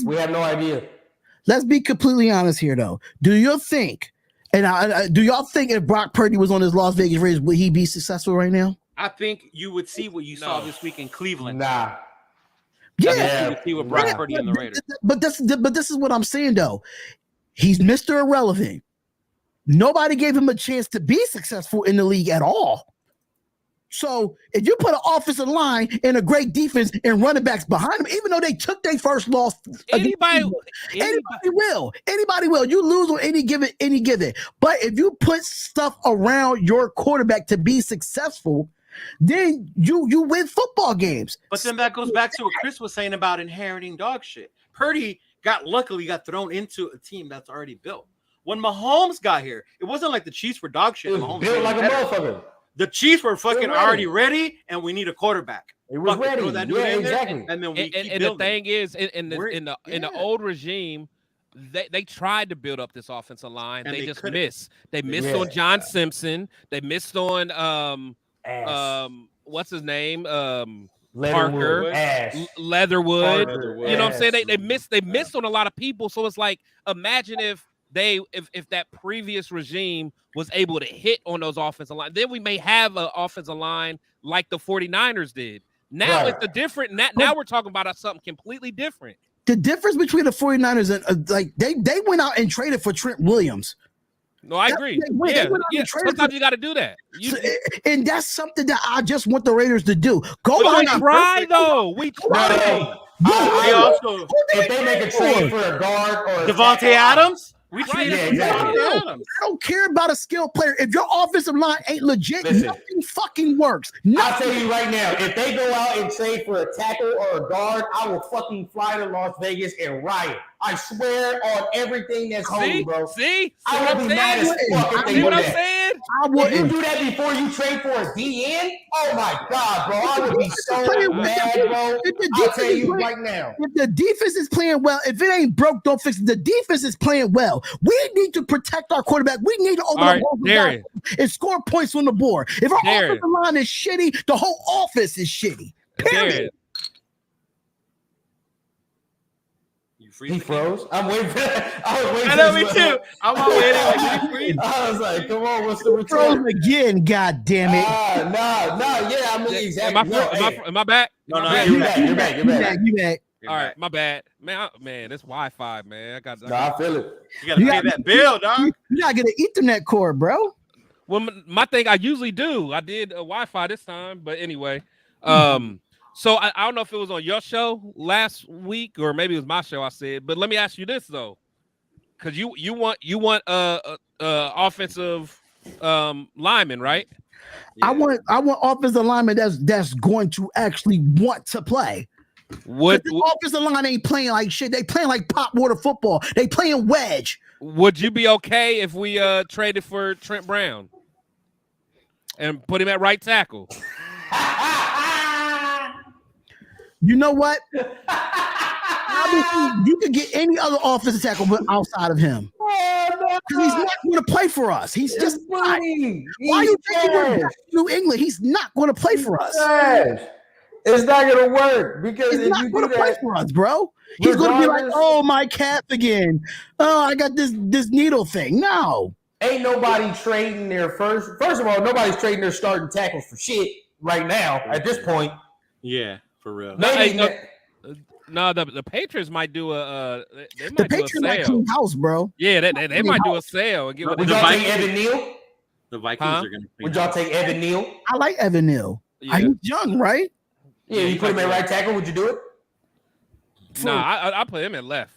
S5: We have no idea.
S1: Let's be completely honest here, though. Do you think, do y'all think if Brock Purdy was on his Las Vegas Raiders, would he be successful right now?
S4: I think you would see what you saw this week in Cleveland.
S5: Nah.
S1: Yeah,
S4: with Brock Purdy and the Raiders.
S1: But this is what I'm saying though. He's Mr. Irrelevant. Nobody gave him a chance to be successful in the league at all. So if you put an offensive line and a great defense and running backs behind him, even though they took their first loss, anybody will. You lose on any given. But if you put stuff around your quarterback to be successful, then you win football games.
S4: But then that goes back to what Chris was saying about inheriting dog shit. Purdy luckily got thrown into a team that's already built. When Mahomes got here, it wasn't like the Chiefs were dog shit.
S5: It was built like a motherfucker.
S4: The Chiefs were fucking already ready, and we need a quarterback.
S5: It was ready.
S4: Throw that dude in there, and then we keep building.
S2: The thing is, in the old regime, they tried to build up this offensive line. They just missed. They missed on John Simpson. They missed on what's his name? Parker,
S5: ass.
S2: Leatherwood.
S3: Leatherwood.
S2: You know what I'm saying?
S5: Ass.
S2: They missed on a lot of people. So it's like, imagine if that previous regime was able to hit on those offensive line, then we may have an offensive line like the 49ers did. Now
S5: Right.
S2: it's a different. Now we're talking about something completely different.
S1: The difference between the 49ers and they went out and traded for Trent Williams.
S2: No, I agree.
S1: They went out and traded
S2: Sometimes you got to do that.
S1: and that's something that I just want the Raiders to do. Go
S2: we
S1: out
S2: try though. We try.
S5: If they make a trade for a guard or
S4: Devontae Adams. We
S2: Right,
S4: traded
S5: yeah,
S4: for
S5: exactly.
S4: Devontae Adams.
S1: I don't care about a skilled player. If your offensive line ain't legit,
S5: Listen.
S1: nothing fucking works.
S5: I'll
S1: Nothing.
S5: tell you right now, if they go out and trade for a tackle or a guard, I will fucking fly to Las Vegas and riot. I swear on everything that's holy, bro.
S2: See?
S5: I will be mad as fuck if they
S2: See
S5: do
S2: what I'm
S5: that.
S2: saying?
S1: I
S5: If you
S1: wouldn't.
S5: do that before you trade for a DN, oh my god, bro, I would be so
S1: Playing with
S5: mad,
S1: the-
S5: bro.
S1: if the
S5: I'll
S1: defense
S5: tell
S1: is
S5: you
S1: playing-
S5: right now.
S1: If the defense is playing well, if it ain't broke, don't fix it. The defense is playing well. We need to protect our quarterback. We need to open
S2: All
S1: up
S2: right,
S1: holes
S2: Darren.
S1: and score points on the board. If our
S2: Darren.
S1: offensive line is shitty, the whole offense is shitty. Period.
S2: Darren,
S5: He froze. I'm waiting for
S3: I know, me too. I'm all waiting. Like, did he freeze?
S5: I was like, come on, what's the
S1: Froze
S5: return?
S1: again, god damn it.
S5: Yeah, I mean, exactly.
S2: am I back?
S3: No,
S2: Am
S3: no,
S2: I back?
S3: you're
S5: back. You're back. You're
S1: You
S5: back.
S1: back, you back.
S2: All right, my bad, man. Man, this Wi-Fi, man. I
S5: No, I feel it.
S3: You gotta
S1: You
S3: pay
S1: got-
S3: that bill, dog.
S1: You gotta get an Ethernet cord, bro.
S2: Well, my thing, I usually do. I did a Wi-Fi this time, but anyway. So I don't know if it was on your show last week or maybe it was my show. I said, but let me ask you this though, because you want offensive lineman, right?
S1: I want offensive lineman that's going to actually want to play.
S2: Would
S1: The offensive line ain't playing like shit. They playing like pop water football. They playing wedge.
S2: would you be okay if we traded for Trent Brown and put him at right tackle?
S1: You know what? Obviously, you could get any other offensive tackle but outside of him. Because he's not going to play for us. He's just not. Why you think he went back to New England? He's not going to play for us.
S5: It's not gonna work because
S1: He's
S5: if
S1: not
S5: you
S1: going
S5: do
S1: to play
S5: that,
S1: for us, bro. He's going to be like,
S5: regardless-
S1: oh, my calf again. Oh, I got this needle thing. No.
S5: ain't nobody trading their first. First of all, nobody's trading their starting tackles for shit right now. At this point,
S3: Yeah, for real.
S2: No,
S5: Maybe
S2: hey, no, the Patriots might do a they might
S1: The
S2: do a
S1: Patriots might
S2: sale.
S1: clean house, bro.
S2: Yeah, they might do a sale and get rid
S5: would
S2: of
S5: y'all
S3: the
S5: take
S3: Vikings-
S5: Evan Neal?
S3: The Vikings
S2: Huh?
S3: are gonna.
S5: Would y'all take Evan Neal?
S1: I like Evan Neal.
S2: Yeah.
S1: He's young, right?
S5: Yeah,
S2: Yeah,
S5: you
S2: he
S5: put him
S2: might
S5: at
S2: do
S5: right tackle. Would you do it?
S2: Nah, I put him at left.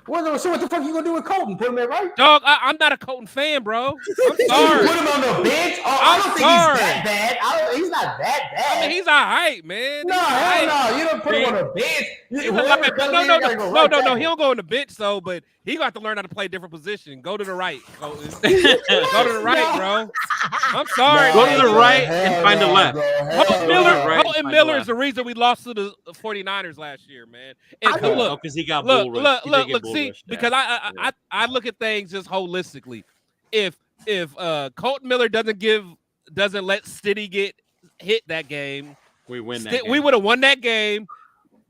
S5: Well, so what the fuck you gonna do with Colton? Put him at right?
S2: Dog, I'm not a Colton fan, bro. I'm
S5: You
S2: sorry.
S5: put him on the bench? Oh, I
S2: I'm
S5: don't think
S2: sorry.
S5: he's that bad. He's not that bad.
S2: I mean, he's all right, man.
S5: no,
S2: He's all
S5: hell
S2: right.
S5: no. You don't put him on the bench.
S2: He's a
S5: Whoever
S2: linebacker.
S5: comes
S2: No,
S5: in,
S2: no,
S5: gotta
S2: no,
S5: go
S2: no,
S5: right
S2: no, no.
S5: tackle.
S2: He don't go on the bench, though, but he got to learn how to play different position. Go to the right. Go to the right, bro. I'm sorry.
S3: Go
S2: man.
S3: to the right
S5: Hell
S3: and find the
S5: no,
S3: left.
S5: bro. Hell
S2: Holton
S5: no.
S2: Miller,
S3: right,
S2: Holton
S3: find
S2: Miller
S3: the
S2: is the reason we lost to the 49ers last year, man. And
S1: I
S2: look,
S3: because he got
S2: look,
S3: bull
S2: look,
S3: rushed. He
S2: look,
S3: did
S2: look.
S3: get
S2: See,
S3: bull rushed,
S2: because
S3: yeah.
S2: I look at things just holistically. If Colton Miller doesn't let Stiddy get hit that game,
S3: we win that.
S2: we would have won that game.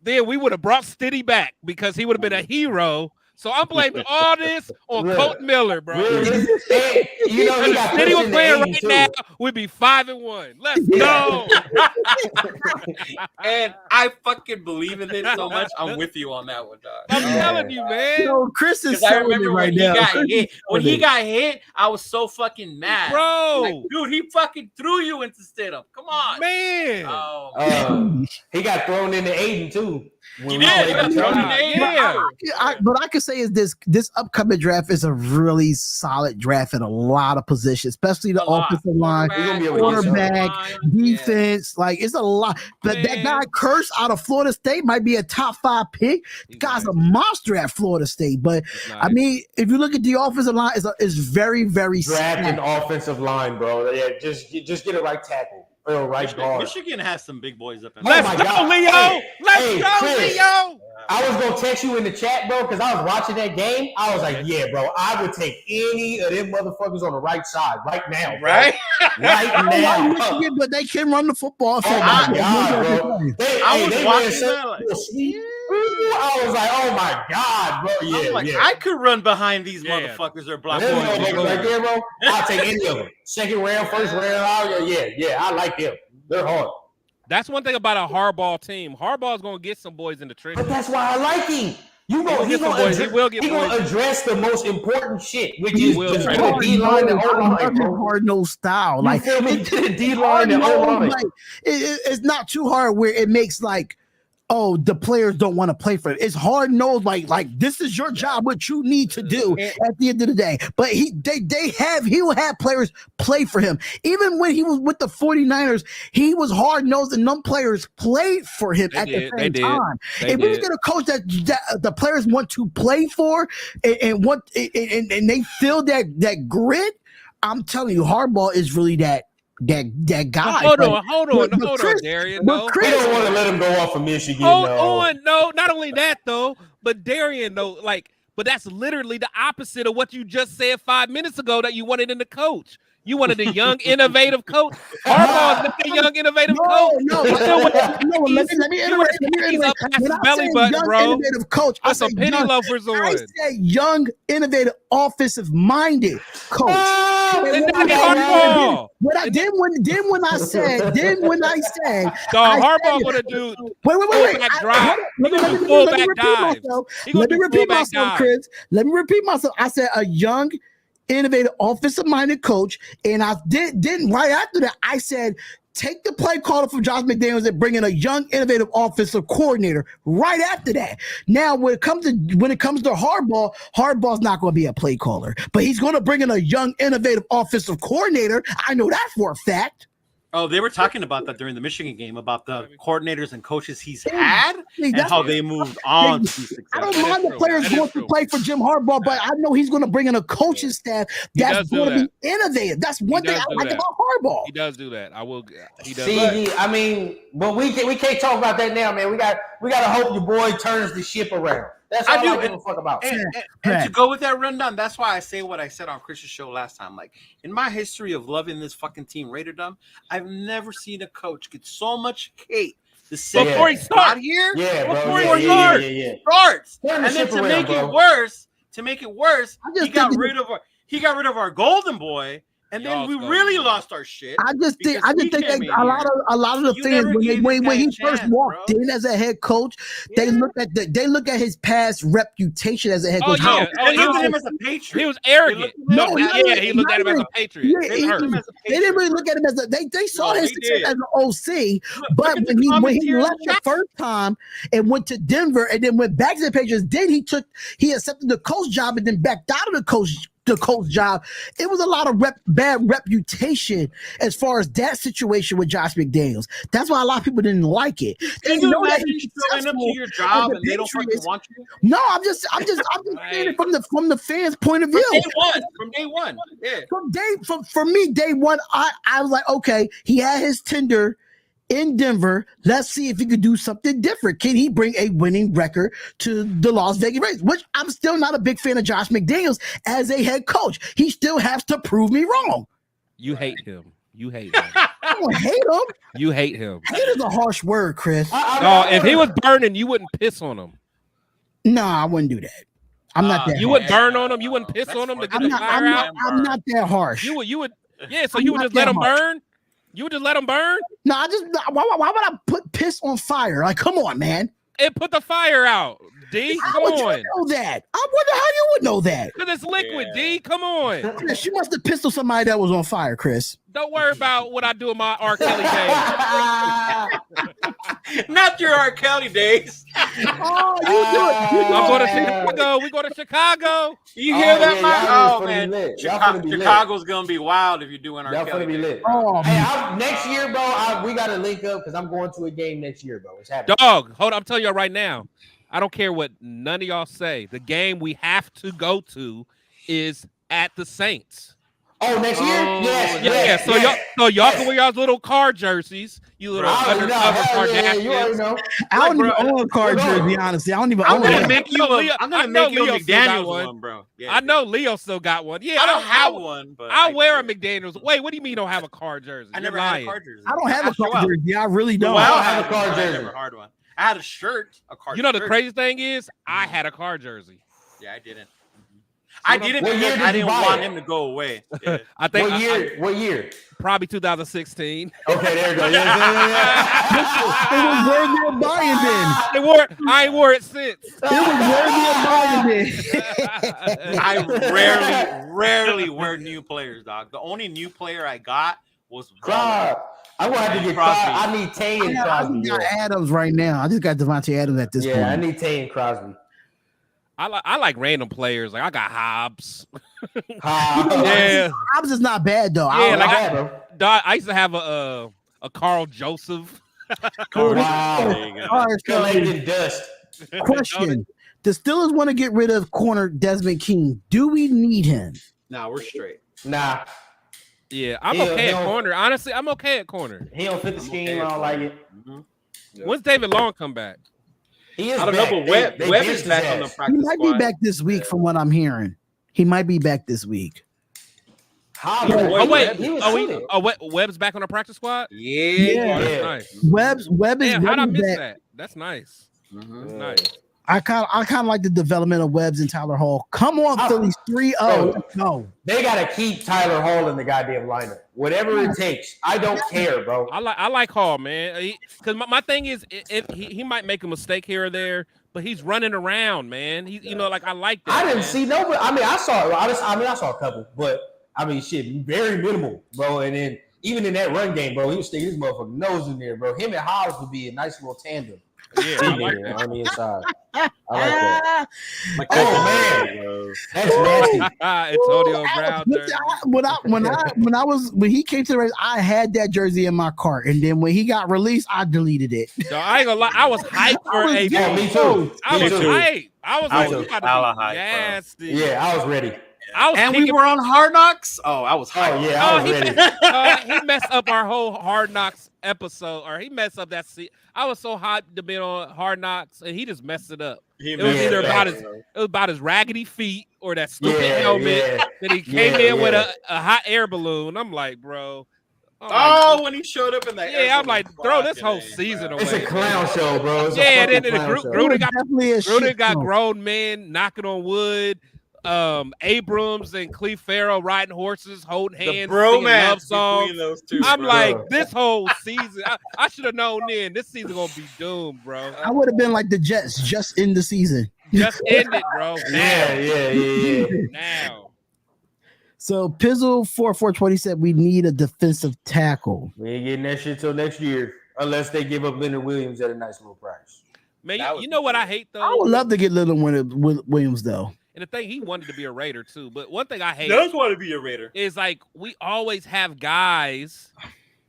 S2: Then we would have brought Stiddy back because he would have been a hero. So I'm blaming all this on
S5: Look,
S2: Colton Miller, bro.
S5: Really? Hey, you know, he
S2: If
S5: got
S2: Stiddy
S5: pushed
S2: was
S5: in the
S2: playing
S5: 80s,
S2: right
S5: too.
S2: now, we'd be 5-1. Let's
S5: Yeah.
S2: go.
S4: And I fucking believe in it so much. I'm with you on that one, dog.
S2: I'm
S5: Yeah.
S2: telling you, man.
S1: Yo, Chris is
S4: Because I
S1: selling it
S4: remember
S1: right
S4: when he
S1: now.
S4: got hit. When he
S1: selling it.
S4: got hit, I was so fucking mad.
S2: Bro,
S4: Like, dude, he fucking threw you into Stidham. Come on.
S2: man.
S4: Oh,
S5: He got thrown into Aiden too.
S4: he
S5: When we
S4: did.
S5: played
S4: He got
S5: the
S4: thrown in
S5: Chargers.
S4: the air.
S2: Yeah.
S1: What I can say is this upcoming draft is a really solid draft in a lot of positions, especially the
S4: A lot.
S1: offensive line,
S5: We're gonna be able to get
S1: quarterback,
S4: Yeah.
S1: defense. Like it's a lot. But that
S2: Man.
S1: guy Curse out of Florida State might be a top 5 pick. The guy's a monster at Florida State. But I mean, if you look at the offensive line, it's very, very
S5: Draft an
S1: stacked.
S5: offensive line, bro. Yeah, just get a right tackle or a right guard.
S3: Michigan has some big boys up in
S2: Let's
S5: my
S2: go,
S5: God.
S2: Leo.
S5: Hey,
S2: Let's
S5: hey,
S2: go,
S5: Chris.
S2: Leo.
S5: I was gonna text you in the chat, bro, because I was watching that game. I was like, yeah, bro, I would take any of them motherfuckers on the right side right now, bro.
S3: Right?
S5: Right
S1: I don't
S5: now.
S1: like Michigan, but they can run the football.
S5: Oh my god, bro!
S3: I was
S5: they
S3: watching
S5: ran
S3: that like,
S5: sweet. Ooh, I was like, oh my god, bro! Yeah,
S3: I'm like,
S5: yeah.
S3: I could run behind these
S2: Yeah.
S3: motherfuckers or block
S5: There's
S3: one.
S5: no niggas right there, bro. I'll take any of them. Second round, first round. Yeah. I like them. They're hard.
S2: That's one thing about a hardball team. Hardball's gonna get some boys in the trenches.
S5: But that's why I like him.
S2: He
S5: gonna address the most important shit, which is just
S2: Hard
S5: the D line and O line, bro.
S1: Hard nose style,
S5: You
S1: like
S5: feel me? The D line and O line.
S1: like, it's not too hard where it makes like, oh, the players don't want to play for it. It's hard nosed, like this is your job, what you need to do at the end of the day. But he'll have players play for him. Even when he was with the 49ers, he was hard nosed and none players played for him at the same time. If we get a coach that the players want to play for and they feel that grit, I'm telling you, Harbaugh is really that guy.
S2: Hold on, Darian. No,
S5: we don't want to let him go off of Michigan.
S2: No, not only that though, but Darian though, but that's literally the opposite of what you just said 5 minutes ago that you wanted in the coach. You wanted a young, innovative coach. Harbaugh is not a young, innovative coach.
S1: No. Let me iterate.
S2: Up past his belly button, bro.
S1: Innovative coach.
S2: Put some penny loafers on.
S1: I said young, innovative, offensive-minded coach.
S2: Then Harbaugh.
S1: When I said,
S2: Harbaugh gonna do
S1: wait.
S2: Back drive.
S1: Let me repeat myself, Chris. Let me repeat myself. I said a young, innovative, offensive-minded coach, and I didn't right after that. I said, take the play caller from Josh McDaniels and bring in a young, innovative offensive coordinator. Right after that. Now, when it comes to Harbaugh, Harbaugh's not going to be a play caller, but he's going to bring in a young, innovative offensive coordinator. I know that for a fact.
S3: Oh, they were talking about that during the Michigan game about the coordinators and coaches he's had and how they moved on to success.
S1: I don't mind the players going to play for Jim Harbaugh, but I know he's going to bring in a coaching staff that's going to be innovative. That's one thing I like about Harbaugh.
S2: He does do that. He does.
S5: See, I mean, but we can't talk about that now, man. We got to hope your boy turns the ship around. That's all I give a fuck about.
S3: And to go with that rundown, that's why I say what I said on Chris's show last time. Like, in my history of loving this fucking team, Raiderdom, I've never seen a coach get so much hate the second
S2: before he starts
S3: here.
S5: Yeah, bro.
S3: Before
S5: he
S3: starts.
S5: Turn the
S3: And then
S5: ship
S3: to
S5: around,
S3: make it worse, he got rid of our golden boy. And then we really lost our shit.
S1: I just think that a lot of the fans when he first walked in as a head coach, they look at his past reputation as a head coach.
S3: They looked at him as a patriot.
S2: He was arrogant. He looked at him as a patriot.
S1: They didn't really look at him as they saw his success as an OC, but when he left the first time and went to Denver and then went back to the Patriots, then he accepted the coach job and then backed out of the coach job. It was a lot of bad reputation as far as that situation with Josh McDaniels. That's why a lot of people didn't like it.
S3: They know that he's showing up to your job and they don't fucking want you.
S1: No, I'm just saying it from the fans' point of view.
S3: From day one. Yeah.
S1: For me, day one, I was like, okay, he had his tender in Denver. Let's see if he could do something different. Can he bring a winning record to the Las Vegas Raiders? Which I'm still not a big fan of Josh McDaniels as a head coach. He still has to prove me wrong.
S2: You hate him.
S1: I don't hate him.
S2: You hate him.
S1: Hate is a harsh word, Chris.
S2: No, if he was burning, you wouldn't piss on him.
S1: No, I wouldn't do that. I'm not that.
S2: You wouldn't burn on him. You wouldn't piss on him to get the fire out.
S1: I'm not that harsh.
S2: You would. Yeah. So you would just let him burn. You would just let him burn?
S1: No, why would I put piss on fire? Like, come on, man.
S2: It put the fire out, D. Come on.
S1: You know that? I wonder how you would know that.
S2: Because it's liquid, D. Come on.
S1: Chris, you must have pissed on somebody that was on fire, Chris.
S2: Don't worry about what I do in my R. Kelly days.
S3: Not your R. Kelly days.
S1: Oh, you do it.
S2: I'm going to Chicago. We go to Chicago.
S3: You hear that, Mike? Oh, man.
S5: Chicago's
S3: going to be wild if you're doing R. Kelly.
S5: Be lit. Oh, hey, next year, bro, we got to link up because I'm going to a game next year, bro. It's happening.
S2: Dog, hold on. I'm telling y'all right now. I don't care what none of y'all say. The game we have to go to is at the Saints.
S5: Oh, next year? Yes, yes.
S2: So y'all can wear y'all's little car jerseys. You little undercover Kardashians.
S5: You already know.
S1: I don't even own a car jersey, honestly. I don't even own
S3: I'm gonna
S1: one.
S3: make you a
S2: Leo still got
S3: McDaniels
S2: one.
S3: one, bro. Yeah,
S2: I know Leo still got one. Yeah,
S4: I don't have one, but
S2: I'll wear a McDaniels. Wait, what do you mean you don't have a car jersey?
S4: I never had a car jersey.
S1: I don't have a car jersey. I really don't.
S5: I don't have a car jersey.
S4: I never had one. I had a shirt, a car.
S2: You know the crazy thing is, I had a car jersey.
S4: Yeah, I didn't. I didn't because I didn't want him to go away. Yeah.
S2: I think
S5: What year?
S2: Probably 2016.
S5: Okay, there you go.
S1: It was worthy of buying then.
S2: I ain't wore it since.
S1: It was worthy of buying then.
S4: I rarely wear new players, dog. The only new player I got was
S5: I'm gonna have to get Crosby. I need Tay and Crosby.
S1: I got Adams right now. I just got Devontae Adams at this point.
S5: Yeah, I need Tay and Crosby.
S2: I like random players. Like I got Hobbs.
S1: Yeah, Hobbs is not bad though.
S2: Yeah, I used to have a Carl Joseph.
S5: Wow, collecting dust.
S1: Question: the Steelers want to get rid of corner Desmond King. Do we need him?
S4: Nah, we're straight.
S5: Nah.
S2: Yeah, I'm okay at corner. Honestly, I'm okay at corner.
S5: He don't fit the scheme. I don't like it.
S2: When's David Long come back?
S5: He is
S4: I don't know, but Webb is back on the practice
S1: He might be back this week, from what I'm hearing. He might be back this week.
S2: Webb's back on the practice squad.
S4: Yeah.
S2: That's nice.
S1: Webb is.
S2: Damn, how'd I miss
S1: back.
S2: that? That's nice. Nice.
S1: I kind of like the development of Webbs and Tyler Hall. Come on, Phillies 3-0. Let's go.
S5: They gotta keep Tyler Hall in the goddamn lineup. Whatever it takes. I don't care, bro.
S2: I like Hall, man. Because my thing is, if he might make a mistake here or there, but he's running around, man. I like that.
S5: I didn't see nobody. I mean, I saw a couple, but I mean, shit, very minimal, bro. And then even in that run game, bro, he was sticking his motherfucking nose in there, bro. Him and Hobbs would be a nice little tandem.
S2: Yeah, I like that.
S5: On the inside. I like that. Man, that's nasty.
S2: Antonio Brown.
S1: When he came to the race, I had that jersey in my cart, and then when he got released, I deleted it.
S2: No, I ain't gonna lie, I was hyped for a.
S5: Me too.
S2: I was hyped. I was like,
S4: hyped,
S2: nasty.
S5: Yeah, I was ready.
S4: We were on Hard Knocks. Oh, I was hyped.
S5: Oh yeah, I was ready.
S2: He messed up our whole Hard Knocks episode, or he messed up that seat. I was so hyped to be on Hard Knocks, and he just messed it up. It was about his raggedy feet or that stupid helmet that he came in with a hot air balloon. I'm like, bro.
S4: When he showed up in that.
S2: Yeah, I'm like, throw this whole season away.
S5: It's a clown show, bro.
S2: Then Gruden got grown men knocking on wood. Abrams and Cleve Farrell riding horses, holding hands, singing love songs.
S4: Those two,
S2: I'm like, this whole season, I should have known then. This season gonna be doomed, bro.
S1: I would have been like the Jets, just in the season.
S2: Just end it, bro.
S5: Yeah.
S2: Now.
S1: So Pizzle 4420 said we need a defensive tackle.
S5: We ain't getting that shit till next year, unless they give up Leonard Williams at a nice little price.
S2: Man, you know what I hate though?
S1: I would love to get Leonard Williams though.
S2: And the thing, he wanted to be a Raider too. But one thing I hate
S4: does want to be a Raider
S2: is like we always have guys,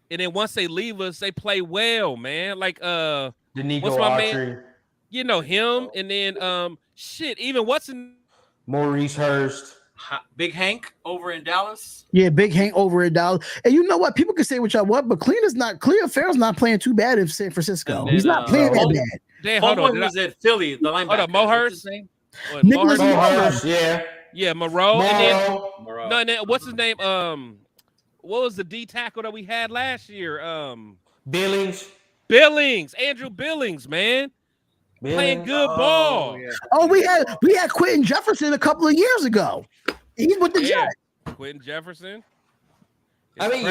S2: and then once they leave us, they play well, man. Like
S5: Danico
S2: what's my
S5: Autry.
S2: man? You know him, and then even what's in
S5: Maurice Hurst.
S4: Big Hank over in Dallas.
S1: Yeah, Big Hank over in Dallas. And you know what? People can say what y'all want, but Cleo Farrell's not playing too bad in San Francisco. He's not playing that bad.
S2: Damn, hold on.
S4: Was at Philly, the linebacker.
S2: Hold on, Mohurst.
S1: Nicholas
S5: Mohurst, yeah,
S2: Moreau. And then
S4: Moreau.
S2: and then what's his name? What was the D tackle that we had last year?
S5: Billings,
S2: Andrew Billings, man. Playing good ball.
S4: Yeah.
S1: Oh, we had Quentin Jefferson a couple of years ago. He's with the Jets.
S2: Quentin Jefferson.
S5: I mean,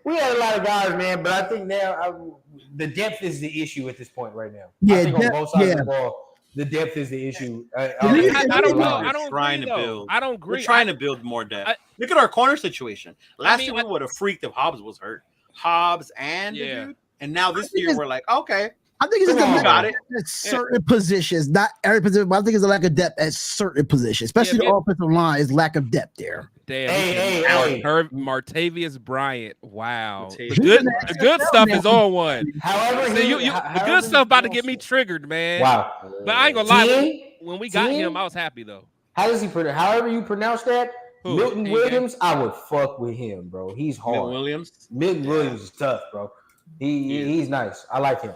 S5: we had a lot of guys, man, but I think now the depth is the issue at this point right now.
S1: Yeah,
S5: I think on both sides of the ball, the depth is the issue. I
S2: don't know. I don't
S4: trying
S2: agree,
S4: to
S2: though.
S4: build.
S2: I don't agree.
S4: We're trying to build more depth. Look at our corner situation. Last year we would have freaked if Hobbs was hurt. Hobbs and the dude. And now this year we're like, okay.
S1: I think it's
S4: a lack
S1: at certain positions, not every position, but I think it's a lack of depth at certain positions, especially the offensive line is lack of depth there.
S2: Damn, Martavius Bryant. Wow. The good stuff is on one.
S5: However,
S2: the good stuff about to get me triggered, man.
S5: Wow.
S2: But I ain't gonna lie. When we got him, I was happy though.
S5: How does he pronounce? However you pronounce that,
S2: Who?
S5: Milton
S2: Hey,
S5: Williams, I would fuck with him, bro. He's hard.
S3: Milton Williams.
S5: Milton Williams is tough, bro. He's nice. I like him.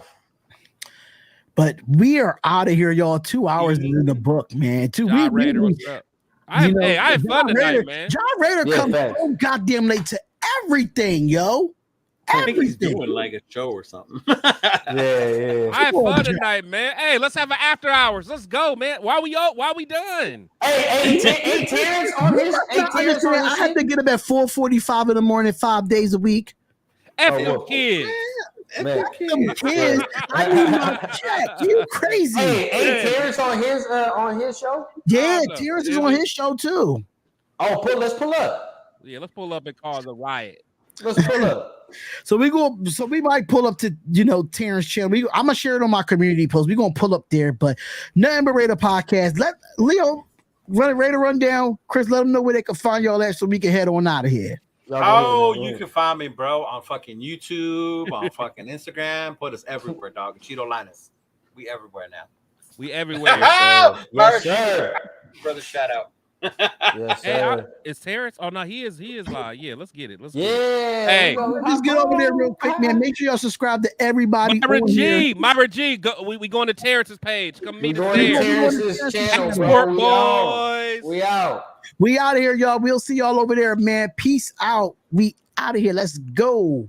S1: But we are out of here, y'all. 2 hours in the book, man.
S2: John Rader, what's up? I had fun tonight, man.
S1: John Rader comes so goddamn late to everything, yo.
S3: I think he's doing like a show or something.
S5: Yeah.
S2: I had fun tonight, man. Hey, let's have an after hours. Let's go, man. Why we done?
S5: Hey, Terrence on his.
S1: I had to get up at 4:45 in the morning, 5 days a week.
S2: F them kids.
S5: Man.
S1: Them kids, I need my check. You crazy?
S5: Hey, Terrence on his show.
S1: Yeah, Terrence is on his show too.
S5: Oh, let's pull up.
S2: Yeah, let's pull up and cause a riot.
S5: Let's pull up.
S1: So we might pull up to Terrence channel. I'm gonna share it on my community post. We're gonna pull up there, but Nothing But Raider podcast. Let Leo run down. Chris, let them know where they can find y'all at so we can head on out of here.
S4: You can find me, bro, on fucking YouTube, on fucking Instagram. Put us everywhere, dog. Cheeto Linus. We everywhere now.
S2: We everywhere.
S5: Yes, sir.
S4: Brother, shout out.
S5: Yes,
S2: Hey,
S5: sir.
S2: is Terrence? Oh no, he is live. Yeah, let's get it.
S5: Hey,
S1: Just get over there real quick, man. Make sure y'all subscribe to everybody.
S2: Myra G, we going to Terrence's page. Come meet us
S5: there.
S2: there.
S5: Terrence's channel,
S2: Sport boys.
S5: We out.
S1: We out of here, y'all. We'll see y'all over there, man. Peace out. We out of here. Let's go.